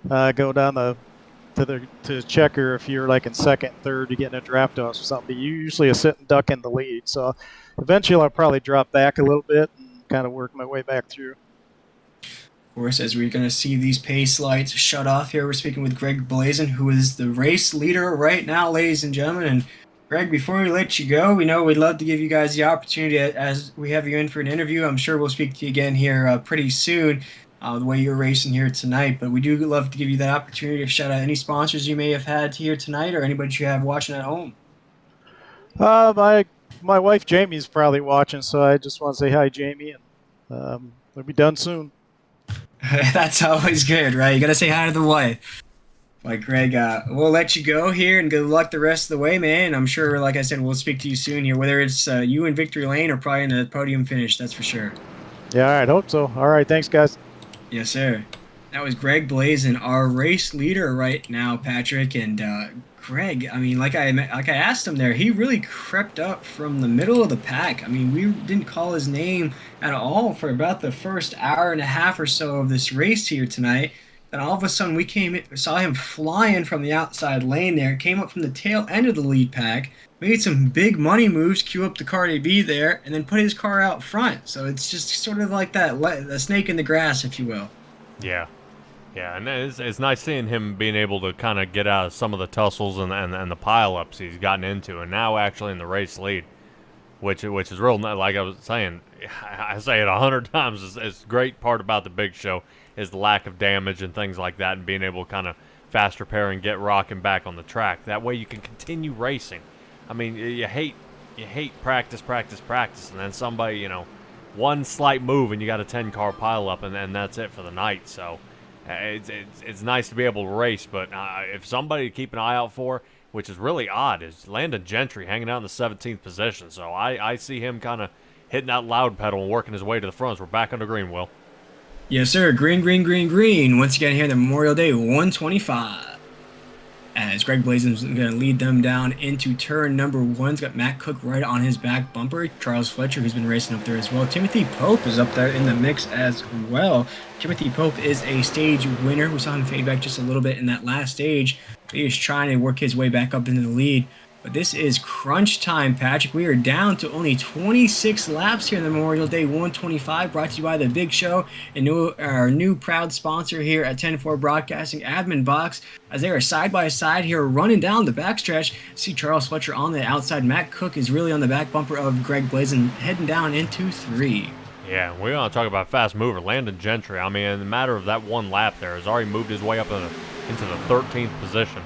and go down to checker if you're like in second, third, you get in a draft off or something. But you usually sit and duck in the lead. So eventually I'll probably drop back a little bit and kind of work my way back through. Of course, as we're going to see these pace lights shut off here, we're speaking with Greg Blazin, who is the race leader right now, ladies and gentlemen. And Greg, before we let you go, we know we'd love to give you guys the opportunity as we have you in for an interview. I'm sure we'll speak to you again here pretty soon, the way you're racing here tonight. But we do love to give you that opportunity to shout out any sponsors you may have had here tonight or anybody you have watching at home. My wife Jamie's probably watching, so I just want to say hi, Jamie, and we'll be done soon. That's always good, right? You got to say hi to the wife. Like, Greg, we'll let you go here and good luck the rest of the way, man. I'm sure, like I said, we'll speak to you soon here, whether it's you in victory lane or probably in the podium finish, that's for sure. Yeah, all right, hope so. All right, thanks, guys. Yes, sir. That was Greg Blazin, our race leader right now, Patrick. And Greg, I mean, like I asked him there, he really crept up from the middle of the pack. I mean, we didn't call his name at all for about the first hour and a half or so of this race here tonight. And all of a sudden, we saw him flying from the outside lane there, came up from the tail end of the lead pack, made some big money moves, queue up the car to be there, and then put his car out front. So it's just sort of like that, a snake in the grass, if you will. Yeah. Yeah, and it's nice seeing him being able to kind of get out of some of the tussles and the pileups he's gotten into, and now actually in the race lead, which is real. Like I was saying, I say it 100 times. It's a great part about the big show is the lack of damage and things like that, and being able to kind of fast repair and get rocking back on the track. That way you can continue racing. I mean, you hate practice, and then somebody, one slight move and you got a 10-car pileup, and that's it for the night. So it's nice to be able to race, but if somebody to keep an eye out for, which is really odd, is Landon Gentry hanging out in the 17th position. So I see him kind of hitting that loud pedal and working his way to the front as we're back under green, Will. Yes, sir. Green. Once again here, the Memorial Day 125. As Greg Blazin's going to lead them down into turn number 1. He's got Matt Cook right on his back bumper. Charles Fletcher, who's been racing up there as well. Timothy Pope is up there in the mix as well. Timothy Pope is a stage winner. We saw him fade back just a little bit in that last stage. He is trying to work his way back up into the lead. But this is crunch time, Patrick. We are down to only 26 laps here in the Memorial Day 125, brought to you by The Big Show and our new proud sponsor here at 10-4 Broadcasting, AdminBoxx, as they are side by side here running down the backstretch. See Charles Fletcher on the outside. Matt Cook is really on the back bumper of Greg Blazin, heading down into 3. Yeah, we want to talk about fast mover. Landon Gentry, I mean, in the matter of that one lap there, has already moved his way up into the 13th position.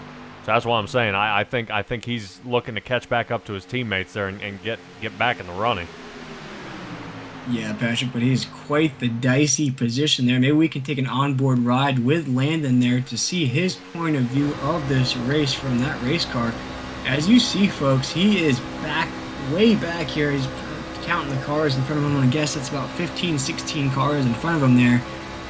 So that's what I'm saying. I think he's looking to catch back up to his teammates there and get back in the running. Yeah, Patrick, but he's quite the dicey position there. Maybe we can take an onboard ride with Landon there to see his point of view of this race from that race car. As you see, folks, he is way back here. He's counting the cars in front of him. I'm going to guess that's about 15, 16 cars in front of him there.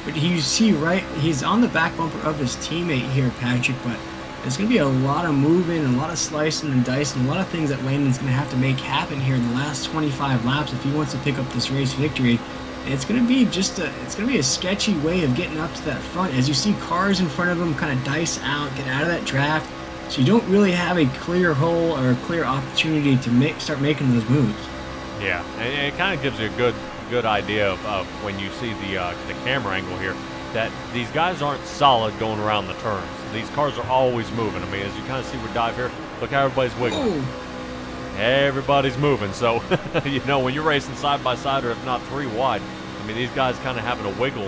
But you see, right, he's on the back bumper of his teammate here, Patrick, but there's going to be a lot of moving and a lot of slicing and dicing, a lot of things that Landon's going to have to make happen here in the last 25 laps if he wants to pick up this race victory. And it's going to be a sketchy way of getting up to that front as you see cars in front of them kind of dice out, get out of that draft. So you don't really have a clear hole or a clear opportunity to start making those moves. Yeah, and it kind of gives you a good idea of when you see the camera angle here, that these guys aren't solid going around the turns. These cars are always moving. I mean, as you kind of see with Dive here, look how everybody's wiggling. Ooh. Everybody's moving. So, when you're racing side by side or if not three wide, I mean, these guys kind of having to wiggle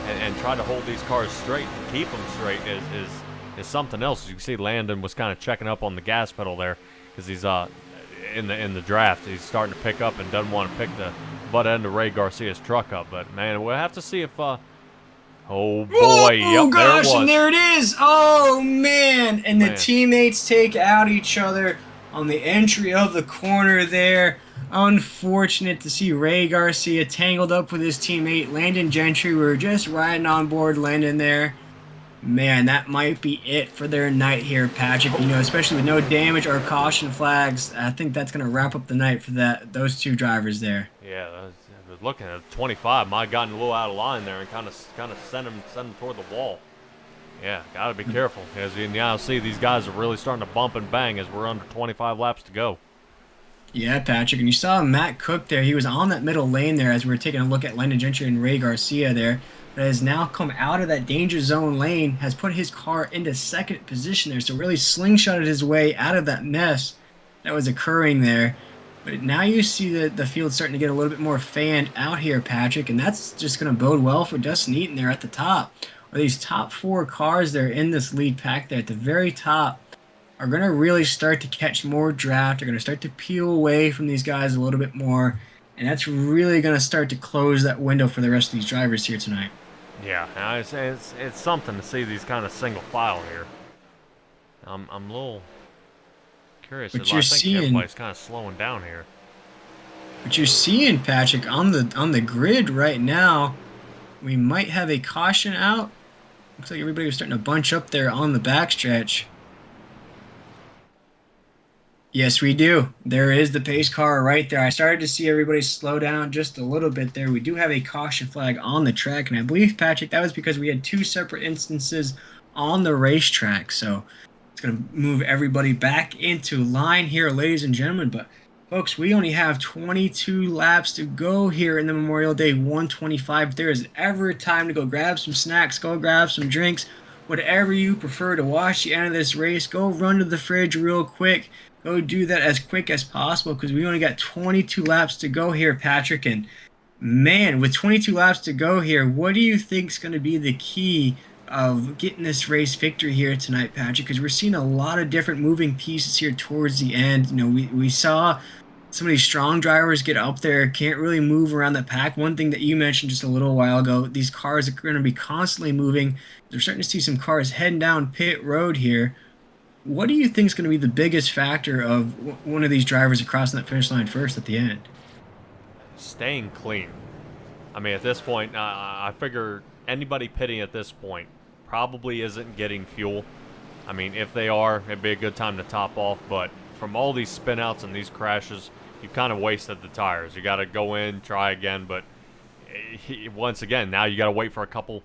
and try to hold these cars straight, to keep them straight is something else. As you can see, Landon was kind of checking up on the gas pedal there because he's in the draft. He's starting to pick up and doesn't want to pick the butt end of Ray Garcia's truck up. But man, we'll have to see if. Oh boy! Oh, yep, gosh, there it was. and there it is. Oh man! And the teammates take out each other on the entry of the corner there. Unfortunate to see Ray Garcia tangled up with his teammate Landon Gentry. We were just riding on board Landon there. Man, that might be it for their night here, Patrick. Especially with no damage or caution flags. I think that's going to wrap up the night for those two drivers there. Yeah, I was looking at 25. Might have gotten a little out of line there and kind of sent him toward the wall. Yeah, got to be careful. As you now see, these guys are really starting to bump and bang as we're under 25 laps to go. Yeah, Patrick, and you saw Matt Cook there. He was on that middle lane there as we were taking a look at Landon Gentry and Ray Garcia there. But has now come out of that danger zone lane, has put his car into second position there. So really slingshotted his way out of that mess that was occurring there. But now you see the field starting to get a little bit more fanned out here, Patrick, and that's just going to bode well for Dustin Eaton there at the top. Or these top four cars there in this lead pack there at the very top are going to really start to catch more draft. They're going to start to peel away from these guys a little bit more. And that's really going to start to close that window for the rest of these drivers here tonight. Yeah, it's something to see these kind of single file here. I'm a little curious. But I think everybody's kind of slowing down here. But you're seeing, Patrick, on the grid right now, we might have a caution out. Looks like everybody was starting to bunch up there on the backstretch. Yes, we do. There is the pace car right there. I started to see everybody slow down just a little bit there. We do have a caution flag on the track, and I believe, Patrick, that was because we had two separate instances on the racetrack. So it's going to move everybody back into line here, ladies and gentlemen. But, folks, we only have 22 laps to go here in the Memorial Day 125. If there is ever time to go grab some snacks, go grab some drinks, whatever you prefer to watch the end of this race, go run to the fridge real quick. Go do that as quick as possible because we only got 22 laps to go here, Patrick. And, man, with 22 laps to go here, what do you think is going to be the key of getting this race victory here tonight, Patrick? Because we're seeing a lot of different moving pieces here towards the end. We saw some of these strong drivers get up there, can't really move around the pack. One thing that you mentioned just a little while ago, these cars are going to be constantly moving. We're starting to see some cars heading down pit road here. What do you think is going to be the biggest factor of one of these drivers crossing that finish line first at the end? Staying clean. I mean, at this point, I figure anybody pitting at this point probably isn't getting fuel. I mean, if they are, it'd be a good time to top off. But from all these spinouts and these crashes, you've kind of wasted the tires. You got to go in, try again. But once again, now you got to wait for a couple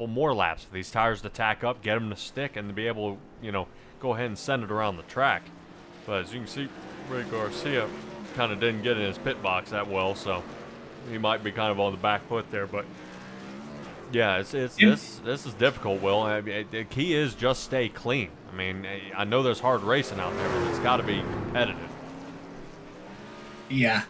more laps for these tires to tack up, get them to stick, and to be able to, go ahead and send it around the track. But as you can see, Ray Garcia kind of didn't get in his pit box that well, so he might be kind of on the back foot there. But yeah, this is difficult, Will. I mean, the key is just stay clean. I mean, I know there's hard racing out there, but it's got to be competitive. Yeah,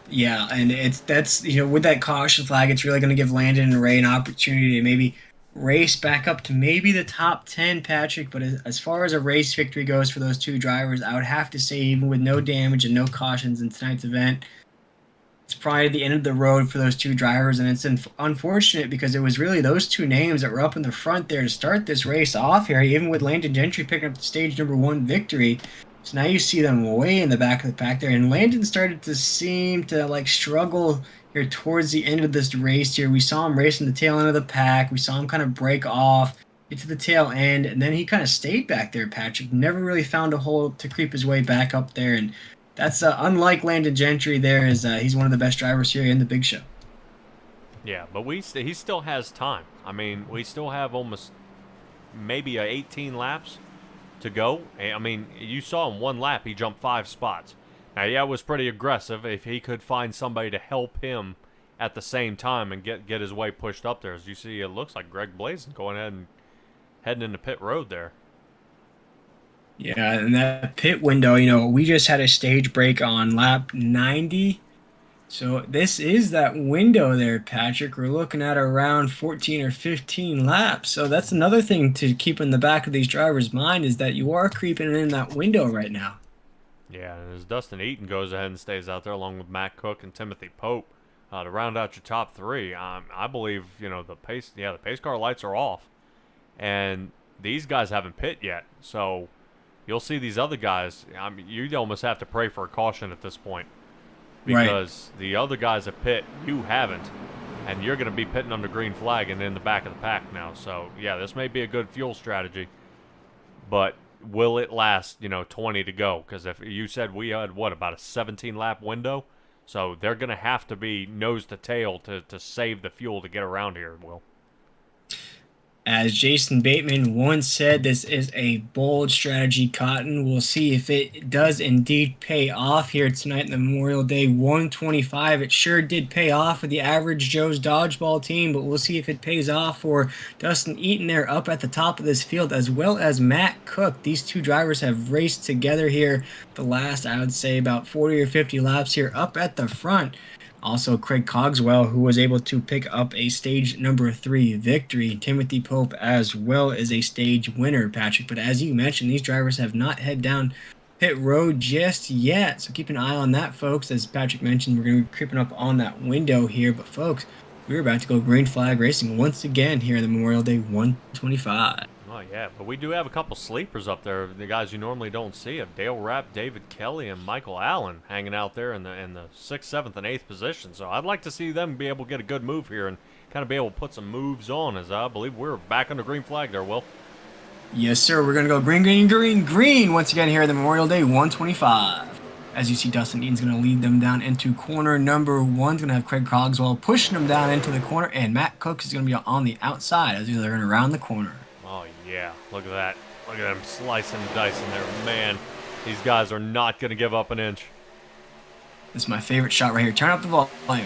and that's with that caution flag, it's really going to give Landon and Ray an opportunity to maybe race back up to maybe the top 10, Patrick. But as far as a race victory goes for those two drivers, I would have to say, even with no damage and no cautions in tonight's event, it's probably the end of the road for those two drivers. And it's unfortunate because it was really those two names that were up in the front there to start this race off here, even with Landon Gentry picking up the stage number 1 victory. So now you see them way in the back of the pack there. And Landon started to seem to struggle here towards the end of this race here. We saw him racing the tail end of the pack. We saw him kind of break off, get to the tail end, and then he kind of stayed back there, Patrick. Never really found a hole to creep his way back up there. And that's unlike Landon Gentry there, he's one of the best drivers here in the Big Show. Yeah, but he still has time. I mean, we still have almost maybe 18 laps to go. I mean, you saw in one lap he jumped 5 spots. Now, yeah, it was pretty aggressive. If he could find somebody to help him at the same time and get his way pushed up there, as you see, it looks like Greg Blazin going ahead and heading into pit road there. Yeah, and that pit window, we just had a stage break on lap 90. So this is that window there, Patrick. We're looking at around 14 or 15 laps. So that's another thing to keep in the back of these drivers' mind, is that you are creeping in that window right now. Yeah, and as Dustin Eaton goes ahead and stays out there along with Matt Cook and Timothy Pope to round out your top 3, I believe, the pace car lights are off. And these guys haven't pit yet. So you'll see these other guys. You'd almost have to pray for a caution at this point. Because the other guys have pit, you haven't, and you're going to be pitting under green flag and in the back of the pack now. So, yeah, this may be a good fuel strategy, but will it last, 20 to go? Because if you said we had, about a 17-lap window? So they're going to have to be nose to tail to save the fuel to get around here, Will. As Jason Bateman once said, this is a bold strategy, Cotton. We'll see if it does indeed pay off here tonight in the Memorial Day 125. It sure did pay off for the Average Joe's Dodgeball team, but we'll see if it pays off for Dustin Eaton there up at the top of this field, as well as Matt Cook. These two drivers have raced together here the last, I would say, about 40 or 50 laps here up at the front. Also, Craig Cogswell, who was able to pick up a stage number 3 victory. Timothy Pope as well as a stage winner, Patrick. But as you mentioned, these drivers have not head down pit road just yet. So keep an eye on that, folks. As Patrick mentioned, we're going to be creeping up on that window here. But, folks, we're about to go green flag racing once again here in the Memorial Day 125. Oh, yeah, but we do have a couple sleepers up there, the guys you normally don't see. Of Dale Rapp, David Kelly, and Michael Allen hanging out there in the 6th, 7th, and 8th position. So I'd like to see them be able to get a good move here and kind of be able to put some moves on, as I believe we're back on the green flag there, Will. Yes, sir. We're going to go green, green, green, green once again here at the Memorial Day 125. As you see, Dustin Eaton's going to lead them down into corner number 1. He's going to have Craig Cogswell pushing them down into the corner, and Matt Cook is going to be on the outside as they're going to round the corner. Oh, yeah. Look at that. Look at them slicing and dicing there. Man, these guys are not going to give up an inch. This is my favorite shot right here. Turn up the volume.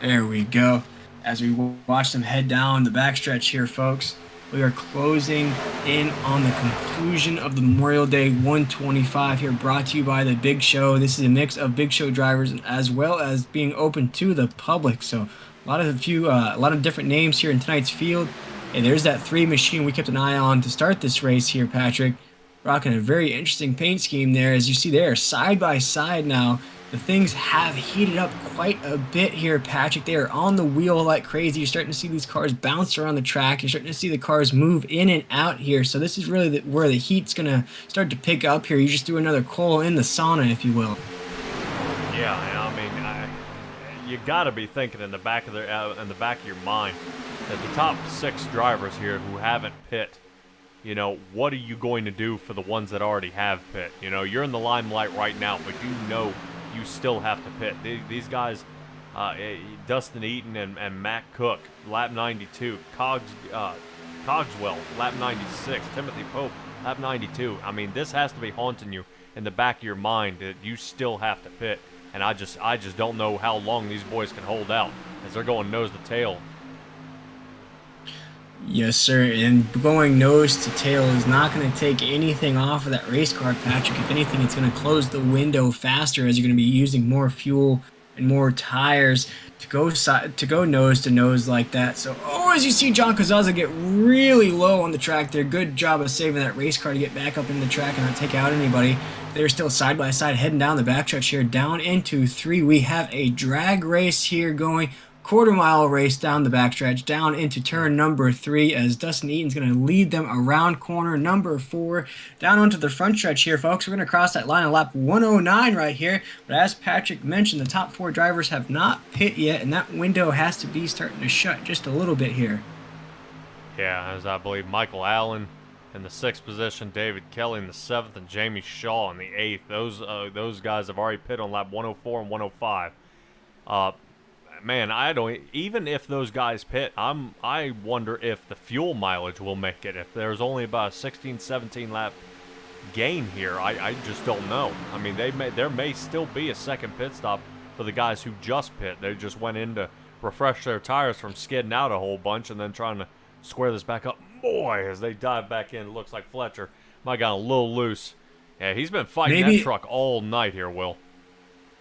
There we go. As we watch them head down the backstretch here, folks, we are closing in on the conclusion of the Memorial Day 125 here, brought to you by the Big Show. This is a mix of Big Show drivers as well as being open to the public. So a lot of different names here in tonight's field. And there's that 3 machine we kept an eye on to start this race here, Patrick. Rocking a very interesting paint scheme there. As you see, they are side by side now. The things have heated up quite a bit here, Patrick. They are on the wheel like crazy. You're starting to see these cars bounce around the track. You're starting to see the cars move in and out here. So this is really where the heat's going to start to pick up here. You just threw another coal in the sauna, if you will. Yeah, I mean, you got to be thinking in the back of your mind that the top 6 drivers here who haven't pit, what are you going to do for the ones that already have pit? You're in the limelight right now, but you still have to pit. These guys, Dustin Eaton and Matt Cook, lap 92, Cogswell, lap 96, Timothy Pope, lap 92. I mean, this has to be haunting you in the back of your mind that you still have to pit. And I just don't know how long these boys can hold out as they're going nose to tail. Yes, sir. And going nose to tail is not going to take anything off of that race car, Patrick. If anything, it's going to close the window faster as you're going to be using more fuel and more tires to go nose to nose like that. So, as you see John Cazaza get really low on the track there. Good job of saving that race car to get back up in the track and not take out anybody. They're still side by side heading down the backstretch here, down into 3. We have a drag race here going. Quarter-mile race down the backstretch, down into turn number 3, as Dustin Eaton's going to lead them around corner number 4, down onto the front stretch here, folks. We're going to cross that line at lap 109 right here. But as Patrick mentioned, the top 4 drivers have not pit yet, and that window has to be starting to shut just a little bit here. Yeah, as I believe Michael Allen in the 6th position, David Kelly in the 7th, and Jamie Shaw in the 8th. Those guys have already pit on lap 104 and 105. Man, I don't. Even if those guys pit, I wonder if the fuel mileage will make it. If there's only about a 16, 17 lap gain here, I just don't know. I mean, there may still be a second pit stop for the guys who just pit. They just went in to refresh their tires from skidding out a whole bunch and then trying to square this back up. Boy, as they dive back in, it looks like Fletcher might have gotten a little loose. Yeah, he's been fighting that truck all night here, Will.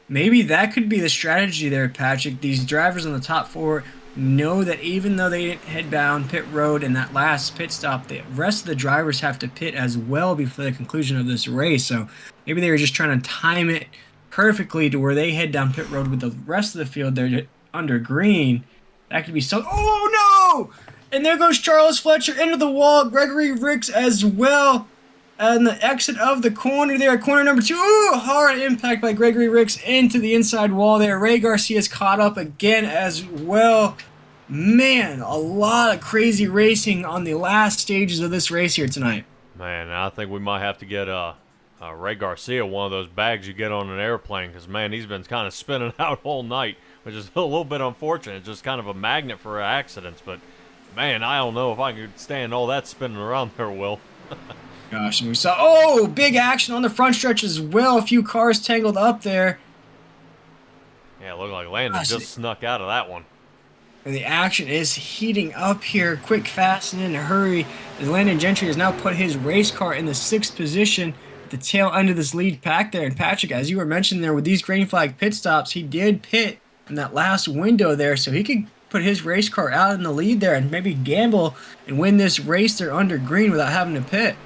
Maybe that could be the strategy there, Patrick. These drivers on the top four know that even though they head down pit road in that last pit stop, the rest of the drivers have to pit as well before the conclusion of this race. So maybe they were just trying to time it perfectly to where they head down pit road with the rest of the field. They're under green. That could be so. Oh, no! And there goes Charles Fletcher into the wall. Gregory Rix as well. And the exit of the corner there, corner number 2. Ooh, hard impact by Gregory Rix into the inside wall there. Ray Garcia's caught up again as well. Man, a lot of crazy racing on the last stages of this race here tonight. Man, I think we might have to get Ray Garcia one of those bags you get on an airplane, because, man, he's been kind of spinning out all night, which is a little bit unfortunate. Just kind of a magnet for accidents. But, man, I don't know if I could stand all that spinning around there, Will. Gosh, and we saw, big action on the front stretch as well. A few cars tangled up there. Yeah, it looked like Landon just snuck out of that one. And the action is heating up here, quick, fast, and in a hurry. As Landon Gentry has now put his race car in the 6th position at the tail end of this lead pack there. And Patrick, as you were mentioning there with these green flag pit stops, he did pit in that last window there, so he could put his race car out in the lead there and maybe gamble and win this race there under green without having to pit.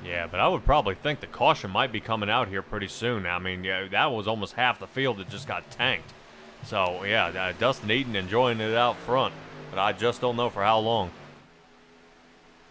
Yeah, but I would probably think the caution might be coming out here pretty soon. I mean, yeah, that was almost half the field that just got tanked. So, yeah, Dustin Eaton enjoying it out front, but I just don't know for how long.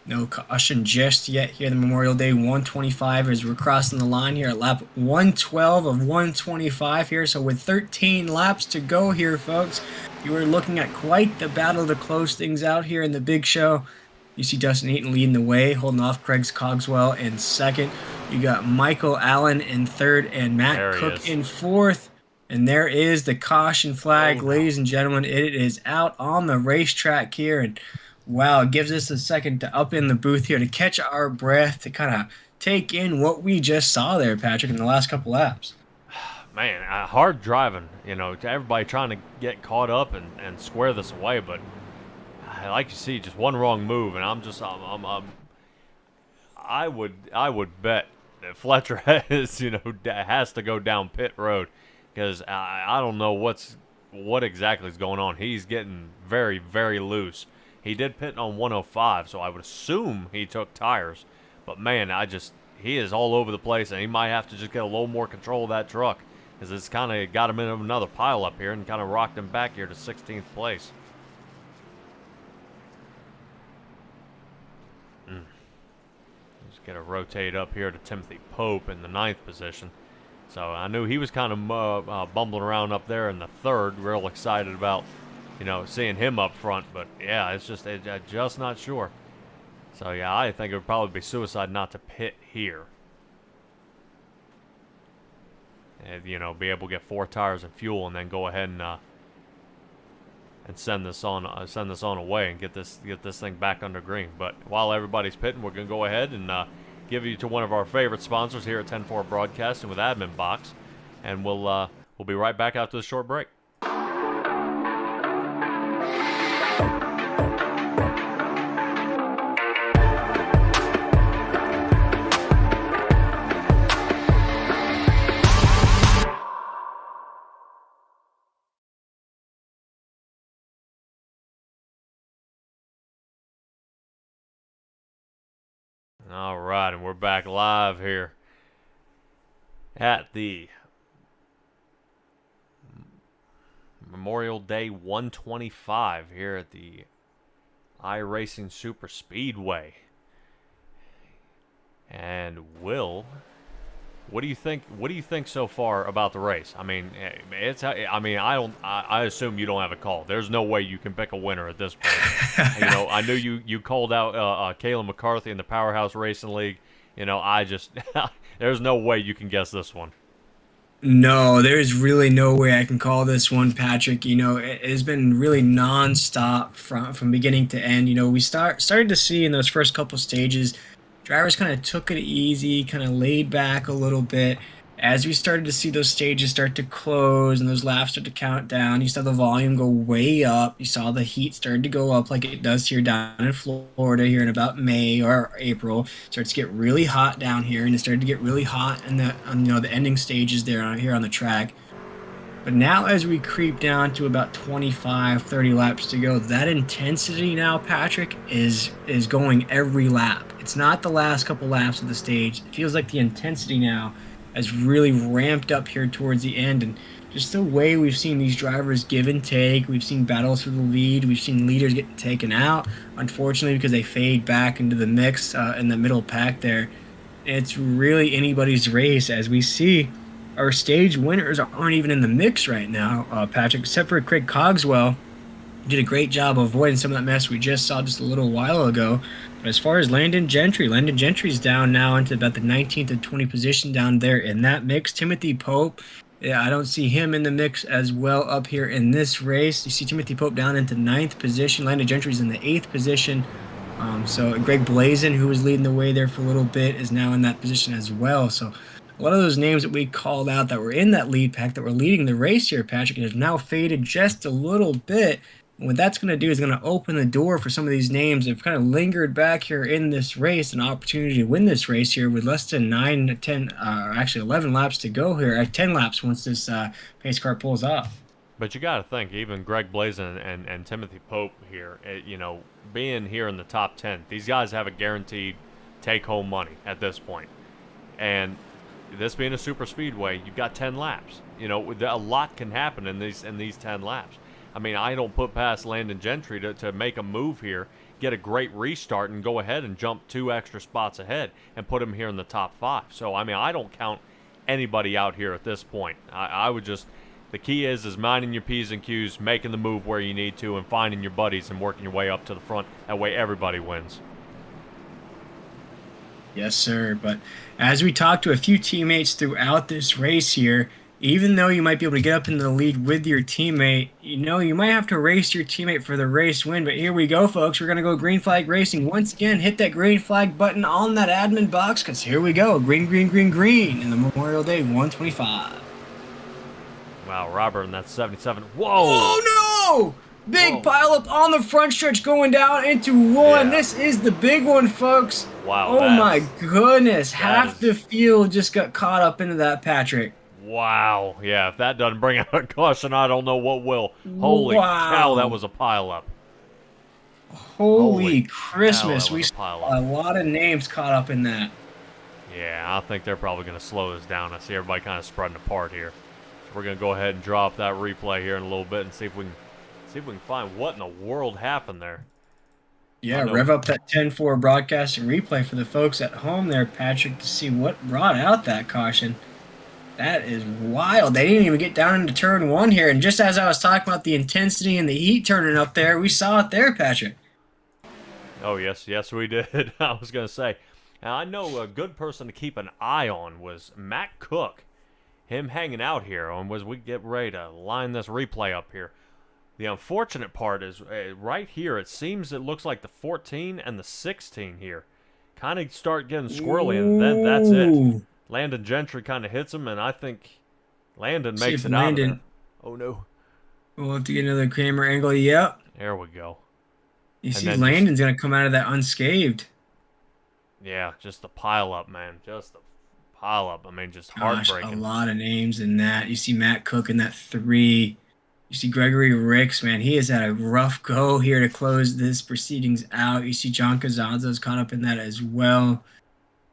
No caution just yet here. The Memorial Day 125 as we're crossing the line here at lap 112 of 125 here. So with 13 laps to go here, folks, you are looking at quite the battle to close things out here in the big show. You see Dustin Eaton leading the way, holding off Craig Cogswell in 2nd. You got Michael Allen in 3rd and Matt Cook in 4th. And there is the caution flag, ladies and gentlemen. It is out on the racetrack here. And wow, it gives us a second to up in the booth here to catch our breath, to kind of take in what we just saw there, Patrick, in the last couple laps. Man, hard driving, to everybody trying to get caught up and square this away, but like you see, just one wrong move, and I would bet that Fletcher has to go down pit road, because I don't know what exactly is going on. He's getting very, very loose. He did pit on 105, so I would assume he took tires, but man, he is all over the place, and he might have to just get a little more control of that truck, because it's kind of got him in another pile up here and kind of rocked him back here to 16th place. Got to rotate up here to Timothy Pope in the 9th position. So I knew he was kind of bumbling around up there in the 3rd. Real excited about, seeing him up front. But yeah, I'm just not sure. So yeah, I think it would probably be suicide not to pit here. And, be able to get 4 tires and fuel, and then go ahead and send this on away and get this thing back under green. But while everybody's pitting, we're going to go ahead and give you to one of our favorite sponsors here at 10-4 Broadcasting with AdminBoxx, and we'll be right back after this short break. All right, and we're back live here at the Memorial Day 125 here at the iRacing Super Speedway. And Will, what do you think? What do you think so far about the race? I mean, I assume you don't have a call. There's no way you can pick a winner at this point. I knew you called out Kayla McCarthy in the Powerhouse Racing League. There's no way you can guess this one. No, there's really no way I can call this one, Patrick. It has been really nonstop from beginning to end. We started to see in those first couple stages, drivers kind of took it easy, kind of laid back a little bit. As we started to see those stages start to close and those laps start to count down, you saw the volume go way up. You saw the heat started to go up like it does here down in Florida here in about May or April. Starts to get really hot down here, and it started to get really hot in the ending stages there here on the track. But now as we creep down to about 25, 30 laps to go, that intensity now, Patrick, is going every lap. It's not the last couple laps of the stage. It feels like the intensity now has really ramped up here towards the end, and just the way we've seen these drivers give and take. We've seen battles for the lead. We've seen leaders getting taken out, unfortunately, because they fade back into the mix in the middle pack there. It's really anybody's race, as we see our stage winners aren't even in the mix right now, Patrick, except for Craig Cogswell. Did a great job of avoiding some of that mess we just saw just a little while ago. But as far as Landon Gentry's down now into about the 19th and 20th position down there in that mix. Timothy Pope, yeah, I don't see him in the mix as well up here in this race. You see Timothy Pope down into 9th position. Landon Gentry's in the 8th position. So Greg Blazin, who was leading the way there for a little bit, is now in that position as well. So a lot of those names that we called out that were in that lead pack that were leading the race here, Patrick, have now faded just a little bit. And what that's going to do is going to open the door for some of these names that have kind of lingered back here in this race, an opportunity to win this race here with less than 11 laps to go here, 10 laps once this pace car pulls off. But you got to think, even Greg Blazin and Timothy Pope here, being here in the top 10, these guys have a guaranteed take-home money at this point. And this being a super speedway, you've got 10 laps. A lot can happen in these 10 laps. I mean, I don't put past Landon Gentry to make a move here, get a great restart, and go ahead and jump 2 extra spots ahead and put him here in the top 5. So, I mean, I don't count anybody out here at this point. I would just, the key is minding your P's and Q's, making the move where you need to, and finding your buddies and working your way up to the front. That way everybody wins. Yes, sir. But as we talk to a few teammates throughout this race here, even though you might be able to get up into the lead with your teammate, you might have to race your teammate for the race win. But here we go, folks. We're going to go green flag racing. Once again, hit that green flag button on that admin box, because here we go. Green, green, green, green in the Memorial Day 125. Wow, Robert, and that's 77. Whoa! Oh, no! Big pileup on the front stretch going down into one. Yeah. This is the big one, folks. Wow. Oh, my goodness. Half the field just got caught up into that, Patrick. Wow. Yeah, if that doesn't bring out a caution, I don't know what will. Holy cow, that was a pileup. Holy Christmas. Cow, We saw a lot of names caught up in that. Yeah, I think they're probably going to slow this down. I see everybody kind of spreading apart here. So we're going to go ahead and drop that replay here in a little bit and see if we can find what in the world happened there. Yeah, rev up that 10-4 broadcast and replay for the folks at home there, Patrick, to see what brought out that caution. That is wild. They didn't even get down into turn 1 here. And just as I was talking about the intensity and the heat turning up there, we saw it there, Patrick. Oh, yes, we did. I was going to say, now I know a good person to keep an eye on was Matt Cook. Him hanging out here as we get ready to line this replay up here. The unfortunate part is right here, it looks like the 14 and the 16 here kind of start getting squirrely, and then that's it. Landon Gentry kind of hits him, and I think Landon makes it out of there. Oh, no. We'll have to get another camera angle. Yep. There we go. You see Landon's going to come out of that unscathed. Yeah, just the pile-up, man. Just the pile-up. I mean, just heartbreaking. A lot of names in that. You see Matt Cook in that 3. You see Gregory Rix, man. He has had a rough go here to close this proceedings out. You see John Cazazzo's caught up in that as well.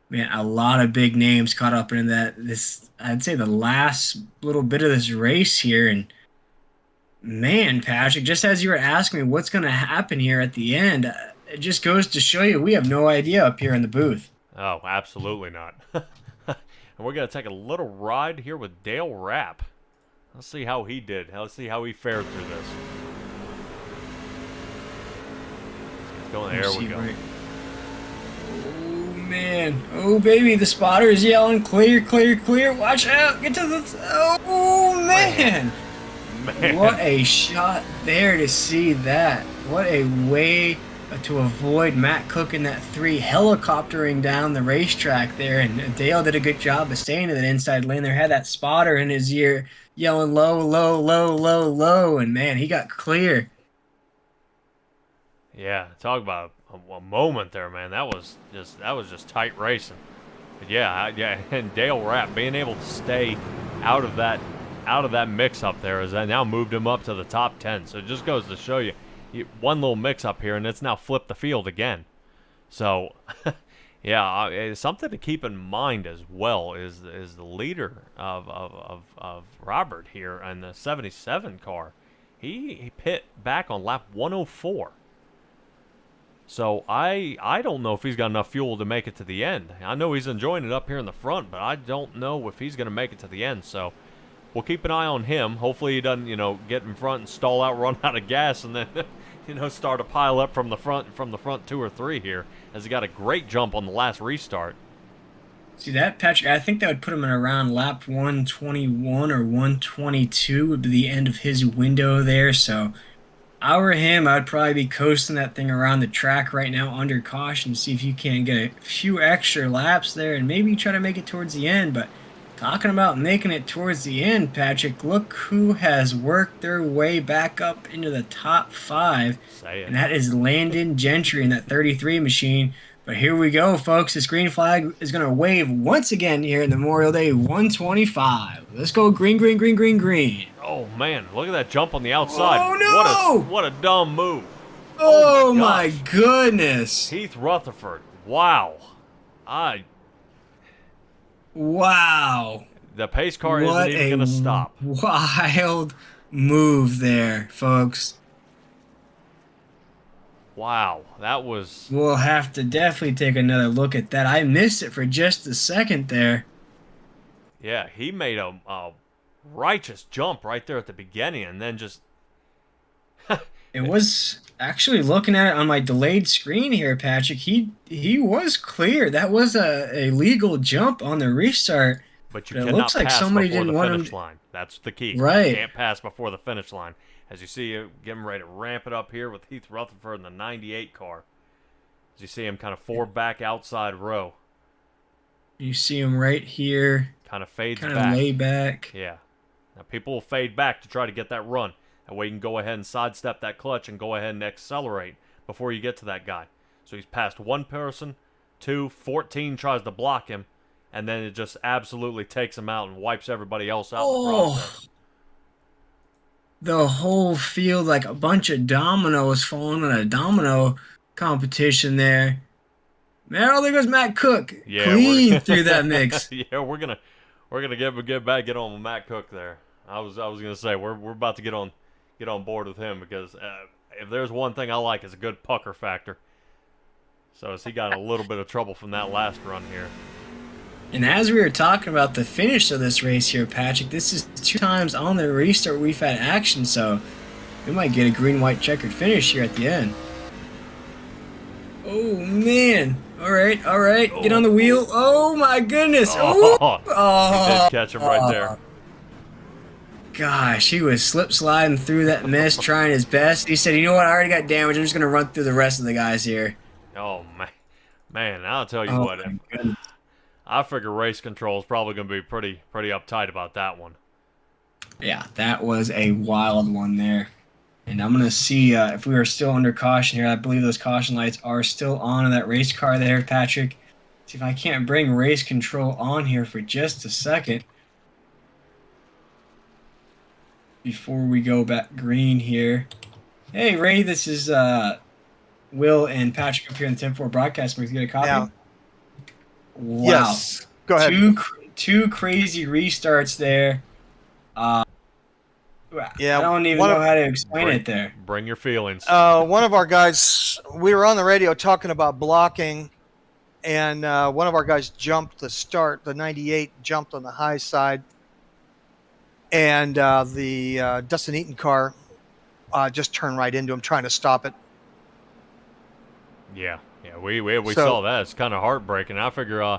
Man, a lot of big names caught up in that. I'd say the last little bit of this race here. And man, Patrick, just as you were asking me what's going to happen here at the end, it just goes to show you we have no idea up here in the booth. Oh, absolutely not. And we're going to take a little ride here with Dale Rapp. Let's see how he did. Let's see how he fared through this. Let's go. There we go. Oh, man. Oh, baby, the spotter is yelling, clear, clear, clear. Watch out. Get to the... Oh, man. Man. What a shot there to see that. What a way to avoid Matt Cook in that 3 helicoptering down the racetrack there. And Dale did a good job of staying in that inside lane there. Had that spotter in his ear yelling low, low, low, low, low. And, man, he got clear. Yeah, talk about a moment there, man. That was just tight racing. But yeah, and Dale Rapp being able to stay out of that mix up there has now moved him up to the top 10. So it just goes to show you, one little mix up here and it's now flipped the field again. So yeah, something to keep in mind as well is the leader of Robert here in the 77 car. He pit back on lap 104. So I don't know if he's got enough fuel to make it to the end. I know he's enjoying it up here in the front, but I don't know if he's going to make it to the end. So we'll keep an eye on him. Hopefully he doesn't, get in front and stall out, run out of gas, and then, start a pile up from the front 2 or 3 here, as he got a great jump on the last restart. See that, Patrick? I think that would put him in around lap 121 or 122 would be the end of his window there. So, I were him, I'd probably be coasting that thing around the track right now under caution, see if you can get a few extra laps there and maybe try to make it towards the end. But talking about making it towards the end, Patrick, look who has worked their way back up into the top 5. And that is Landon Gentry in that 33 machine. But here we go, folks. This green flag is going to wave once again here in the Memorial Day 125. Let's go green, green, green, green, green. Oh, man. Look at that jump on the outside. Oh, no! What a dumb move. Oh my goodness. Heath Rutherford. Wow. Wow. The pace car isn't even going to stop. Wild move there, folks. Wow, that was... We'll have to definitely take another look at that. I missed it for just a second there. Yeah, he made a righteous jump right there at the beginning, and then just... It was actually looking at it on my delayed screen here, Patrick. He was clear. That was a legal jump on the restart. But you cannot pass before the finish line. That's the key. Right. You can't pass before the finish line. As you see, getting ready to ramp it up here with Heath Rutherford in the 98 car. As you see him kind of 4 back outside row. You see him right here. Kind of fades back. Kind of lay back. Yeah. Now people will fade back to try to get that run. That way you can go ahead and sidestep that clutch and go ahead and accelerate before you get to that guy. So he's passed 1 person, 2, 14 tries to block him, and then it just absolutely takes him out and wipes everybody else out in the process. The whole field like a bunch of dominoes falling in a domino competition there. Man, oh, there goes Matt Cook. Yeah, clean through that mix. Yeah, we're gonna get on with Matt Cook there. I was gonna say we're about to get on board with him because if there's one thing I like, it's a good pucker factor. So as he got a little bit of trouble from that last run here. And as we were talking about the finish of this race here, Patrick, this is 2 times on the restart we've had action, so we might get a green-white checkered finish here at the end. Oh, man. All right. Oh, get on the wheel. Oh, my goodness. Oh, he did catch him right there. Gosh, he was slip-sliding through that mess, trying his best. He said, you know what, I already got damage. I'm just going to run through the rest of the guys here. Oh, man, I'll tell you what. I figure race control is probably going to be pretty uptight about that one. Yeah, that was a wild one there. And I'm going to see if we are still under caution here. I believe those caution lights are still on in that race car there, Patrick. See if I can't bring race control on here for just a second. Before we go back green here. Hey, Ray, this is Will and Patrick up here in the 10-4 broadcast. Can we get a copy? Yeah. Wow. Yes. Go ahead. Two crazy restarts there. Yeah, I don't even know how to explain it there. Bring your feelings. One of our guys, we were on the radio talking about blocking, and one of our guys jumped the start. The 98 jumped on the high side, and the Dustin Eaton car just turned right into him, trying to stop it. Yeah, Yeah, we saw that. It's kind of heartbreaking. I figure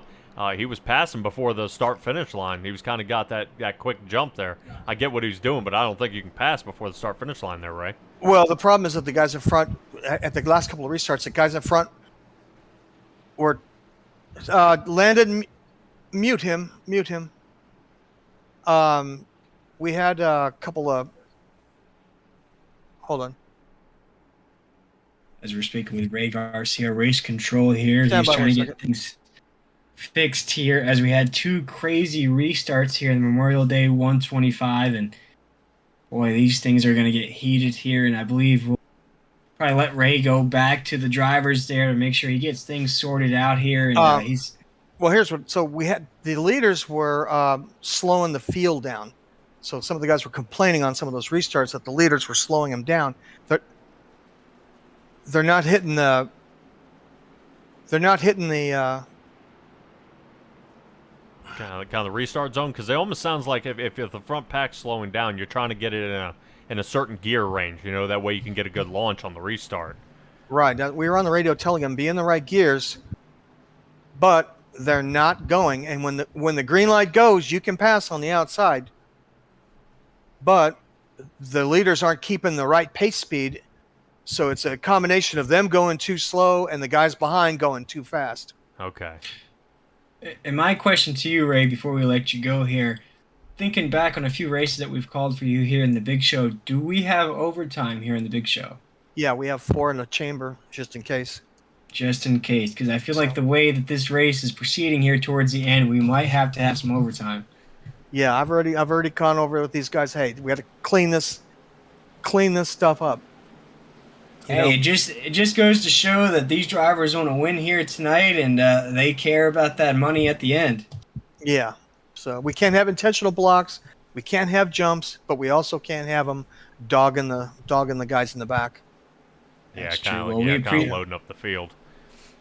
he was passing before the start-finish line. He was kind of got that quick jump there. I get what he was doing, but I don't think you can pass before the start-finish line there, Ray. Well, the problem is that the guys in front, at the last couple of restarts, the guys in front were Landon. Mute him. We had a couple of. Hold on. As we're speaking with Ray Garcia, race control here. Stand He's by trying to one get things fixed here as we had two crazy restarts here in Memorial Day 125. And boy, these things are going to get heated here. And I believe we'll probably let Ray go back to the drivers there to make sure he gets things sorted out here. And he's. Well, here's what. So we had the leaders were slowing the field down. So some of the guys were complaining on some of those restarts that the leaders were slowing them down. They're not hitting the. Kind of the restart zone, because it almost sounds like if the front pack's slowing down, you're trying to get it in a certain gear range. You know, that way you can get a good launch on the restart. Right. Now, we were on the radio telling them be in the right gears, but they're not going. And when the green light goes, you can pass on the outside, but the leaders aren't keeping the right pace speed. So it's a combination of them going too slow and the guys behind going too fast. Okay. And my question to you, Ray, before we let you go here, thinking back on a few races that we've called for you here in the Big Show, do we have overtime here in the Big Show? Yeah, we have 4 in the chamber, just in case. Just in case, because I feel like the way that this race is proceeding here towards the end, we might have to have some overtime. Yeah, I've already gone over it with these guys. Hey, we got to clean this stuff up. Hey, it just goes to show that these drivers want to win here tonight, and they care about that money at the end. Yeah, so we can't have intentional blocks, we can't have jumps, but we also can't have them dogging the guys in the back. Yeah, kind of loading up the field.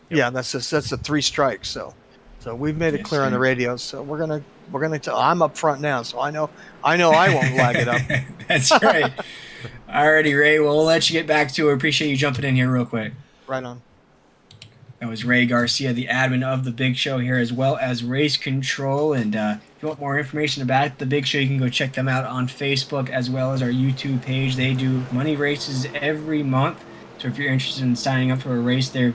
Yep. Yeah, that's the 3 strikes. So we've made it clear on the radios. So we're gonna tell. I'm up front now, so I know I won't lag it up. That's right. Alrighty, Ray. Well, we'll let you get back to it. Appreciate you jumping in here real quick. Right on. That was Ray Garcia, the admin of the Big Show here, as well as Race Control. And if you want more information about the Big Show, you can go check them out on Facebook as well as our YouTube page. They do money races every month. So if you're interested in signing up for a race there,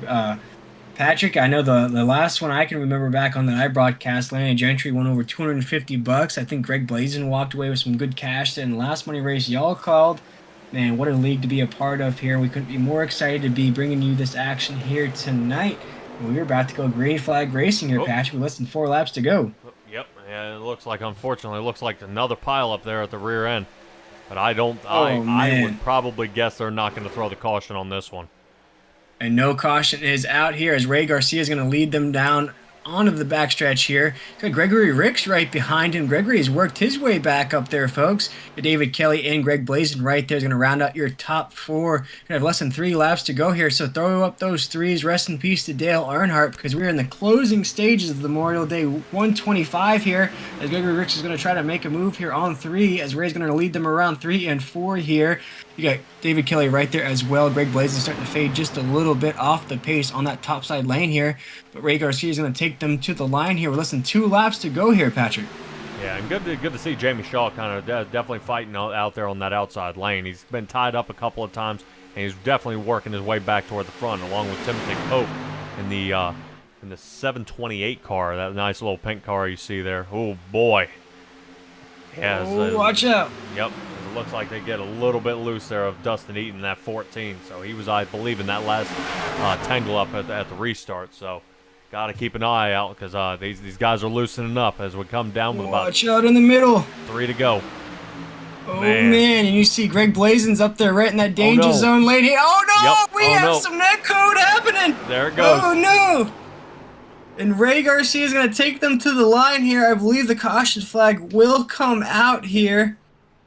Patrick, I know the last one I can remember back on that iBroadcast, Landon Gentry won over $250. I think Greg Blazin walked away with some good cash in the last money race y'all called. Man, what a league to be a part of here. We couldn't be more excited to be bringing you this action here tonight. We're about to go green flag racing here, Patrick, with less than 4 laps to go. Yep, yeah, unfortunately, it looks like another pile up there at the rear end. But I would probably guess they're not going to throw the caution on this one. And no caution is out here as Ray Garcia is going to lead them down onto the backstretch here. Got Gregory Rix right behind him. Gregory has worked his way back up there, folks. David Kelly and Greg Blazin right there is going to round out your top 4. Going to have less than 3 laps to go here, so throw up those 3s. Rest in peace to Dale Earnhardt, because we're in the closing stages of the Memorial Day 125 here, as Gregory Rix is going to try to make a move here on 3, as Ray's going to lead them around 3 and 4 here. You got David Kelly right there as well. Greg Blazin starting to fade just a little bit off the pace on that top side lane here. But Ray Garcia is going to take them to the line here with less than 2 laps to go here, Patrick. Yeah, and good to see Jamie Shaw kind of definitely fighting out there on that outside lane. He's been tied up a couple of times, and he's definitely working his way back toward the front, along with Timothy Pope in the 728 car, that nice little pink car you see there. Oh, boy. Yeah, watch out. Yep. Looks like they get a little bit loose there of Dustin Eaton, that 14. So he was, I believe, in that last tangle up at the restart. So got to keep an eye out, because these guys are loosening up as we come down with about watch out in the middle. 3 to go. Oh, man. And you see Greg Blazin's up there right in that danger zone lane. Oh, no. Yep. We have some net code happening. There it goes. Oh, no. And Ray Garcia is going to take them to the line here. I believe the caution flag will come out here.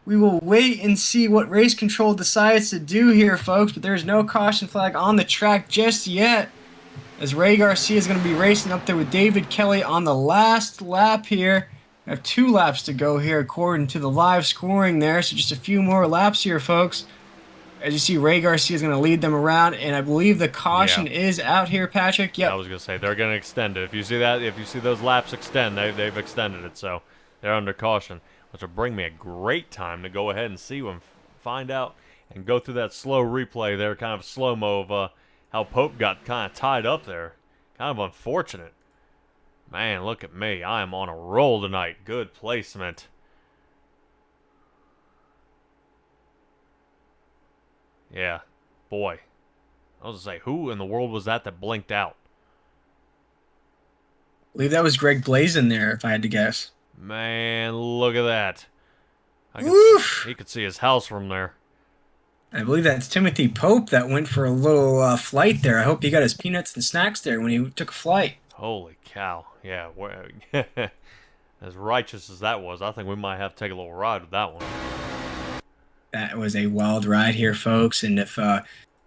We will wait and see what Race Control decides to do here, folks, but there's no caution flag on the track just yet, as Ray Garcia is going to be racing up there with David Kelly on the last lap here. We have 2 laps to go here according to the live scoring there, so just a few more laps here, folks. As you see, Ray Garcia is going to lead them around, and I believe the caution is out here, Patrick. Yep. I was going to say, they're going to extend it. If you see that, if you see those laps extend, they've extended it, so they're under caution, which will bring me a great time to go ahead and see them, find out, and go through that slow replay there, kind of slow-mo of how Pope got kind of tied up there. Kind of unfortunate. Man, look at me. I am on a roll tonight. Good placement. Yeah, boy. I was going to say, who in the world was that blinked out? I believe that was Greg Blazin there, if I had to guess. Man, look at that. He could see his house from there. I believe that's Timothy Pope that went for a little flight there. I hope he got his peanuts and snacks there when he took a flight. Holy cow. Yeah, as righteous as that was, I think we might have to take a little ride with that one. That was a wild ride here, folks. And if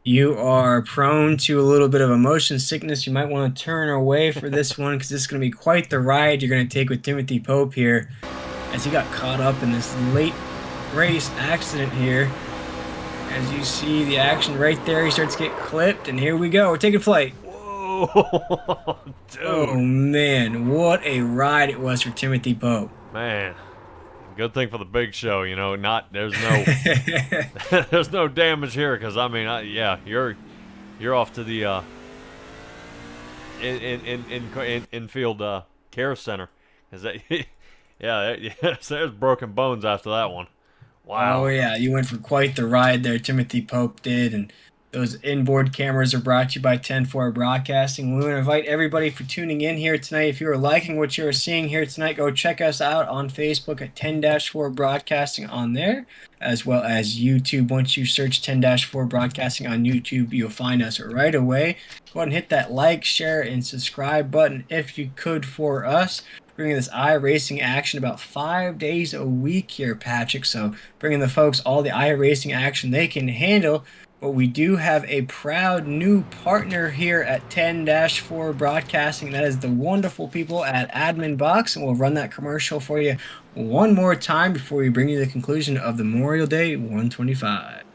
you are prone to a little bit of motion sickness, you might want to turn away for this one, because this is going to be quite the ride you're going to take with Timothy Pope here, as he got caught up in this late race accident here. As you see the action right there, he starts to get clipped, and here we go. We're taking flight. Whoa, dude. Oh, man. What a ride it was for Timothy Pope. Man. Good thing for the big show, you know. There's no, there's no damage here, because I mean, yeah, you're off to the infield care center. Is that? Yeah, there's broken bones after that one. Wow. Oh yeah, you went for quite the ride there, Timothy Pope did, and those inboard cameras are brought to you by 10-4 Broadcasting. We want to invite everybody for tuning in here tonight. If you are liking what you are seeing here tonight, go check us out on Facebook at 10-4 Broadcasting on there, as well as YouTube. Once you search 10-4 Broadcasting on YouTube, you'll find us right away. Go ahead and hit that like, share, and subscribe button if you could for us. Bringing this iRacing action about 5 days a week here, Patrick. So bringing the folks all the iRacing action they can handle. But we do have a proud new partner here at 10-4 Broadcasting. That is the wonderful people at AdminBoxx. And we'll run that commercial for you one more time before we bring you the conclusion of the Memorial Day 125.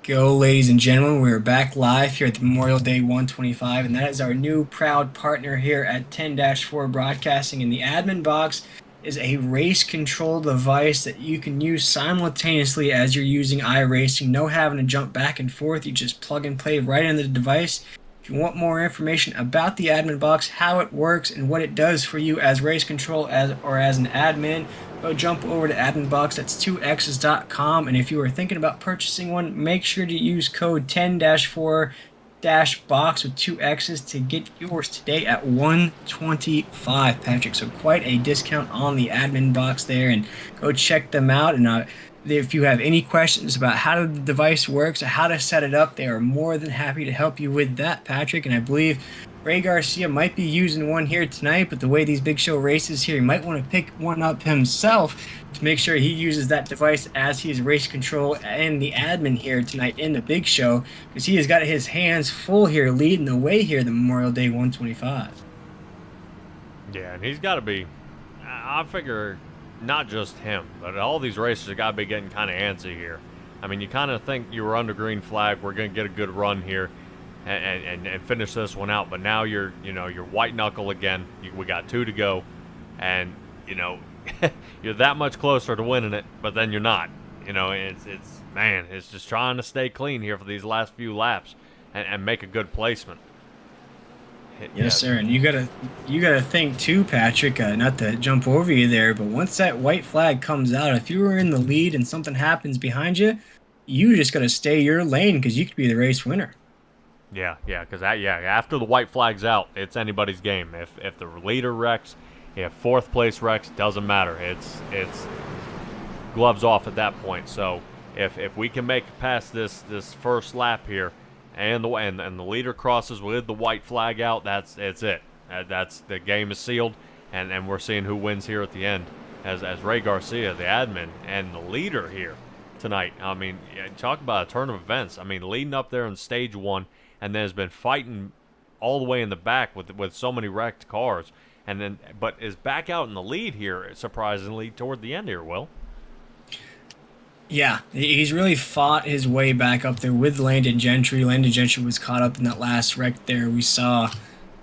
Go, ladies and gentlemen, we're back live here at the Memorial Day 125, and that is our new proud partner here at 10-4 Broadcasting. And the AdminBoxx is a race control device that you can use simultaneously as you're using iRacing. No having to jump back and forth. You just plug and play right into the device. If you want more information about the AdminBoxx, how it works, and what it does for you as race control or as an admin, go jump over to AdminBoxx. That's 2x's.com. And if you are thinking about purchasing one, make sure to use code 10-4-box with 2x's to get yours today at $125, Patrick. So quite a discount on the AdminBoxx there. And go check them out. And if you have any questions about how the device works or how to set it up, they are more than happy to help you with that, Patrick. And I believe Ray Garcia might be using one here tonight, but the way these big show races here, he might want to pick one up himself to make sure he uses that device as he's race control and the admin here tonight in the big show, because he has got his hands full here leading the way here the Memorial Day 125. Yeah, and he's got to be, I figure, not just him, but all these racers have got to be getting kind of antsy here. I mean, you kind of think you were under green flag, we're going to get a good run here and finish this one out, but now you're white knuckle again. We got 2 to go, and you're that much closer to winning it, but then you're not. It's just trying to stay clean here for these last few laps and make a good placement. Yes, sir. And you gotta think too, Patrick. Not to jump over you there, but once that white flag comes out, if you were in the lead and something happens behind you, you just gotta stay your lane, because you could be the race winner. Yeah, because after the white flag's out, it's anybody's game. If the leader wrecks, if fourth place wrecks, doesn't matter. It's gloves off at that point. So if we can make it past this first lap here, and the leader crosses with the white flag out, it's it. That's the game is sealed, and we're seeing who wins here at the end as Ray Garcia, the admin, and the leader here tonight. I mean, talk about a turn of events. I mean, leading up there in stage 1, and then has been fighting all the way in the back with so many wrecked cars, and then but is back out in the lead here, surprisingly, toward the end here, Will. Yeah, he's really fought his way back up there with Landon Gentry. Landon Gentry was caught up in that last wreck there we saw.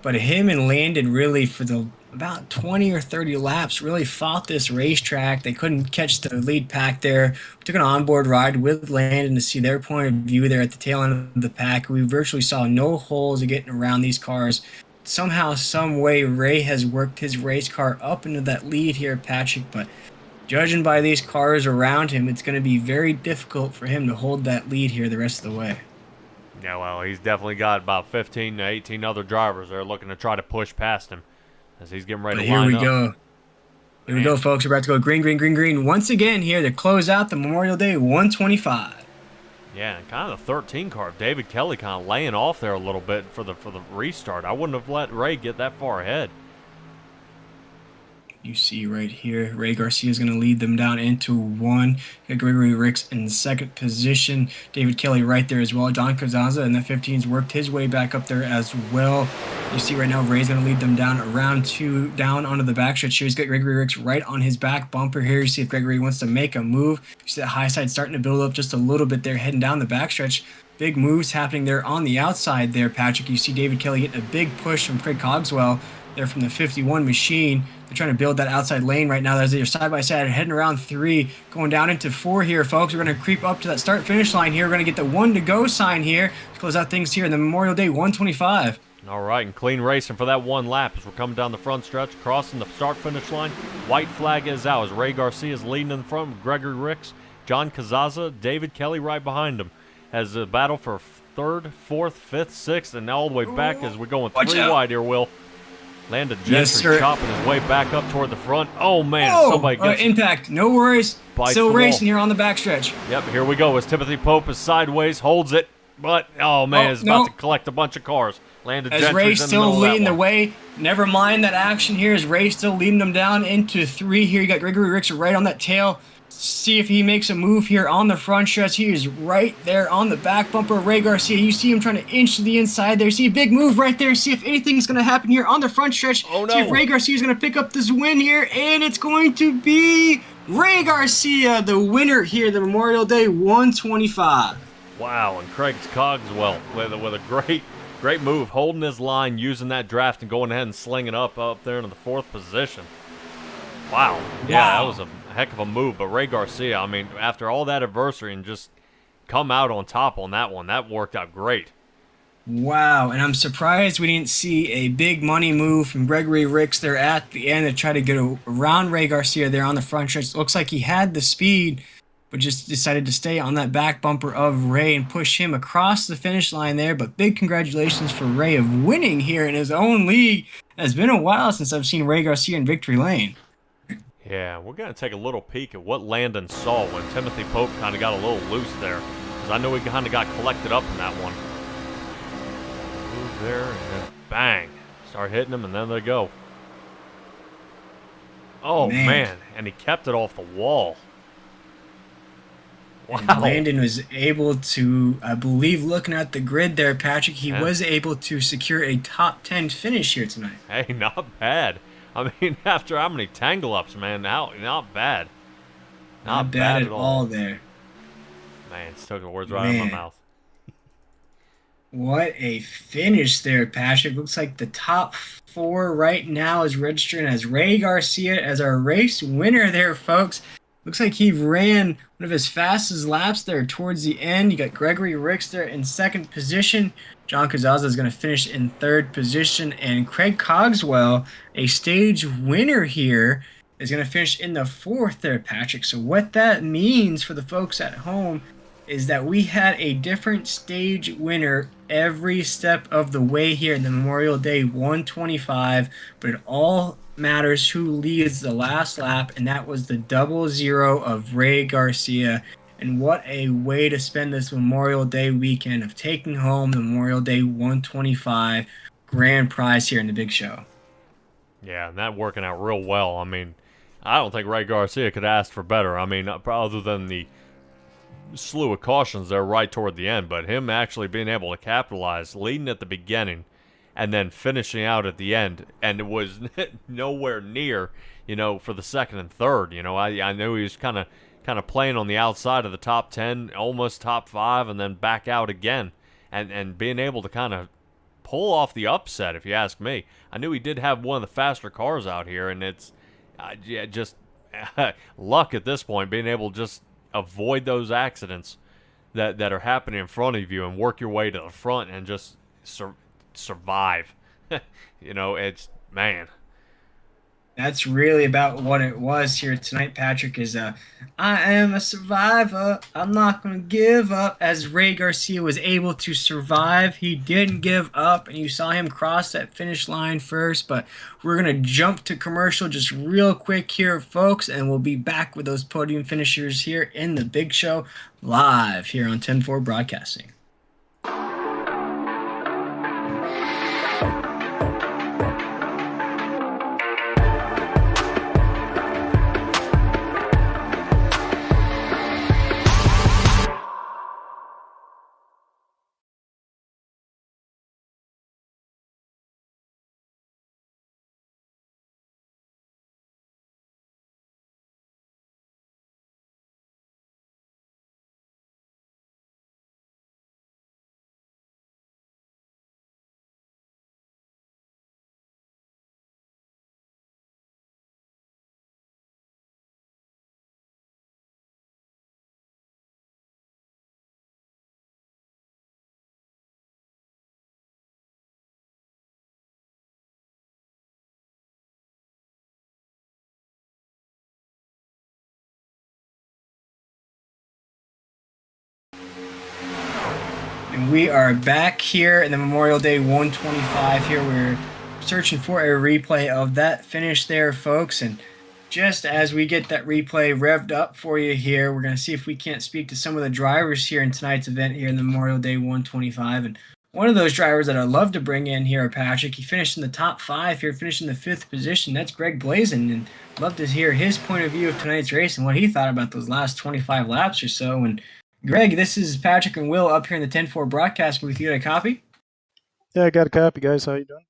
But him and Landon really, for the about 20 or 30 laps, really fought this racetrack. They couldn't catch the lead pack there. We took an onboard ride with Landon to see their point of view there at the tail end of the pack. We virtually saw no holes of getting around these cars. Somehow, some way, Ray has worked his race car up into that lead here, Patrick, but judging by these cars around him, it's going to be very difficult for him to hold that lead here the rest of the way. Yeah, well, he's definitely got about 15 to 18 other drivers that are looking to try to push past him as he's getting ready to line up. Here we go. Here we go, folks. We're about to go green, green, green, green once again here to close out the Memorial Day 125. Yeah, and kind of the 13 car. David Kelly kind of laying off there a little bit for the restart. I wouldn't have let Ray get that far ahead. You see right here, Ray Garcia is going to lead them down into 1. You got Gregory Rix in second position. David Kelly right there as well. John Cazaza in the 15s worked his way back up there as well. You see right now, Ray's going to lead them down around 2, down onto the backstretch here. He's got Gregory Rix right on his back bumper here. You see if Gregory wants to make a move. You see that high side starting to build up just a little bit there, heading down the backstretch. Big moves happening there on the outside there, Patrick. You see David Kelly getting a big push from Craig Cogswell there from the 51 machine. They're trying to build that outside lane right now. As they're side by side, heading around 3, going down into 4 here, folks. We're going to creep up to that start-finish line here. We're going to get the 1 to go sign here to close out things here in the Memorial Day 125. All right, and clean racing for that 1 lap as we're coming down the front stretch, crossing the start-finish line. White flag is out as Ray Garcia is leading in the front with Gregory Rix, John Cazaza, David Kelly right behind him. As a battle for 3rd, 4th, 5th, 6th, and now all the way back as we're going 3 wide here, Will. Landon Gentry chopping his way back up toward the front. Oh, man, somebody gets impact. No worries. Still racing here on the backstretch. Yep, here we go as Timothy Pope is sideways, holds it, but, oh, man, is about to collect a bunch of cars. Landon Gentry's as Ray's in the still middle of leading that the one. way. Never mind that action here as Ray's still leading them down into 3 here. You got Gregory Rix right on that tail. See if he makes a move here on the front stretch. He is right there on the back bumper of Ray Garcia. You see him trying to inch to the inside there. See a big move right there. See if anything's going to happen here on the front stretch. Oh, no. See if Ray Garcia is going to pick up this win here. And it's going to be Ray Garcia, the winner here, the Memorial Day 125. Wow, and Craig Cogswell with a great move, holding his line, using that draft, and going ahead and slinging up there into the 4th position. Wow. Yeah, that was a heck of a move. But Ray Garcia, I mean, after all that adversity and just come out on top on that one, that worked out great. Wow, and I'm surprised we didn't see a big money move from Gregory Rix there at the end to try to get around Ray Garcia there on the front stretch. Looks like he had the speed, but just decided to stay on that back bumper of Ray and push him across the finish line there. But big congratulations for Ray of winning here in his own league. It's been a while since I've seen Ray Garcia in victory lane. Yeah, we're going to take a little peek at what Landon saw when Timothy Pope kind of got a little loose there. Because I know he kind of got collected up in that one. Move there, and then bang. Start hitting them, and then they go. Oh, man. And he kept it off the wall. Wow. And Landon was able to, I believe, looking at the grid there, Patrick, he was able to secure a top 10 finish here tonight. Hey, not bad. I mean, after how many tangle-ups, man, not bad. Not bad at all there. Man, it's took the words right out of my mouth. What a finish there, Patrick. Looks like the top 4 right now is registering as Ray Garcia as our race winner there, folks. Looks like he ran one of his fastest laps there towards the end. You got Gregory Rix there in second position. John Cazaza is going to finish in third position. And Craig Cogswell, a stage winner here, is going to finish in the 4th there, Patrick. So what that means for the folks at home is that we had a different stage winner every step of the way here in the Memorial Day 125. But it all matters who leads the last lap, and that was the 00 of Ray Garcia. And what a way to spend this Memorial Day weekend of taking home the Memorial Day 125 grand prize here in the big show. Yeah, and that working out real well. I mean, I don't think Ray Garcia could ask for better. I mean, other than the slew of cautions there right toward the end, but him actually being able to capitalize, leading at the beginning, and then finishing out at the end, and it was nowhere near, for the second and third. I knew he was kind of playing on the outside of the top 10, almost top 5, and then back out again, and being able to kind of pull off the upset, if you ask me. I knew he did have one of the faster cars out here, and it's just luck at this point, being able to just avoid those accidents that are happening in front of you and work your way to the front and just survive. It's, man. That's really about what it was here tonight, Patrick, is I am a survivor. I'm not going to give up. As Ray Garcia was able to survive, he didn't give up, and you saw him cross that finish line first. But we're going to jump to commercial just real quick here, folks, and we'll be back with those podium finishers here in the big show live here on 10-4 Broadcasting. And we are back here in the Memorial Day 125 here. We're searching for a replay of that finish there, folks. And just as we get that replay revved up for you here, we're going to see if we can't speak to some of the drivers here in tonight's event here in the Memorial Day 125. And one of those drivers that I'd love to bring in here, Patrick, he finished in the top 5 here, finished in the 5th position. That's Greg Blazin. And I'd love to hear his point of view of tonight's race and what he thought about those last 25 laps or so. And Greg, this is Patrick and Will up here in the 10-4 broadcast booth. You got a copy? Yeah, I got a copy, guys. How you doing?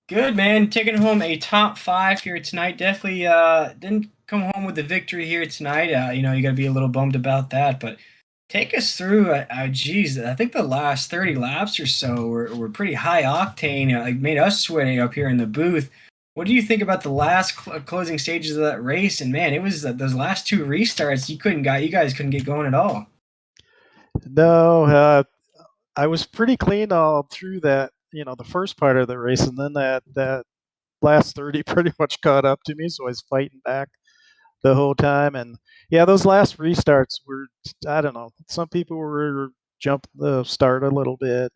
Good, man. Taking home a top 5 here tonight. Definitely didn't come home with the victory here tonight. You got to be a little bummed about that. But take us through, geez, I think the last 30 laps or so were pretty high octane. Like made us sweating up here in the booth. What do you think about the last closing stages of that race? And, man, it was those last 2 restarts. You guys couldn't get going at all. No, I was pretty clean all through that, the first part of the race, and then that last 30 pretty much caught up to me, so I was fighting back the whole time. And yeah, those last restarts were, I don't know, some people were jumping the start a little bit,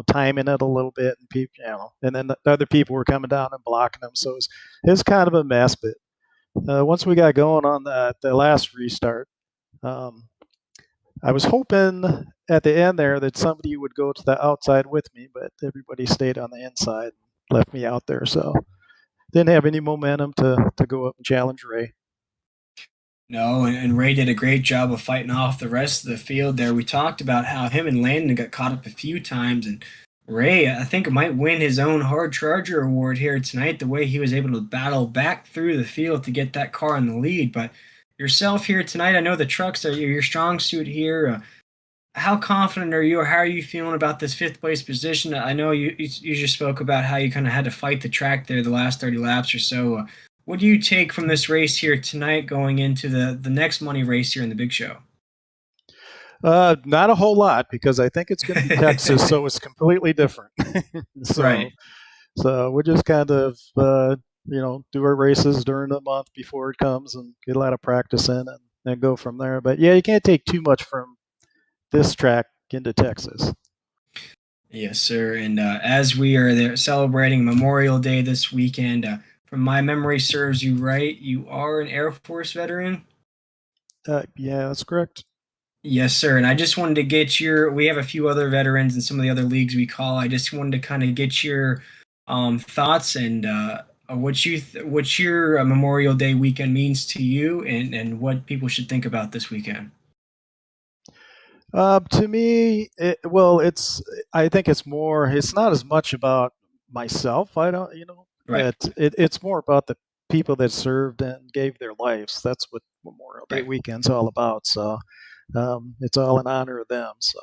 timing it a little bit, and people, and then the other people were coming down and blocking them, so it was kind of a mess. But once we got going on the last restart, I was hoping at the end there that somebody would go to the outside with me, but everybody stayed on the inside and left me out there. So didn't have any momentum to go up and challenge Ray. No, and Ray did a great job of fighting off the rest of the field there. We talked about how him and Landon got caught up a few times, and Ray, I think, might win his own Hard Charger award here tonight, the way he was able to battle back through the field to get that car in the lead. But yourself here tonight, I know the trucks are your strong suit here. How confident are you, or how are you feeling about this 5th place position? I know you just spoke about how you kind of had to fight the track there the last 30 laps or so. What do you take from this race here tonight going into the next money race here in the big show? Not a whole lot, because I think it's going to be Texas, so it's completely different. Right. So we'll just kind of do our races during the month before it comes and get a lot of practice in and go from there. But yeah, you can't take too much from this track into Texas. Yes, sir. And as we are there celebrating Memorial Day this weekend, from my memory serves you right, you are an Air Force veteran? Yeah, that's correct. Yes, sir. And I just wanted to get we have a few other veterans in some of the other leagues we call. I just wanted to kind of get your thoughts and what's your Memorial Day weekend means to you, and what people should think about this weekend? To me, I think it's more. It's not as much about myself. I don't, Right. it's more about the people that served and gave their lives. That's what Memorial Day Right. weekend's all about. So, it's all in honor of them. So.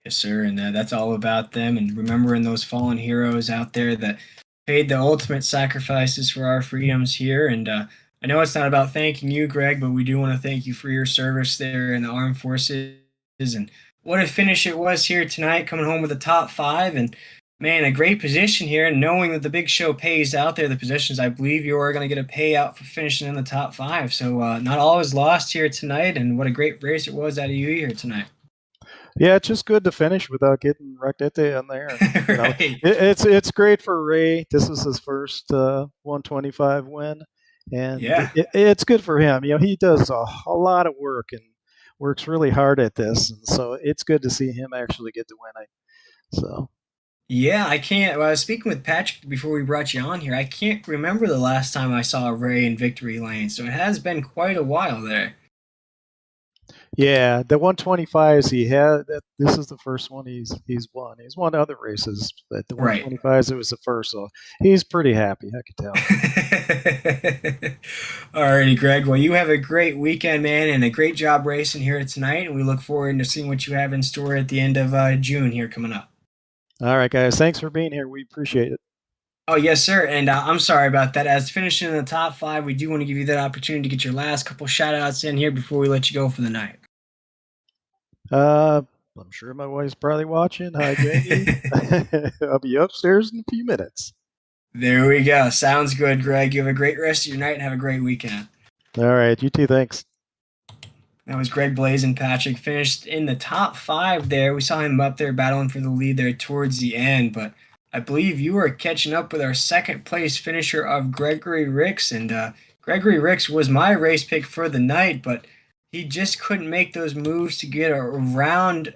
Yes, sir. And that's all about them and remembering those fallen heroes out there that paid the ultimate sacrifices for our freedoms here. And I know it's not about thanking you, Greg, but we do want to thank you for your service there in the armed forces. And what a finish it was here tonight, coming home with the top 5. And man, a great position here. And knowing that the big show pays out there, the positions, I believe you are going to get a payout for finishing in the top 5. So not all is lost here tonight. And what a great race it was out of you here tonight. Yeah, it's just good to finish without getting wrecked at the end there. Right. It's great for Ray. This is his first 125 win, and Yeah. it's good for him. He does a lot of work and works really hard at this, and so it's good to see him actually get the win. So. Yeah, I can't. Well, I was speaking with Patrick before we brought you on here. I can't remember the last time I saw Ray in victory lane, so it has been quite a while there. Yeah, the 125s he had. This is the first one he's won. He's won other races, but the 125s it was the first, so he's pretty happy. I can tell. Alrighty, Greg. Well, you have a great weekend, man, and a great job racing here tonight. And we look forward to seeing what you have in store at the end of June here coming up. All right, guys. Thanks for being here. We appreciate it. Oh, yes, sir. And I'm sorry about that. As finishing in the top 5, we do want to give you that opportunity to get your last couple shout-outs in here before we let you go for the night. I'm sure my wife's probably watching. Hi, Jamie. I'll be upstairs in a few minutes. There we go. Sounds good, Greg. You have a great rest of your night and have a great weekend. All right. You too. Thanks. That was Greg Blazin Patrick. Finished in the top 5 there. We saw him up there battling for the lead there towards the end, but I believe you are catching up with our second place finisher of Gregory Rix. And Gregory Rix was my race pick for the night, but he just couldn't make those moves to get around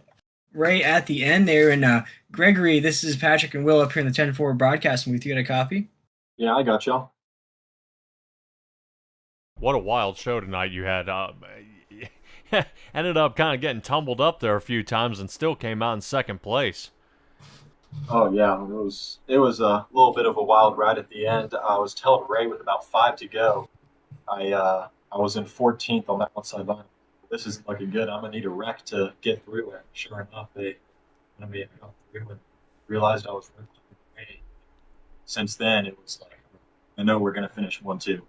right at the end there. And Gregory, this is Patrick and Will up here in the 10-4 broadcasting booth. You got a copy? Yeah, I got y'all. What a wild show tonight you had. Ended up kind of getting tumbled up there a few times and still came out in second place. Oh yeah, it was a little bit of a wild ride at the end. I was telling Ray with about 5 to go. I was in 14th on that outside line. This isn't looking good. I'm gonna need a wreck to get through it. Sure enough, they got through and realized I was right. Since then, it was like, I know we're gonna finish 1-2.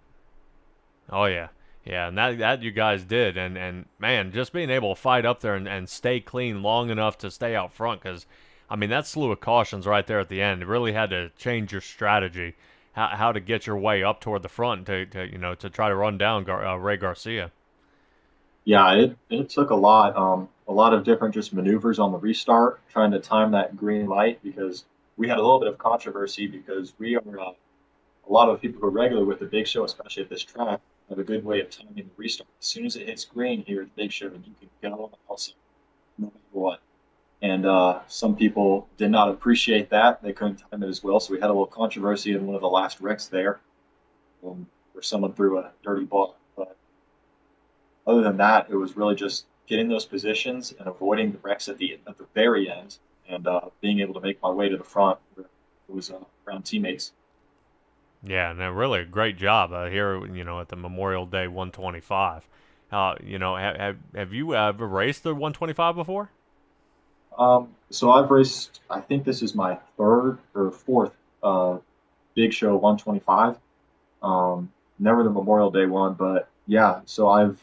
Oh yeah, and that you guys did, and man, just being able to fight up there and stay clean long enough to stay out front, because I mean that slew of cautions right there at the end. It really had to change your strategy. How to get your way up toward the front to try to run down Ray Garcia. Yeah, it took a lot of different just maneuvers on the restart, trying to time that green light, because we had a little bit of controversy because we are a lot of people who are regular with the big show, especially at this track, have a good way of timing the restart. As soon as it hits green here at the big show, you can go on the outside no matter what. And some people did not appreciate that. They couldn't time it as well. So we had a little controversy in one of the last wrecks there where someone threw a dirty ball. But other than that, it was really just getting those positions and avoiding the wrecks at the very end and being able to make my way to the front where it was around teammates. Yeah, and really a great job here, at the Memorial Day 125. Have you ever raced the 125 before? So I've raced, I think this is my 3rd or 4th big show 125. Never the Memorial Day one, but yeah, so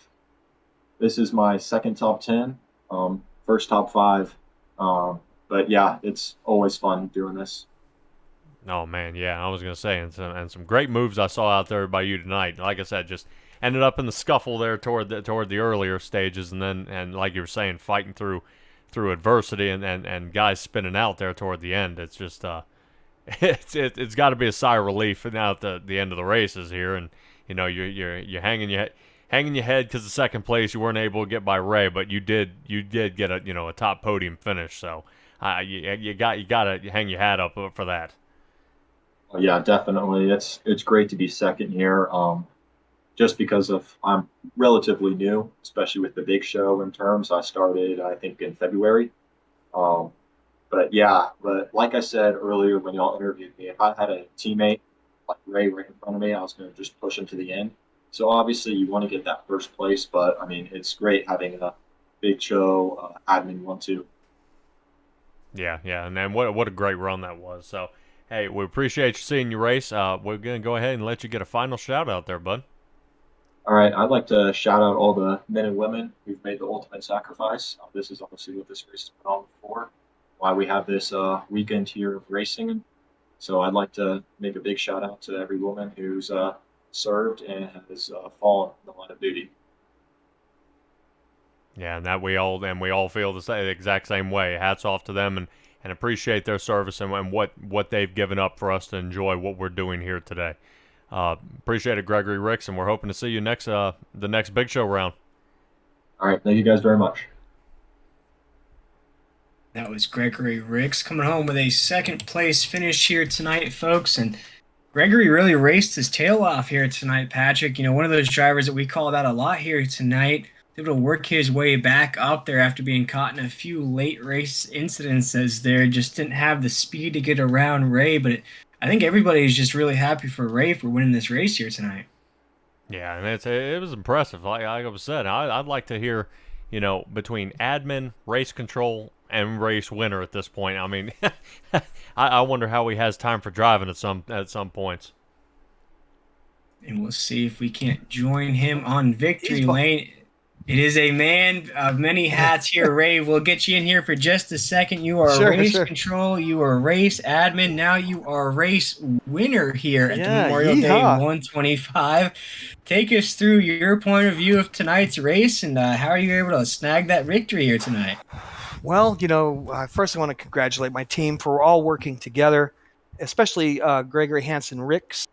this is my 2nd top 10, 1st top 5. But yeah, it's always fun doing this. Oh man, yeah, I was gonna say, and some great moves I saw out there by you tonight. Like I said, just ended up in the scuffle there toward the earlier stages, and like you were saying, fighting through adversity and guys spinning out there toward the end. It's just it's got to be a sigh of relief now at the end of the races here, and you're hanging your head because the 2nd place you weren't able to get by Ray, but you did get a top podium finish. So you got to hang your hat up for that. Yeah, definitely. It's great to be second here. Just because of I'm relatively new, especially with the big show in terms. I started, I think, in February. Um, but yeah, but like I said earlier when y'all interviewed me, if I had a teammate like Ray right in front of me, I was going to just push him to the end. So obviously you want to get that first place, but I mean it's great having a big show admin one too. Yeah, and then what a great run that was. So, hey, we appreciate you seeing your race. We're gonna go ahead and let you get a final shout out there, bud. All right, I'd like to shout out all the men and women who've made the ultimate sacrifice. This is obviously what this race has been on for, why we have this weekend here of racing. So I'd like to make a big shout out to every woman who's served and has fallen in the line of duty. Yeah, and that we all feel the exact same way. Hats off to them and appreciate their service and what they've given up for us to enjoy what we're doing here today. Appreciate it, Gregory Rix, and we're hoping to see you next the next Big Show round. All right, thank you guys very much. That was Gregory Rix coming home with a second place finish here tonight, folks. And Gregory really raced his tail off here tonight, Patrick. You know, one of those drivers that we called out a lot here tonight, able to work his way back up there after being caught in a few late race incidences there. Just didn't have the speed to get around Ray, but I think everybody is just really happy for Ray for winning this race here tonight. Yeah, and it was impressive. Like I said, I'd like to hear, between admin, race control, and race winner at this point. I mean, I wonder how he has time for driving at some points. And we'll see if we can't join him on victory lane. It is a man of many hats here, Ray. We'll get you in here for just a second. You are race control. You are race admin. Now you are race winner here at the Memorial Day 125. Take us through your point of view of tonight's race and how are you able to snag that victory here tonight? Well, first I want to congratulate my team for all working together, especially Gregory Rix,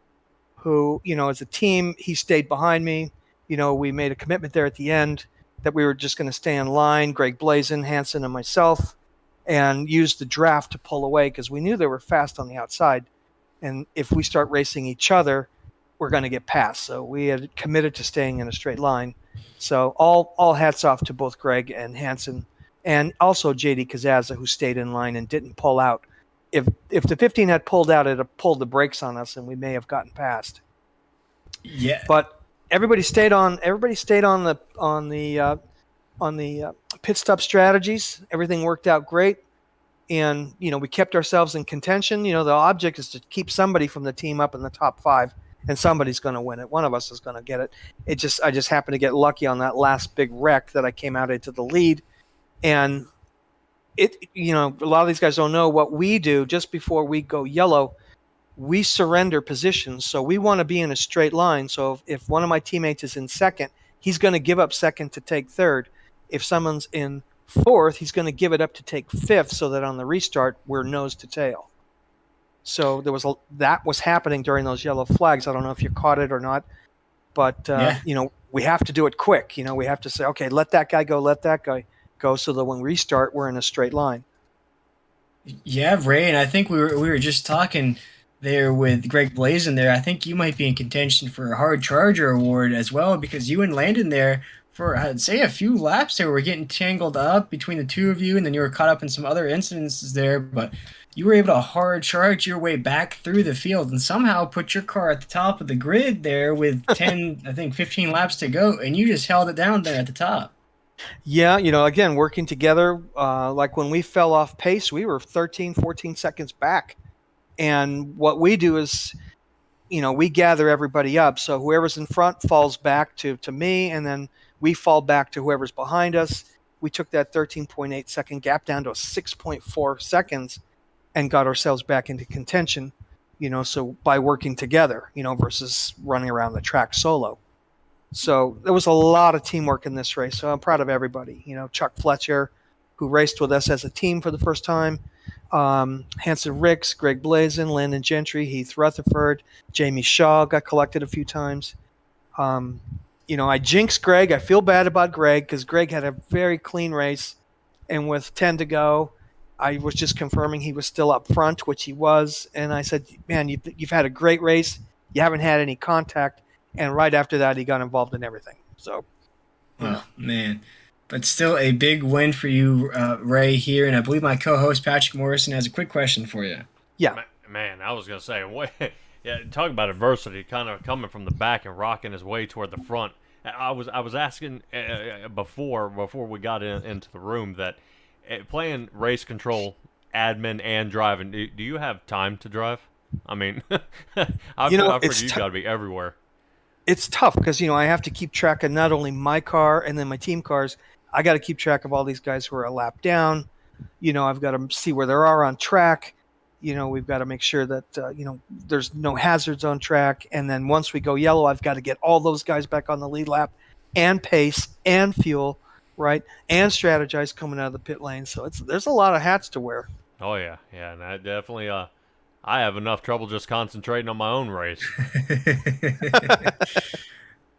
who, as a team, he stayed behind me. We made a commitment there at the end that we were just going to stay in line, Greg Blazin, Hansen, and myself, and use the draft to pull away because we knew they were fast on the outside. And if we start racing each other, we're going to get past. So we had committed to staying in a straight line. So all hats off to both Greg and Hansen, and also JD Kazaza, who stayed in line and didn't pull out. If the 15 had pulled out, it'd have pulled the brakes on us, and we may have gotten past. Yeah, but everybody stayed on the pit stop strategies. Everything worked out great, and we kept ourselves in contention. The object is to keep somebody from the team up in the top 5, and somebody's going to win it. One of us is going to get it. I just happened to get lucky on that last big wreck that I came out into the lead, and a lot of these guys don't know what we do just before we go yellow. We surrender positions, so we want to be in a straight line. So if one of my teammates is in second, he's going to give up second to take third. If someone's in fourth, he's going to give it up to take fifth, so that on the restart we're nose to tail. So that was happening during those yellow flags. I don't know if you caught it or not, but we have to do it quick. We have to say, okay, let that guy go, so that when we restart, we're in a straight line. Yeah, Ray, and I think we were just talking there with Greg Blazin there. I think you might be in contention for a hard charger award as well, because you and Landon there for, I'd say, a few laps there were getting tangled up between the two of you, and then you were caught up in some other incidences there, but you were able to hard charge your way back through the field and somehow put your car at the top of the grid there with 15 laps to go, and you just held it down there at the top. Yeah, again, working together, like when we fell off pace, we were 13, 14 seconds back. And what we do is, we gather everybody up. So whoever's in front falls back to me, and then we fall back to whoever's behind us. We took that 13.8 second gap down to 6.4 seconds and got ourselves back into contention, so by working together, versus running around the track solo. So there was a lot of teamwork in this race. So I'm proud of everybody. Chuck Fletcher, who raced with us as a team for the first time, Hansen Rix, Greg Blazin, Landon Gentry, Heath Rutherford, Jamie Shaw got collected a few times. I jinxed Greg. I feel bad about Greg because Greg had a very clean race, and with 10 to go, I was just confirming he was still up front, which he was. And I said, man, you've had a great race. You haven't had any contact. And right after that, he got involved in everything. So, oh man, but still a big win for you, Ray, here. And I believe my co-host Patrick Morrison has a quick question for you. Yeah. Man, I was gonna say, yeah, talk about adversity, kind of coming from the back and rocking his way toward the front. I was asking before we got into the room that playing race control, admin, and driving. Do you have time to drive? I mean, I figured you got to be everywhere. It's tough because I have to keep track of not only my car and then my team cars. I got to keep track of all these guys who are a lap down. I've got to see where they are on track. We've got to make sure that there's no hazards on track. And then once we go yellow, I've got to get all those guys back on the lead lap, and pace and fuel, right, and strategize coming out of the pit lane. So there's a lot of hats to wear. Oh yeah, and I definitely I have enough trouble just concentrating on my own race.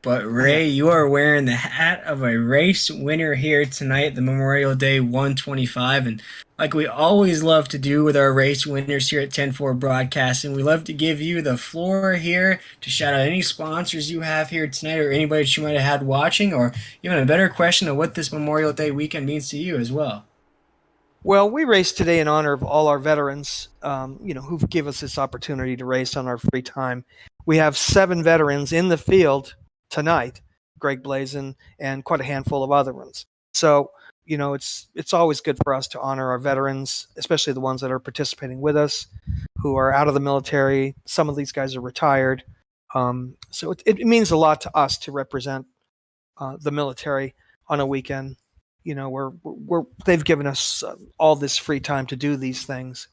But Ray, you are wearing the hat of a race winner here tonight, the Memorial Day 125. And like we always love to do with our race winners here at 10-4 Broadcasting, we love to give you the floor here to shout out any sponsors you have here tonight, or anybody that you might have had watching, or even a better question of what this Memorial Day weekend means to you as well. Well, we race today in honor of all our veterans, who've given us this opportunity to race on our free time. We have 7 veterans in the field tonight, Greg Blazin and quite a handful of other ones. So, it's always good for us to honor our veterans, especially the ones that are participating with us, who are out of the military. Some of these guys are retired. So it means a lot to us to represent the military on a weekend. They've given us all this free time to do these things.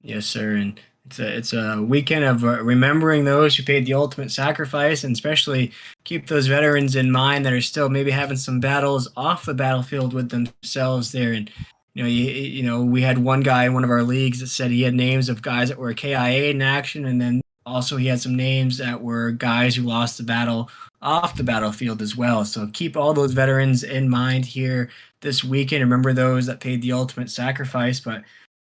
Yes, sir. And it's a weekend of remembering those who paid the ultimate sacrifice, and especially keep those veterans in mind that are still maybe having some battles off the battlefield with themselves there. And we had one guy in one of our leagues that said he had names of guys that were KIA in action, and then also he had some names that were guys who lost the battle off the battlefield as well. So keep all those veterans in mind here this weekend. Remember those that paid the ultimate sacrifice. But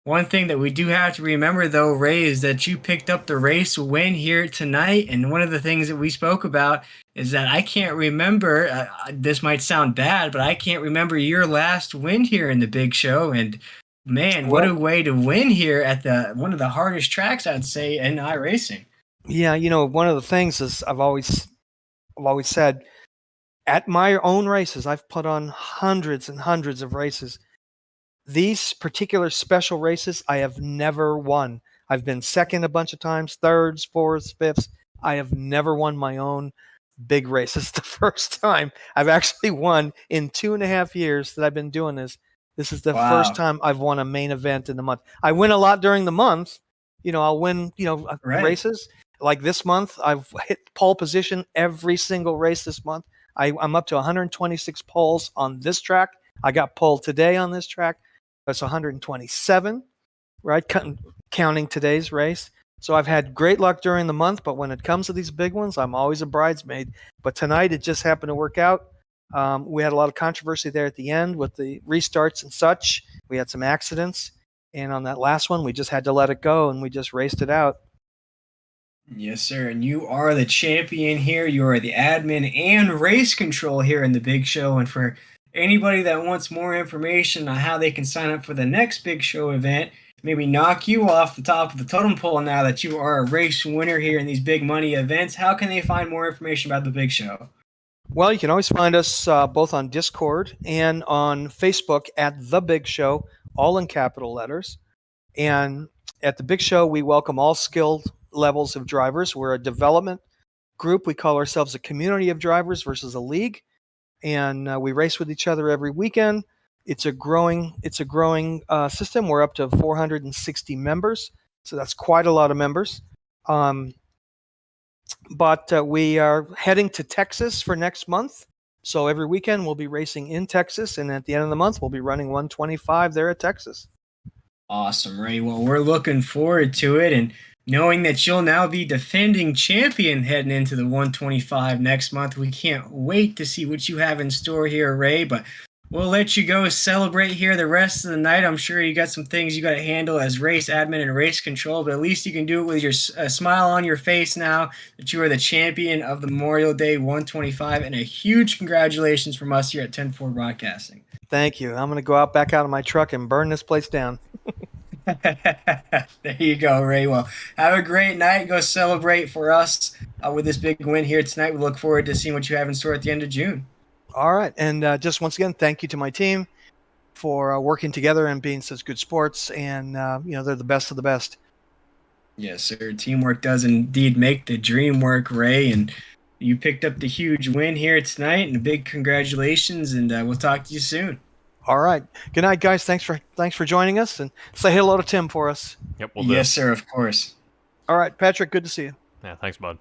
one thing that we do have to remember, though, Ray, is that you picked up the race win here tonight. And one of the things that we spoke about is that I can't remember, this might sound bad, but I can't remember your last win here in the big show. And man, what a way to win here at one of the hardest tracks, I'd say, in iRacing. Yeah, one of the things is I've always said, at my own races, I've put on hundreds and hundreds of races. These particular special races, I have never won. I've been second a bunch of times, thirds, fourths, fifths. I have never won my own big races. The first time I've actually won in 2.5 years that I've been doing this. This is the first time I've won a main event in the month. I win a lot during the month. I'll win, races. Like this month, I've hit pole position every single race this month. I'm up to 126 poles on this track. I got pole today on this track. That's 127, right? Counting today's race. So I've had great luck during the month, but when it comes to these big ones, I'm always a bridesmaid. But tonight, it just happened to work out. We had a lot of controversy there at the end with the restarts and such. We had some accidents. And on that last one, we just had to let it go, and we just raced it out. Yes, sir. And you are the champion here. You are the admin and race control here in the big show. And for anybody that wants more information on how they can sign up for the next big show event, maybe knock you off the top of the totem pole now that you are a race winner here in these big money events, how can they find more information about the big show? Well, you can always find us both on Discord and on Facebook at The Big Show, all in capital letters. And at The Big Show, we welcome all skilled levels of drivers. We're a development group. We call ourselves a community of drivers versus a league. And we race with each other every weekend. It's a growing system. We're up to 460 members, so that's quite a lot of members. But we are heading to Texas for next month. So every weekend we'll be racing in Texas, and at the end of the month we'll be running 125 there at Texas. Awesome, Ray. Well, we're looking forward to it, and knowing that you'll now be defending champion heading into the 125 next month. We can't wait to see what you have in store here, Ray. But we'll let you go celebrate here the rest of the night. I'm sure you got some things you got to handle as race admin and race control, but at least you can do it with your smile on your face now that you are the champion of the Memorial Day 125, and a huge congratulations from us here at 10-4 Broadcasting. Thank you. I'm going to go back out of my truck and burn this place down. There you go, Ray. Well, have a great night. Go celebrate for us with this big win here tonight. We look forward to seeing what you have in store at the end of June. All right. And just once again, thank you to my team for working together and being such good sports. And, they're the best of the best. Yes, sir. Teamwork does indeed make the dream work, Ray. And you picked up the huge win here tonight, and a big congratulations. And we'll talk to you soon. All right. Good night, guys. Thanks for joining us, and say hello to Tim for us. Yep, we'll do. Yes, sir. Of course. All right, Patrick. Good to see you. Yeah, thanks, bud.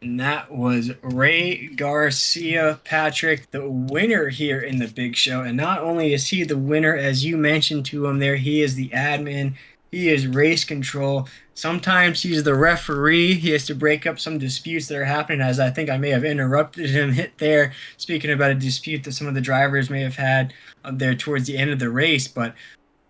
And that was Ray Garcia, Patrick, the winner here in the big show. And not only is he the winner, as you mentioned to him there, he is the admin. He is race control. Sometimes he's the referee. He has to break up some disputes that are happening, as I think I may have interrupted him there, speaking about a dispute that some of the drivers may have had there towards the end of the race. But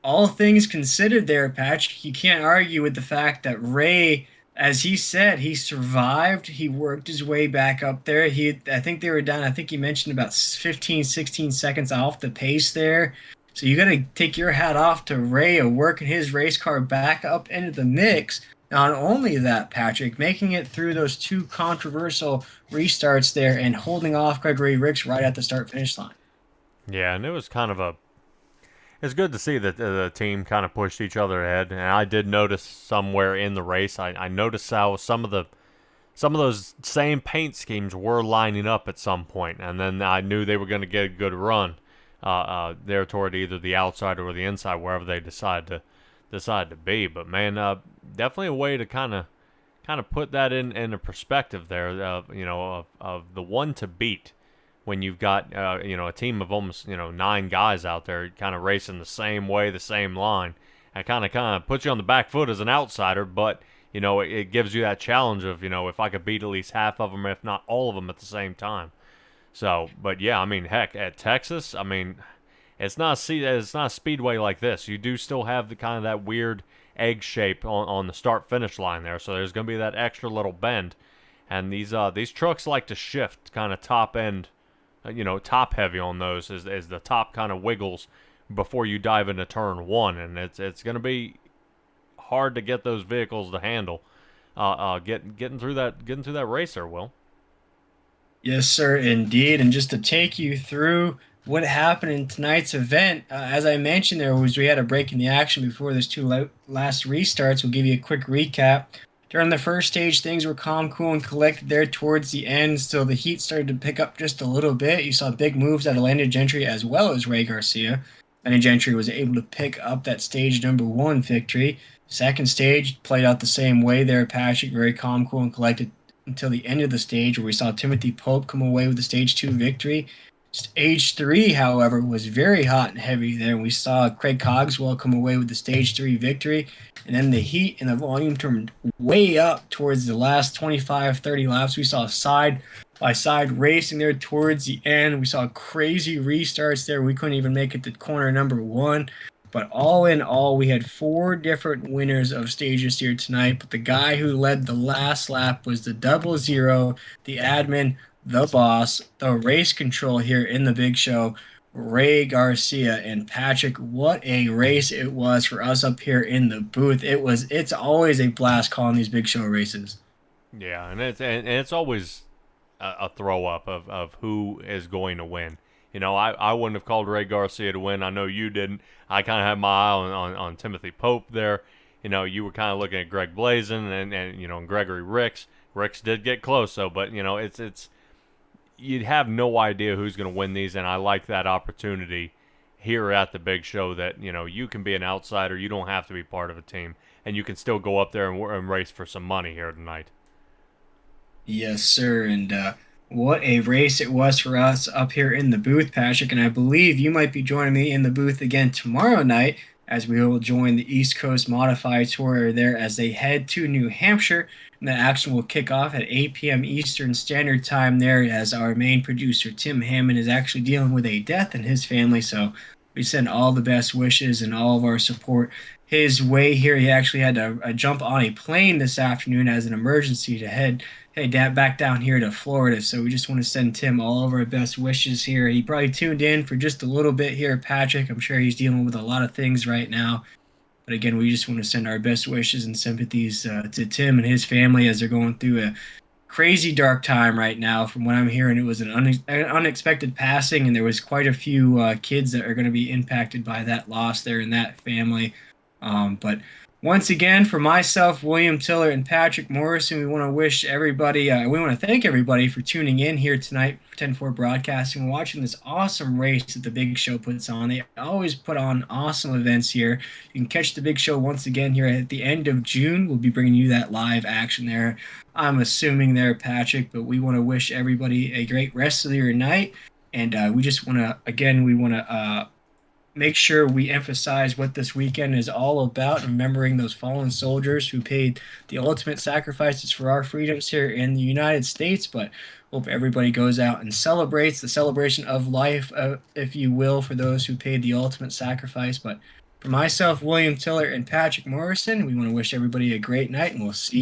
all things considered there, Patrick, you can't argue with the fact that Ray, as he said, he survived. He worked his way back up there. I think they were down, I think he mentioned about 15, 16 seconds off the pace there. So you got to take your hat off to Ray of working his race car back up into the mix. Not only that, Patrick, making it through those two controversial restarts there and holding off Gregory Rix right at the start-finish line. Yeah, and it was kind of it's good to see that the team kind of pushed each other ahead. And I did notice somewhere in the race, I noticed how some of those same paint schemes were lining up at some point, and then I knew they were going to get a good run there toward either the outside or the inside, wherever they decide to be. But man, definitely a way to kind of put that in a perspective there, of the one to beat when you've got a team of almost 9 guys out there kind of racing the same way, the same line. It kind of puts you on the back foot as an outsider, but it gives you that challenge of if I could beat at least half of them, if not all of them, at the same time. So, but yeah, I mean, heck, at Texas, I mean, it's not a speedway like this. You do still have the kind of that weird egg shape on the start-finish line there, so there's going to be that extra little bend. And these trucks like to shift kind of top end, top heavy on those as the top kind of wiggles before you dive into turn 1, and it's going to be hard to get those vehicles to handle getting through that race there, Will. Yes, sir, indeed. And just to take you through what happened in tonight's event, as I mentioned, we had a break in the action before those two last restarts. We'll give you a quick recap. During the first stage, things were calm, cool, and collected there towards the end, so the heat started to pick up just a little bit. You saw big moves out of Landon Gentry as well as Ray Garcia. Landon Gentry was able to pick up that stage number 1 victory. Second stage played out the same way there, Patrick, very calm, cool, and collected until the end of the stage, where we saw Timothy Pope come away with the stage 2 victory. Stage 3, however, was very hot and heavy there. We saw Craig Cogswell come away with the stage 3 victory, and then the heat and the volume turned way up towards the last 25, 30 laps. We saw side-by-side racing there towards the end. We saw crazy restarts there. We couldn't even make it to corner number 1. But all in all, we had 4 different winners of stages here tonight. But the guy who led the last lap was the 00, the admin, the boss, the race control here in the big show, Ray Garcia. And Patrick, what a race it was for us up here in the booth. It's always a blast calling these big show races. Yeah, and it's always a throw up of who is going to win. I wouldn't have called Ray Garcia to win. I know you didn't. I kind of had my eye on Timothy Pope there. You were kind of looking at Greg Blazin and Gregory Rix. Rix did get close, though, but it's you'd have no idea who's going to win these, and I like that opportunity here at the big show that you can be an outsider. You don't have to be part of a team, and you can still go up there and race for some money here tonight. Yes, sir, and what a race it was for us up here in the booth, Patrick, and I believe you might be joining me in the booth again tomorrow night as we will join the East Coast Modified Tour there as they head to New Hampshire. And the action will kick off at 8 p.m. Eastern Standard Time there, as our main producer, Tim Hammond, is actually dealing with a death in his family. So we send all the best wishes and all of our support his way here. He actually had to jump on a plane this afternoon as an emergency to head back down here to Florida. So we just want to send Tim all of our best wishes here. He probably tuned in for just a little bit here, Patrick. I'm sure he's dealing with a lot of things right now. But again, we just want to send our best wishes and sympathies to Tim and his family as they're going through a crazy dark time right now. From what I'm hearing, it was an unexpected passing, and there was quite a few kids that are going to be impacted by that loss there in that family. But once again, for myself, William Tiller, and Patrick Morrison, we want to wish everybody, we want to thank everybody for tuning in here tonight for 10-4 Broadcasting and watching this awesome race that the Big Show puts on. They always put on awesome events here. You can catch the Big Show once again here at the end of June. We'll be bringing you that live action there, I'm assuming there, Patrick, but we want to wish everybody a great rest of your night. And we just want to, make sure we emphasize what this weekend is all about, remembering those fallen soldiers who paid the ultimate sacrifices for our freedoms here in the United States. But hope everybody goes out and celebrates the celebration of life, if you will, for those who paid the ultimate sacrifice. But for myself, William Tiller, and Patrick Morrison, we want to wish everybody a great night, and we'll see you.